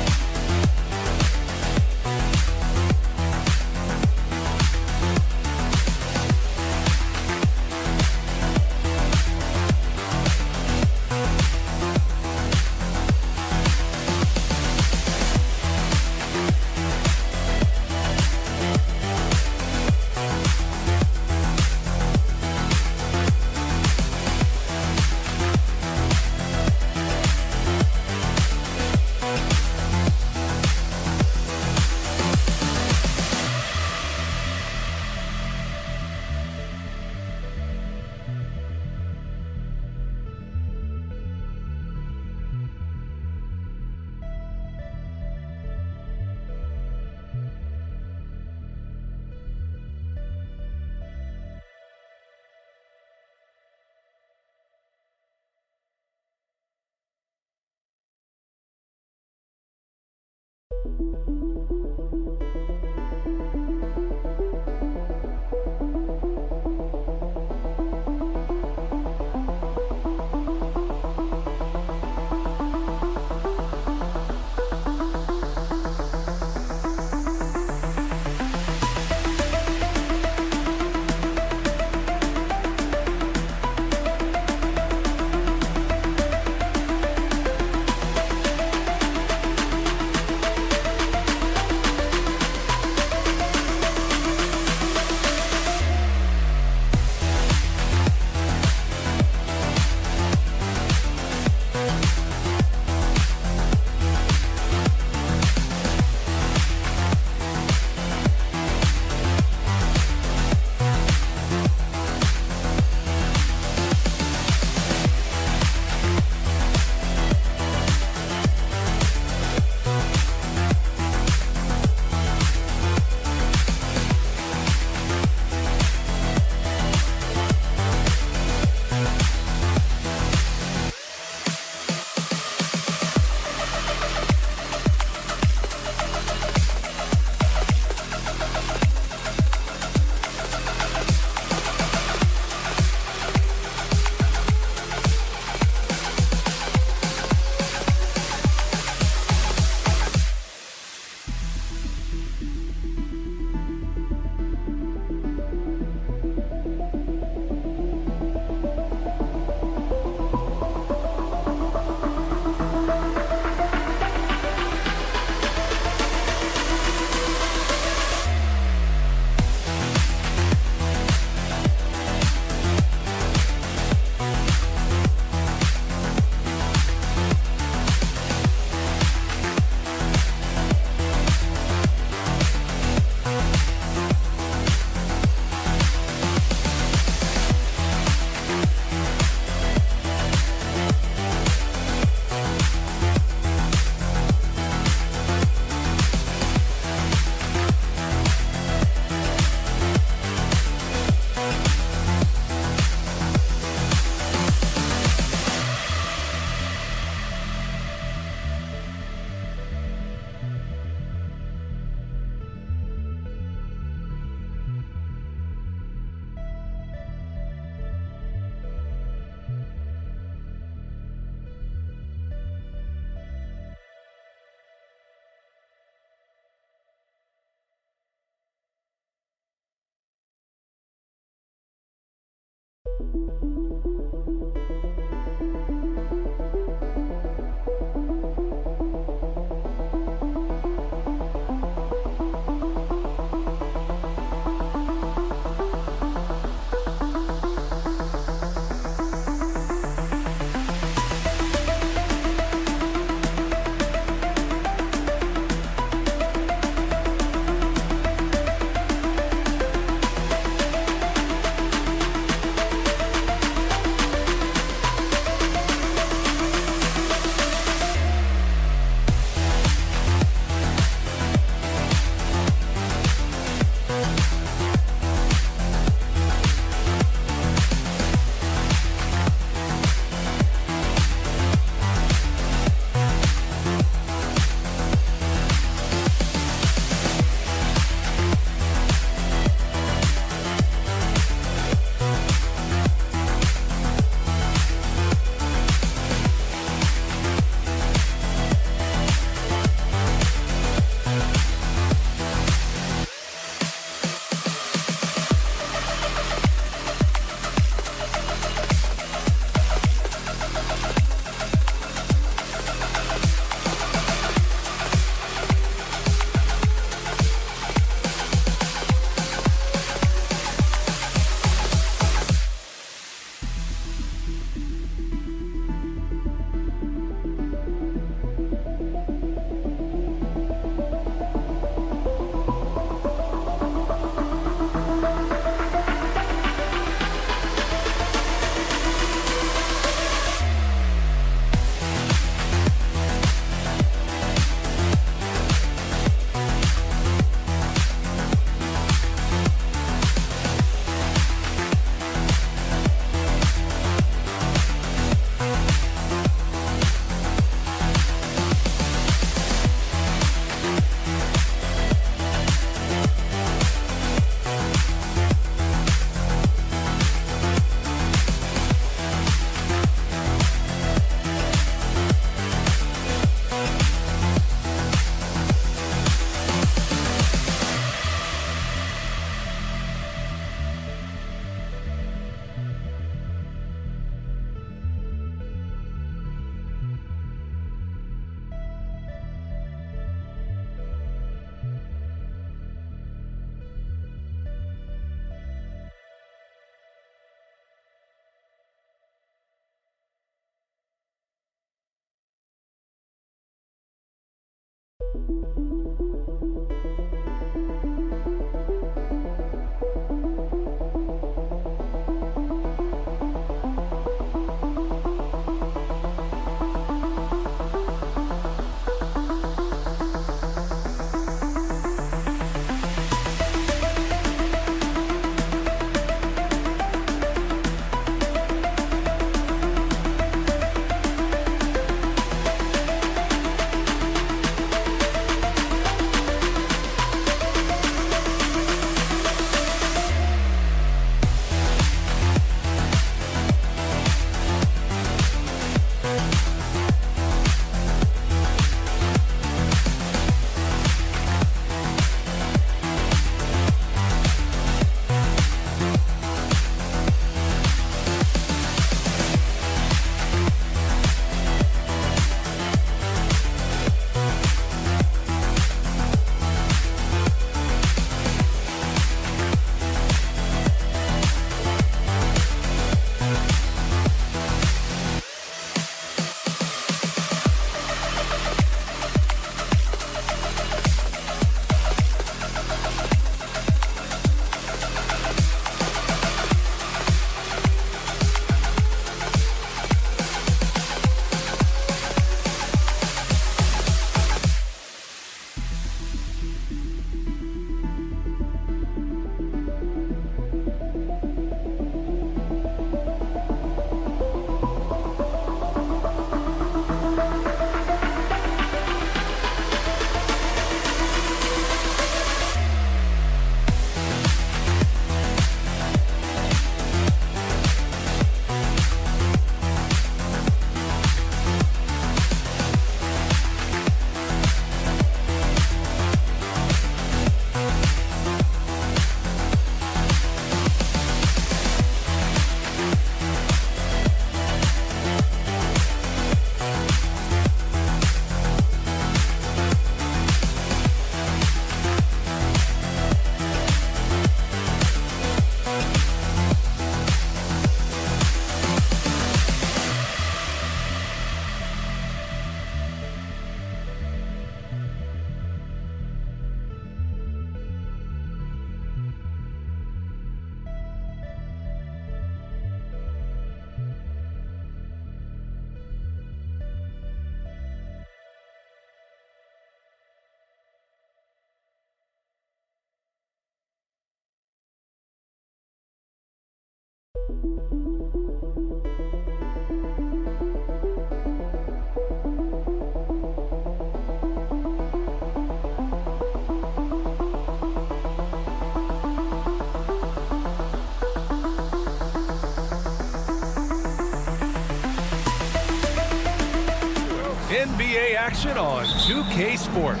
NBA action on 2K Sports.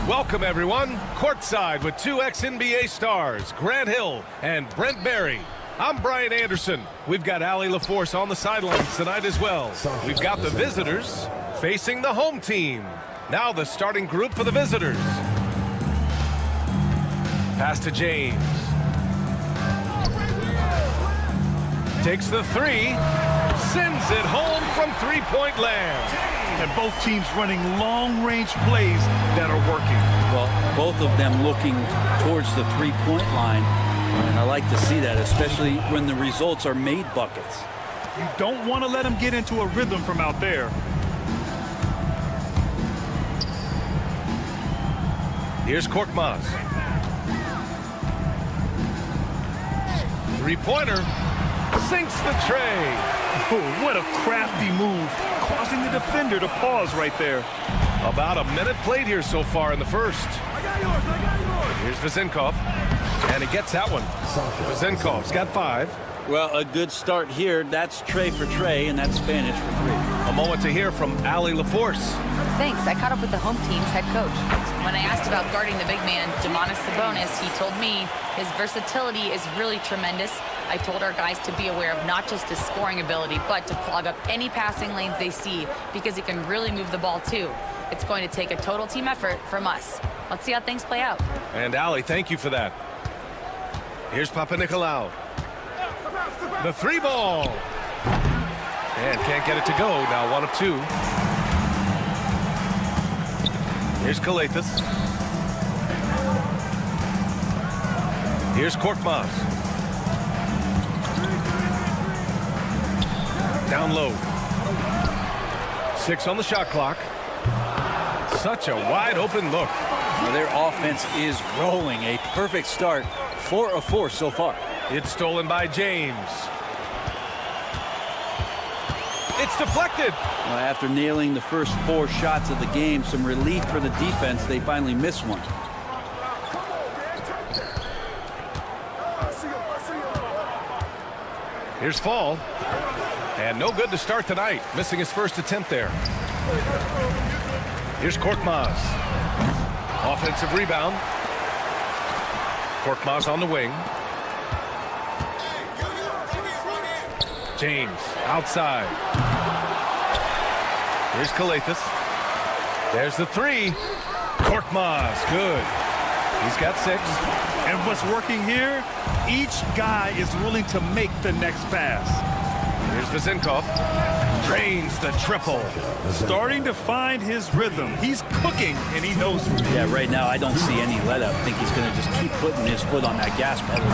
Welcome, everyone. Courtside with 2X NBA stars, Grant Hill and Brent Barry. I'm Brian Anderson. We've got Allie LaForce on the sidelines tonight as well. We've got the visitors facing the home team. Now the starting group for the visitors. Pass to James. Takes the three. Sends it home from three-point land. And both teams running long-range plays that are working. Well, both of them looking towards the three-point line. And I like to see that, especially when the results are made buckets. You don't want to let them get into a rhythm from out there. Here's Korkmaz. Three-pointer. Sinks the tray. Oh, what a crafty move, causing the defender to pause right there. About a minute played here so far in the first. Here's Vezenkov, and he gets that one. Vezenkov's got 5. Well, a good start here. That's tray for tray, and that's Spanish for 3. A moment to hear from Allie LaForce. Thanks. I caught up with the home team's head coach. When I asked about guarding the big man, Domantas Sabonis, he told me his versatility is really tremendous. I told our guys to be aware of not just his scoring ability, but to clog up any passing lanes they see, because he can really move the ball too. It's going to take a total team effort from us. Let's see how things play out. And Allie, thank you for that. Here's Papanikolaou. The 3 ball. And can't get it to go. Now 1 of 2. Here's Kalathis. Here's Korkmaz. Down low. 6 on the shot clock. Such a wide open look. Well, their offense is rolling. A perfect start. 4 of 4 so far. It's stolen by James. It's deflected. Well, after nailing the first 4 shots of the game, some relief for the defense. They finally missed one. Here's Fall. And no good to start tonight. Missing his first attempt there. Here's Korkmaz. Offensive rebound. Korkmaz on the wing. James outside. Here's Kalathis. There's the 3. Korkmaz, good. He's got 6. And what's working here? Each guy is willing to make the next pass. Here's Vezenkov. Drains the triple. Starting to find his rhythm. He's cooking, and he knows it. Yeah, right now I don't see any let up. I think he's going to just keep putting his foot on that gas pedal.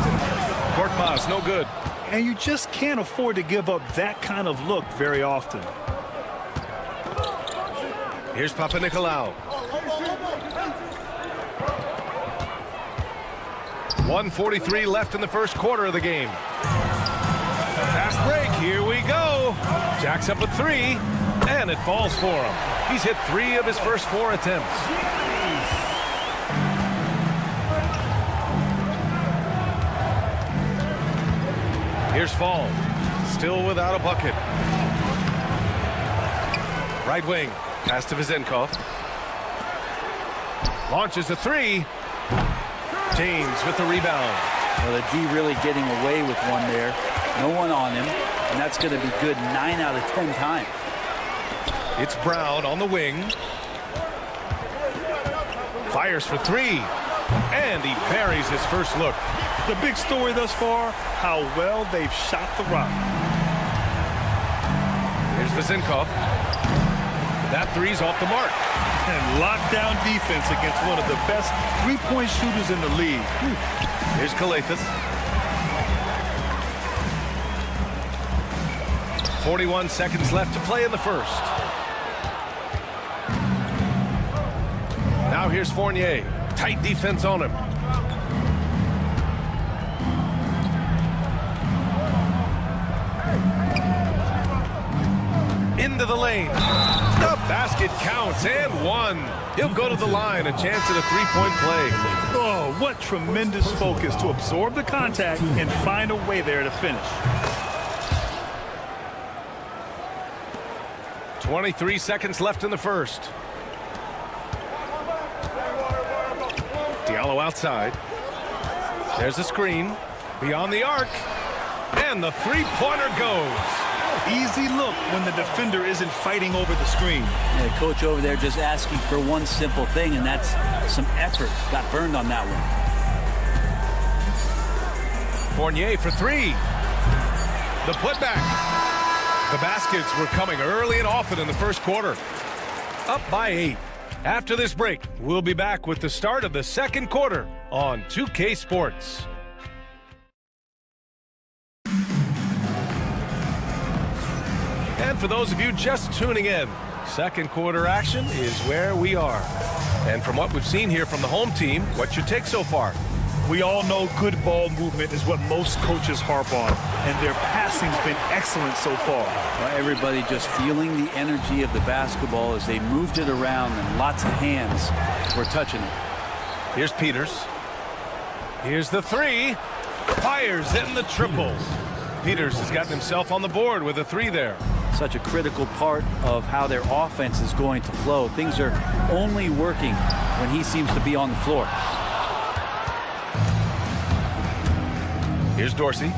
Korkmaz, no good. And you just can't afford to give up that kind of look very often. Here's Papanikolaou. 1:43 left in the first quarter of the game. Fast break, here we go. Jacks up a 3, and it falls for him. He's hit 3 of his first 4 attempts. Here's Fall, still without a bucket. Right wing, pass to Vezenkov. Launches a 3. James with the rebound. Well, the D really getting away with one there. No one on him, and that's going to be good 9 out of 10 times. It's Brown on the wing. Fires for 3, and he buries his first look. The big story thus far, how well they've shot the rock. Here's Vezenkov. That 3's off the mark. And lockdown defense against one of the best three-point shooters in the league. Here's Kalathis. 41 seconds left to play in the first. Now here's Fournier. Tight defense on him. Into the lane. The basket counts, and 1. He'll go to the line, a chance at a 3-point play. Oh, what tremendous focus to absorb the contact and find a way there to finish. 23 seconds left in the first. Diallo outside. There's a screen. Beyond the arc. And the three-pointer goes. Easy look when the defender isn't fighting over the screen. Yeah, coach over there just asking for one simple thing, and that's some effort. Got burned on that one. Fournier for three. The putback. The baskets were coming early and often in the first quarter. Up by 8. After this break, we'll be back with the start of the second quarter on 2K Sports. And for those of you just tuning in, second quarter action is where we are. And from what we've seen here from the home team, what's your take so far? We all know good ball movement is what most coaches harp on, and their passing's been excellent so far. Well, everybody just feeling the energy of the basketball as they moved it around, and lots of hands were touching it. Here's Peters. Here's the three. Fires in the triple. Peters has gotten himself on the board with a three there. Such a critical part of how their offense is going to flow. Things are only working when he seems to be on the floor. Here's Dorsey.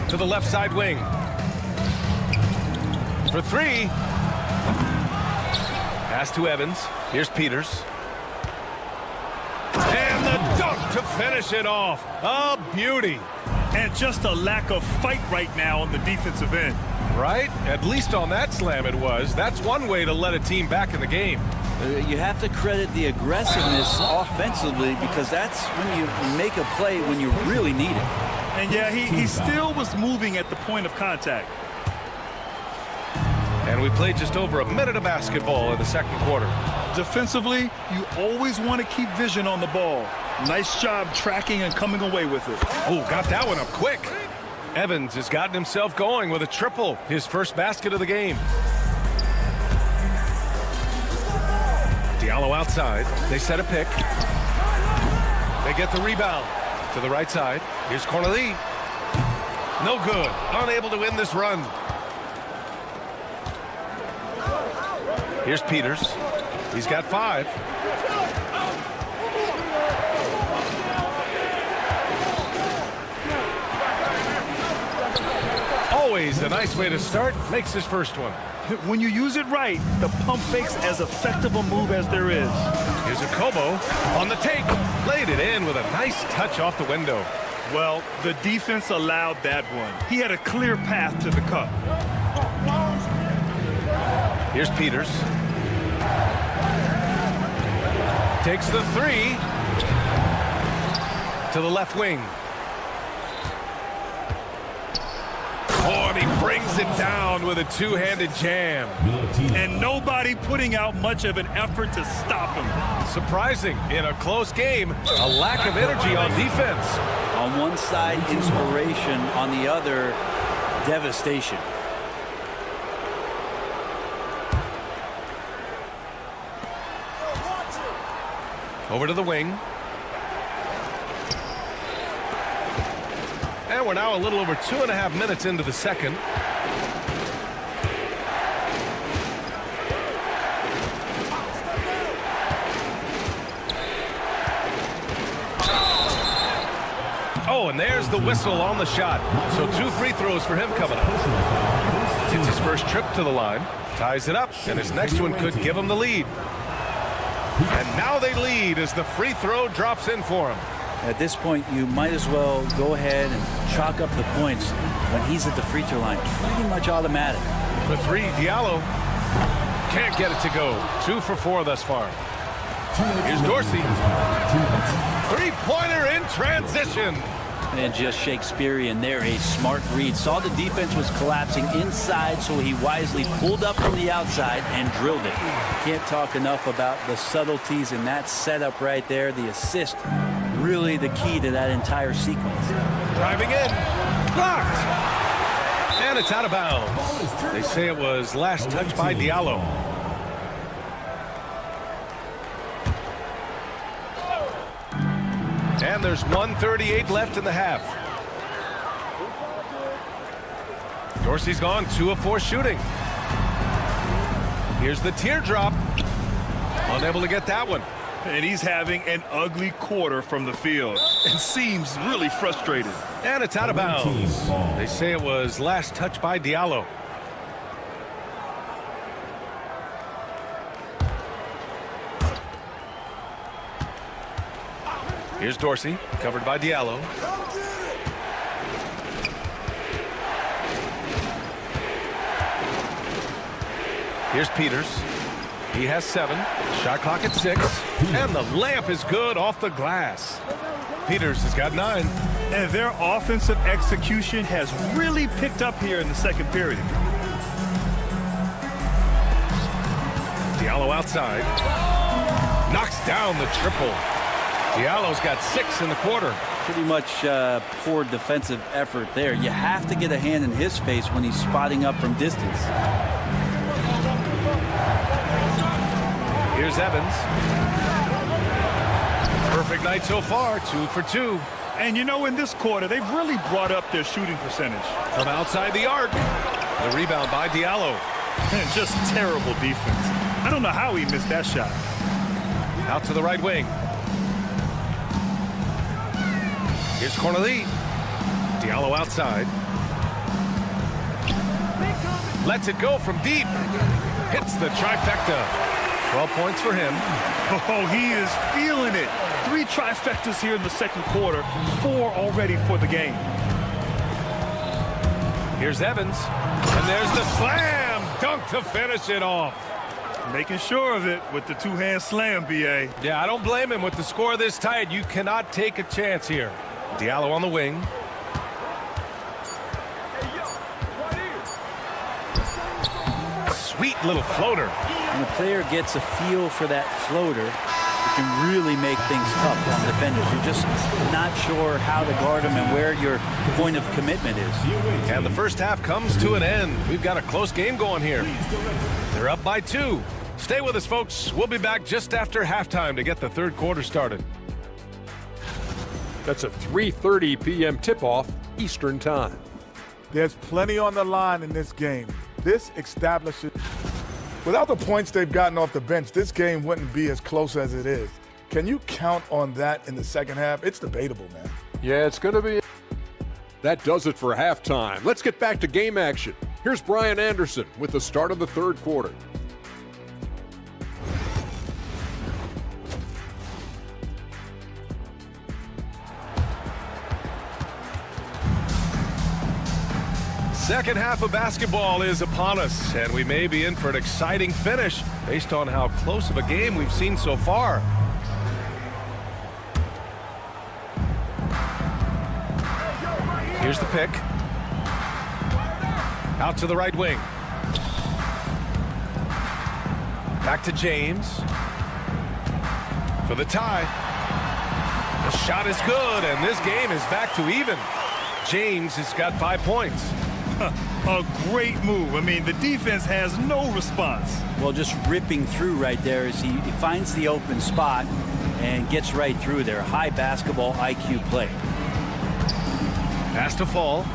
To the left side wing. For three. Pass to Evans. Here's Peters. And the dunk to finish it off. A beauty. And just a lack of fight right now on the defensive end. Right? At least on that slam it was. That's one way to let a team back in the game. You have to credit the aggressiveness offensively, because that's when you make a play when you really need it. And yeah, he still was moving at the point of contact. And we played just over a minute of basketball in the second quarter. Defensively, you always want to keep vision on the ball. Nice job tracking and coming away with it. Oh, got that one up quick. Evans has gotten himself going with a triple, his first basket of the game. Diallo outside. They set a pick. They get the rebound to the right side. Here's Cornelie. No good. Unable to win this run. Here's Peters. He's got 5. Always a nice way to start. Makes his first one. When you use it right, the pump fake's as effective a move as there is. Here's a Kobo on the take. Laid it in with a nice touch off the window. Well, the defense allowed that one. He had a clear path to the cup. Here's Peters. Takes the 3 to the left wing. Oh, and he brings it down with a two-handed jam. And nobody putting out much of an effort to stop him. Surprising, in a close game, a lack of energy on defense. On one side, inspiration. On the other, devastation. Over to the wing. And we're now a little over 2.5 minutes into the second. Oh, and there's the whistle on the shot. So 2 free throws for him coming up. It's his first trip to the line. Ties it up, and his next one could give him the lead. And now they lead as the free throw drops in for him. At this point, you might as well go ahead and chalk up the points when he's at the free throw line. Pretty much automatic. For 3, Diallo can't get it to go. 2 for 4 thus far. Here's Dorsey. 3-pointer in transition. And just Shakespearean there, a smart read. Saw the defense was collapsing inside, so he wisely pulled up from the outside and drilled it. Can't talk enough about the subtleties in that setup right there. The assist, really the key to that entire sequence. Driving in. Blocked. And it's out of bounds. They say it was last touched by Diallo. And there's 1:38 left in the half. Dorsey's gone 2 of 4 shooting. Here's the teardrop. Unable to get that one. And he's having an ugly quarter from the field and seems really frustrated. And it's out of bounds. They say it was last touched by Diallo. Here's Dorsey, covered by Diallo. Here's Peters. He has 7. Shot clock at 6. And the layup is good off the glass. Peters has got 9. And their offensive execution has really picked up here in the second period. Diallo outside. Knocks down the triple. Diallo's got 6 in the quarter. Pretty much poor defensive effort there. You have to get a hand in his face when he's spotting up from distance. Here's Evans. Perfect night so far, 2 for 2. And you know, in this quarter, they've really brought up their shooting percentage. From outside the arc. The rebound by Diallo. And just terrible defense. I don't know how he missed that shot. Out to the right wing. Here's Corneli. Diallo outside. Lets it go from deep. Hits the trifecta. 12 points for him. Oh, he is feeling it. 3 trifectas here in the second quarter. 4 already for the game. Here's Evans. And there's the slam dunk to finish it off. Making sure of it with the 2-hand slam, B.A. Yeah, I don't blame him. With the score this tight, you cannot take a chance here. Diallo on the wing. Sweet little floater. When a player gets a feel for that floater, it can really make things tough on defenders. You're just not sure how to guard them and where your point of commitment is. And the first half comes to an end. We've got a close game going here. They're up by 2. Stay with us, folks. We'll be back just after halftime to get the third quarter started. That's a 3:30 p.m. tip-off Eastern Time. There's plenty on the line in this game. This establishes. Without the points they've gotten off the bench, this game wouldn't be as close as it is. Can you count on that in the second half? It's debatable, man. Yeah, it's going to be. That does it for halftime. Let's get back to game action. Here's Brian Anderson with the start of the third quarter. Second half of basketball is upon us, and we may be in for an exciting finish based on how close of a game we've seen so far. Here's the pick. Out to the right wing. Back to James. For the tie. The shot is good, and this game is back to even. James has got 5 points. A great move. I mean, the defense has no response. Well, just ripping through right there as he finds the open spot and gets right through there. High basketball IQ play. Pass to Fall.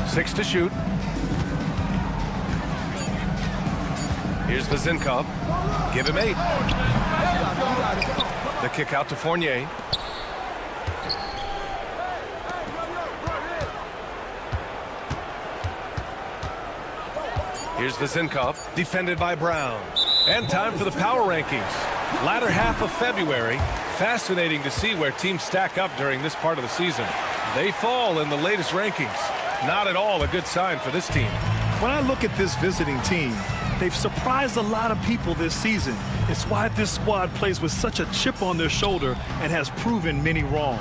6 to shoot. Here's Vezinkov. Give him 8. The kick out to Fournier. Here's Vezinkov, defended by Brown. And time for the power rankings. Latter half of February. Fascinating to see where teams stack up during this part of the season. They fall in the latest rankings. Not at all a good sign for this team. When I look at this visiting team, they've surprised a lot of people this season. It's why this squad plays with such a chip on their shoulder and has proven many wrong.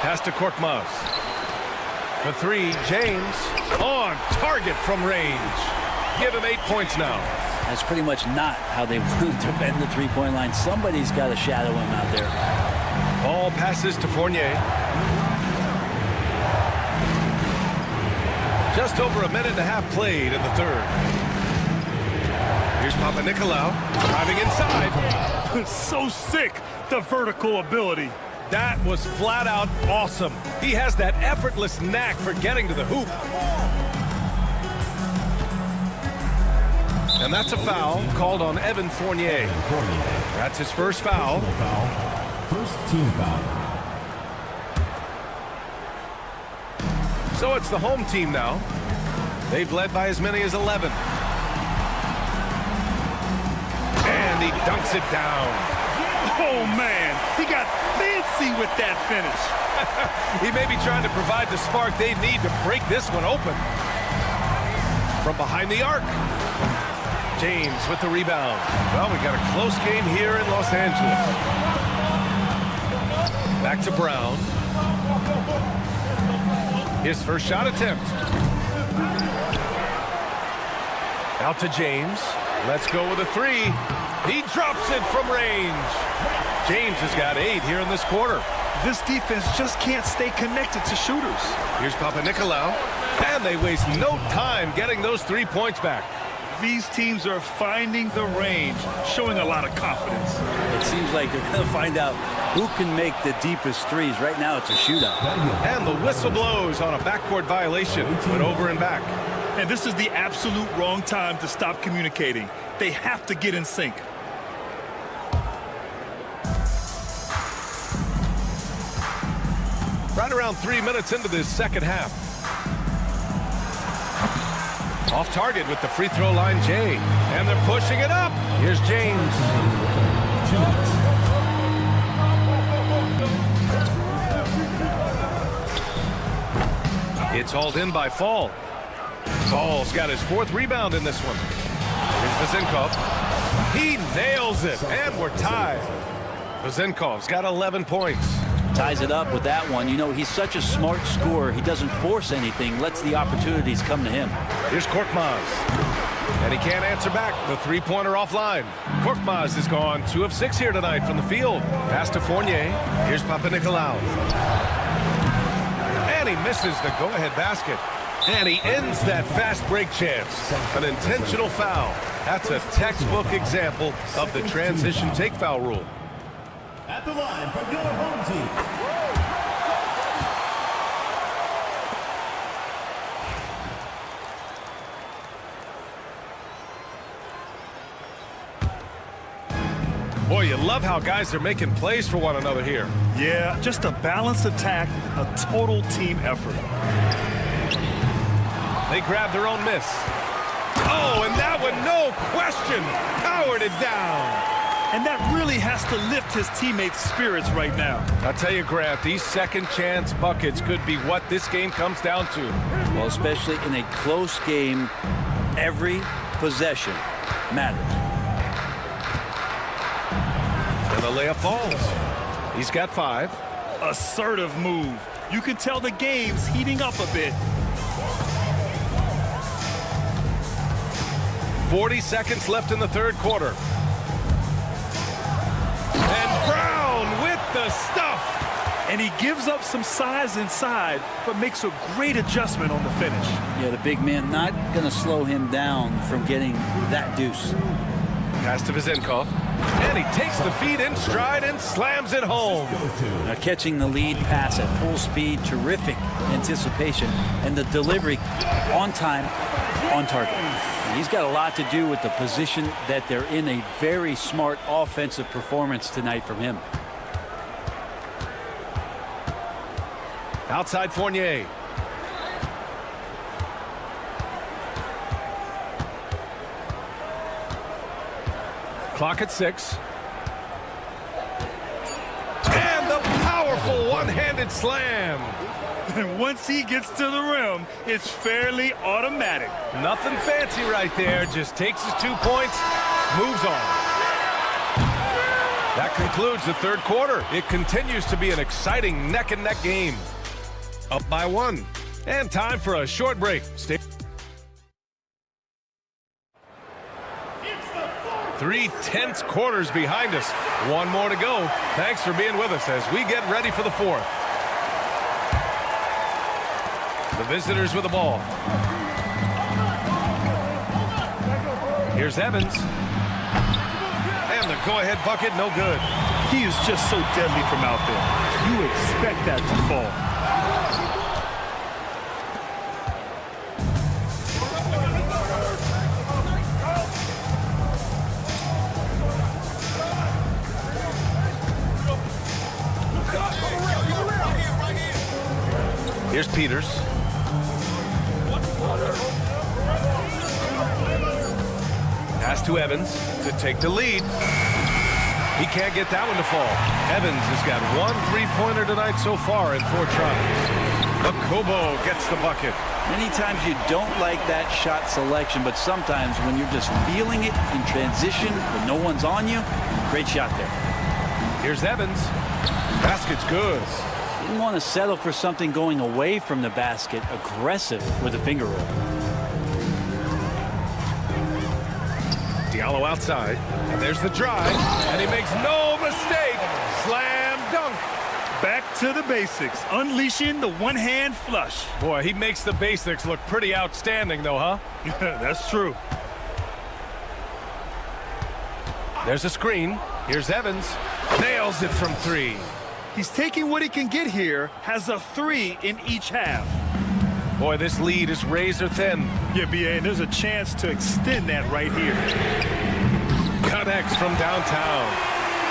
Pass to Korkmaz. For 3, James on target from range. Give him 8 points now. That's pretty much not how they want to defend the three-point line. Somebody's got to shadow him out there. Ball passes to Fournier. Just over a minute and a half played in the third. Here's Papanikolaou driving inside. So sick, the vertical ability. That was flat out awesome. He has that effortless knack for getting to the hoop. And that's a foul called on Evan Fournier. That's his first foul. First team foul. So it's the home team now. They've led by as many as 11. And he dunks it down. Oh, man, he got fancy with that finish. He may be trying to provide the spark they need to break this one open. From behind the arc. James with the rebound. Well, we got a close game here in Los Angeles. Back to Brown. His first shot attempt. Out to James. Let's go with a three. He drops it from range. James has got 8 here in this quarter. This defense just can't stay connected to shooters. Here's Papanikolaou. And they waste no time getting those 3 points back. These teams are finding the range, showing a lot of confidence. It seems like they're going to find out who can make the deepest threes. Right now, it's a shootout. And the whistle blows on a backcourt violation. Went over and back. And this is the absolute wrong time to stop communicating. They have to get in sync. Right around 3 minutes into this second half. Off target with the free throw line, Jay. And they're pushing it up. Here's James. It's hauled in by Fall. Fall's got his 4th rebound in this one. Here's Vezenkov. He nails it, and we're tied. Vezenkov's got 11 points. Ties it up with that one. You know, he's such a smart scorer. He doesn't force anything, lets the opportunities come to him. Here's Korkmaz. And he can't answer back. The three-pointer offline. Korkmaz has gone 2 of 6 here tonight from the field. Pass to Fournier. Here's Papanikolaou. And he misses the go-ahead basket. And he ends that fast break chance. An intentional foul. That's a textbook example of the transition take foul rule. At the line from your home team. Boy, you love how guys are making plays for one another here. Yeah, just a balanced attack, a total team effort. They grab their own miss. Oh, and that one, no question, powered it down. And that really has to lift his teammates' spirits right now. I'll tell you, Grant, these second chance buckets could be what this game comes down to. Well, especially in a close game, every possession matters. And the layup falls. He's got 5. Assertive move. You can tell the game's heating up a bit. 40 seconds left in the third quarter. And Brown with the stuff. And he gives up some size inside, but makes a great adjustment on the finish. Yeah, the big man not going to slow him down from getting that deuce. Pass to Vezenkov. And he takes the feed in stride and slams it home. Now catching the lead pass at full speed, terrific anticipation, and the delivery on time, on target. He's got a lot to do with the position that they're in. A very smart offensive performance tonight from him. Outside Fournier. Clock at 6. And the powerful one-handed slam. And once he gets to the rim, it's fairly automatic. Nothing fancy right there. Just takes his 2 points, moves on. That concludes the third quarter. It continues to be an exciting neck-and-neck game. Up by 1. And time for a short break. Stay. 3 tense quarters behind us. 1 more to go. Thanks for being with us as we get ready for the 4th. The visitors with the ball. Here's Evans. And the go-ahead bucket, no good. He is just so deadly from out there. You expect that to fall. Here's Peters. Pass to Evans to take the lead. He can't get that one to fall. Evans has got 1 3-pointer tonight so far in 4 tries. Okobo gets the bucket. Many times you don't like that shot selection, but sometimes when you're just feeling it in transition when no one's on you, great shot there. Here's Evans. Basket's good. Didn't want to settle for something going away from the basket. Aggressive with a finger roll. Diallo outside, and there's the drive, and he makes no mistake. Slam dunk. Back to the basics, unleashing the one-hand flush. Boy, he makes the basics look pretty outstanding, though, huh? That's true. There's a screen. Here's Evans. Nails it from 3. He's taking what he can get here, has a 3 in each half. Boy, this lead is razor thin. Yeah, B.A., and there's a chance to extend that right here. Connects from downtown.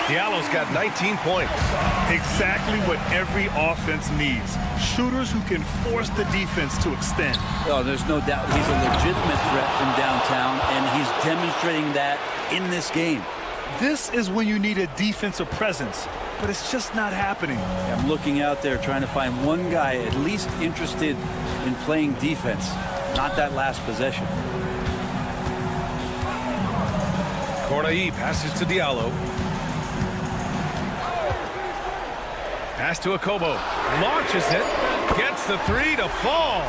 Diallo's got 19 points. Exactly what every offense needs. Shooters who can force the defense to extend. Oh, there's no doubt he's a legitimate threat from downtown, and he's demonstrating that in this game. This is when you need a defensive presence, but it's just not happening. I'm looking out there trying to find one guy at least interested in playing defense, not that last possession. Corneille passes to Diallo. Pass to Okobo. Launches it. Gets the 3 to fall.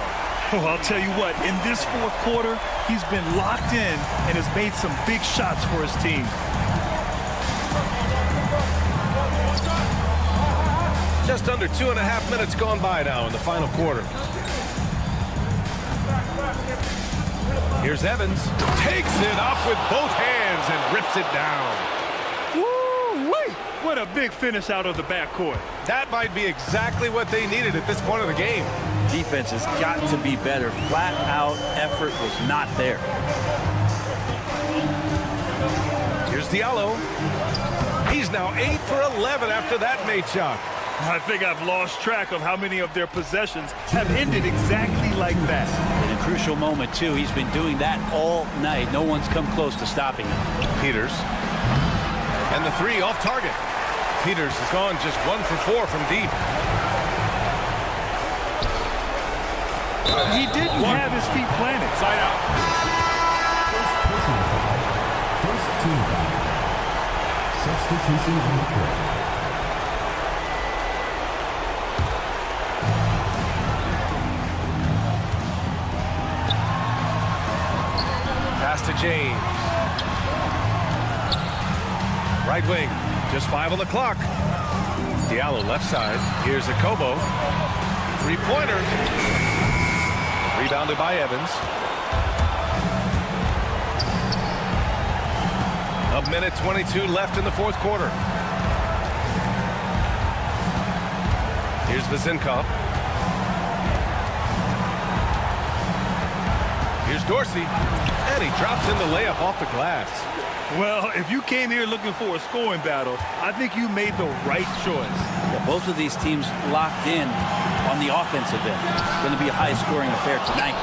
Oh, I'll tell you what, in this 4th quarter, he's been locked in and has made some big shots for his team. Just under 2.5 minutes gone by now in the final quarter. Here's Evans. Takes it up with both hands and rips it down. Woo-wee! What a big finish out of the backcourt. That might be exactly what they needed at this point of the game. Defense has got to be better. Flat out effort was not there. Here's Diallo. He's now 8 for 11 after that made shot. I think I've lost track of how many of their possessions have ended exactly like that. In a crucial moment, too. He's been doing that all night. No one's come close to stopping him. Peters. And the 3 off target. Peters has gone just 1 for 4 from deep. He didn't have his feet planted. Side out. First personal foul. First team foul. Substitution on the court. Pass to James. Right wing. Just 5 on the clock. Diallo left side. Here's Okobo. 3-pointer. Rebounded by Evans. A minute 22 left in the 4th quarter. Here's Vezinkov. Here's Dorsey. And he drops in the layup off the glass. Well, if you came here looking for a scoring battle, I think you made the right choice. Yeah, both of these teams locked in on the offensive end. Going to be a high-scoring affair tonight.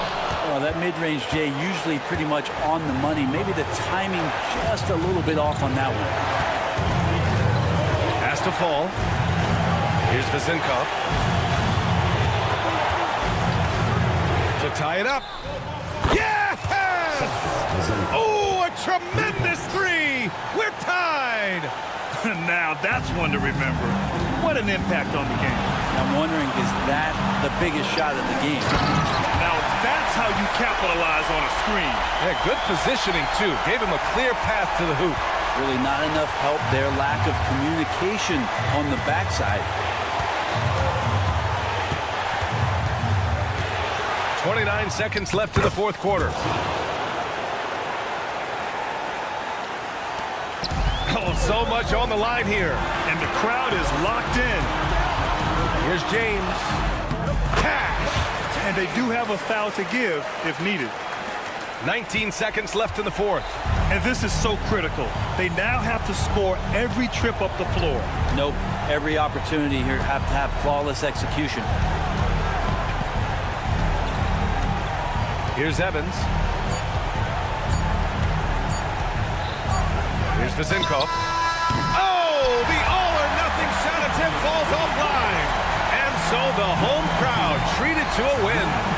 Well, that mid-range, Jay, usually pretty much on the money. Maybe the timing just a little bit off on that one. Has to fall. Here's Vezinkov. To tie it up. Yes! Oh, a tremendous 3! We're tied! Now that's one to remember. What an impact on the game. I'm wondering, is that the biggest shot of the game? Now that's how you capitalize on a screen. Yeah, good positioning, too. Gave him a clear path to the hoop. Really not enough help there. Lack of communication on the backside. 29 seconds left in the 4th quarter. So much on the line here. And the crowd is locked in. Here's James. Cash. And they do have a foul to give if needed. 19 seconds left in the fourth. And this is so critical. They now have to score every trip up the floor. Nope. Every opportunity here have to have flawless execution. Here's Evans. Here's Vazinkov. Oh, the all-or-nothing shot attempt falls offline. And so the home crowd treated to a win.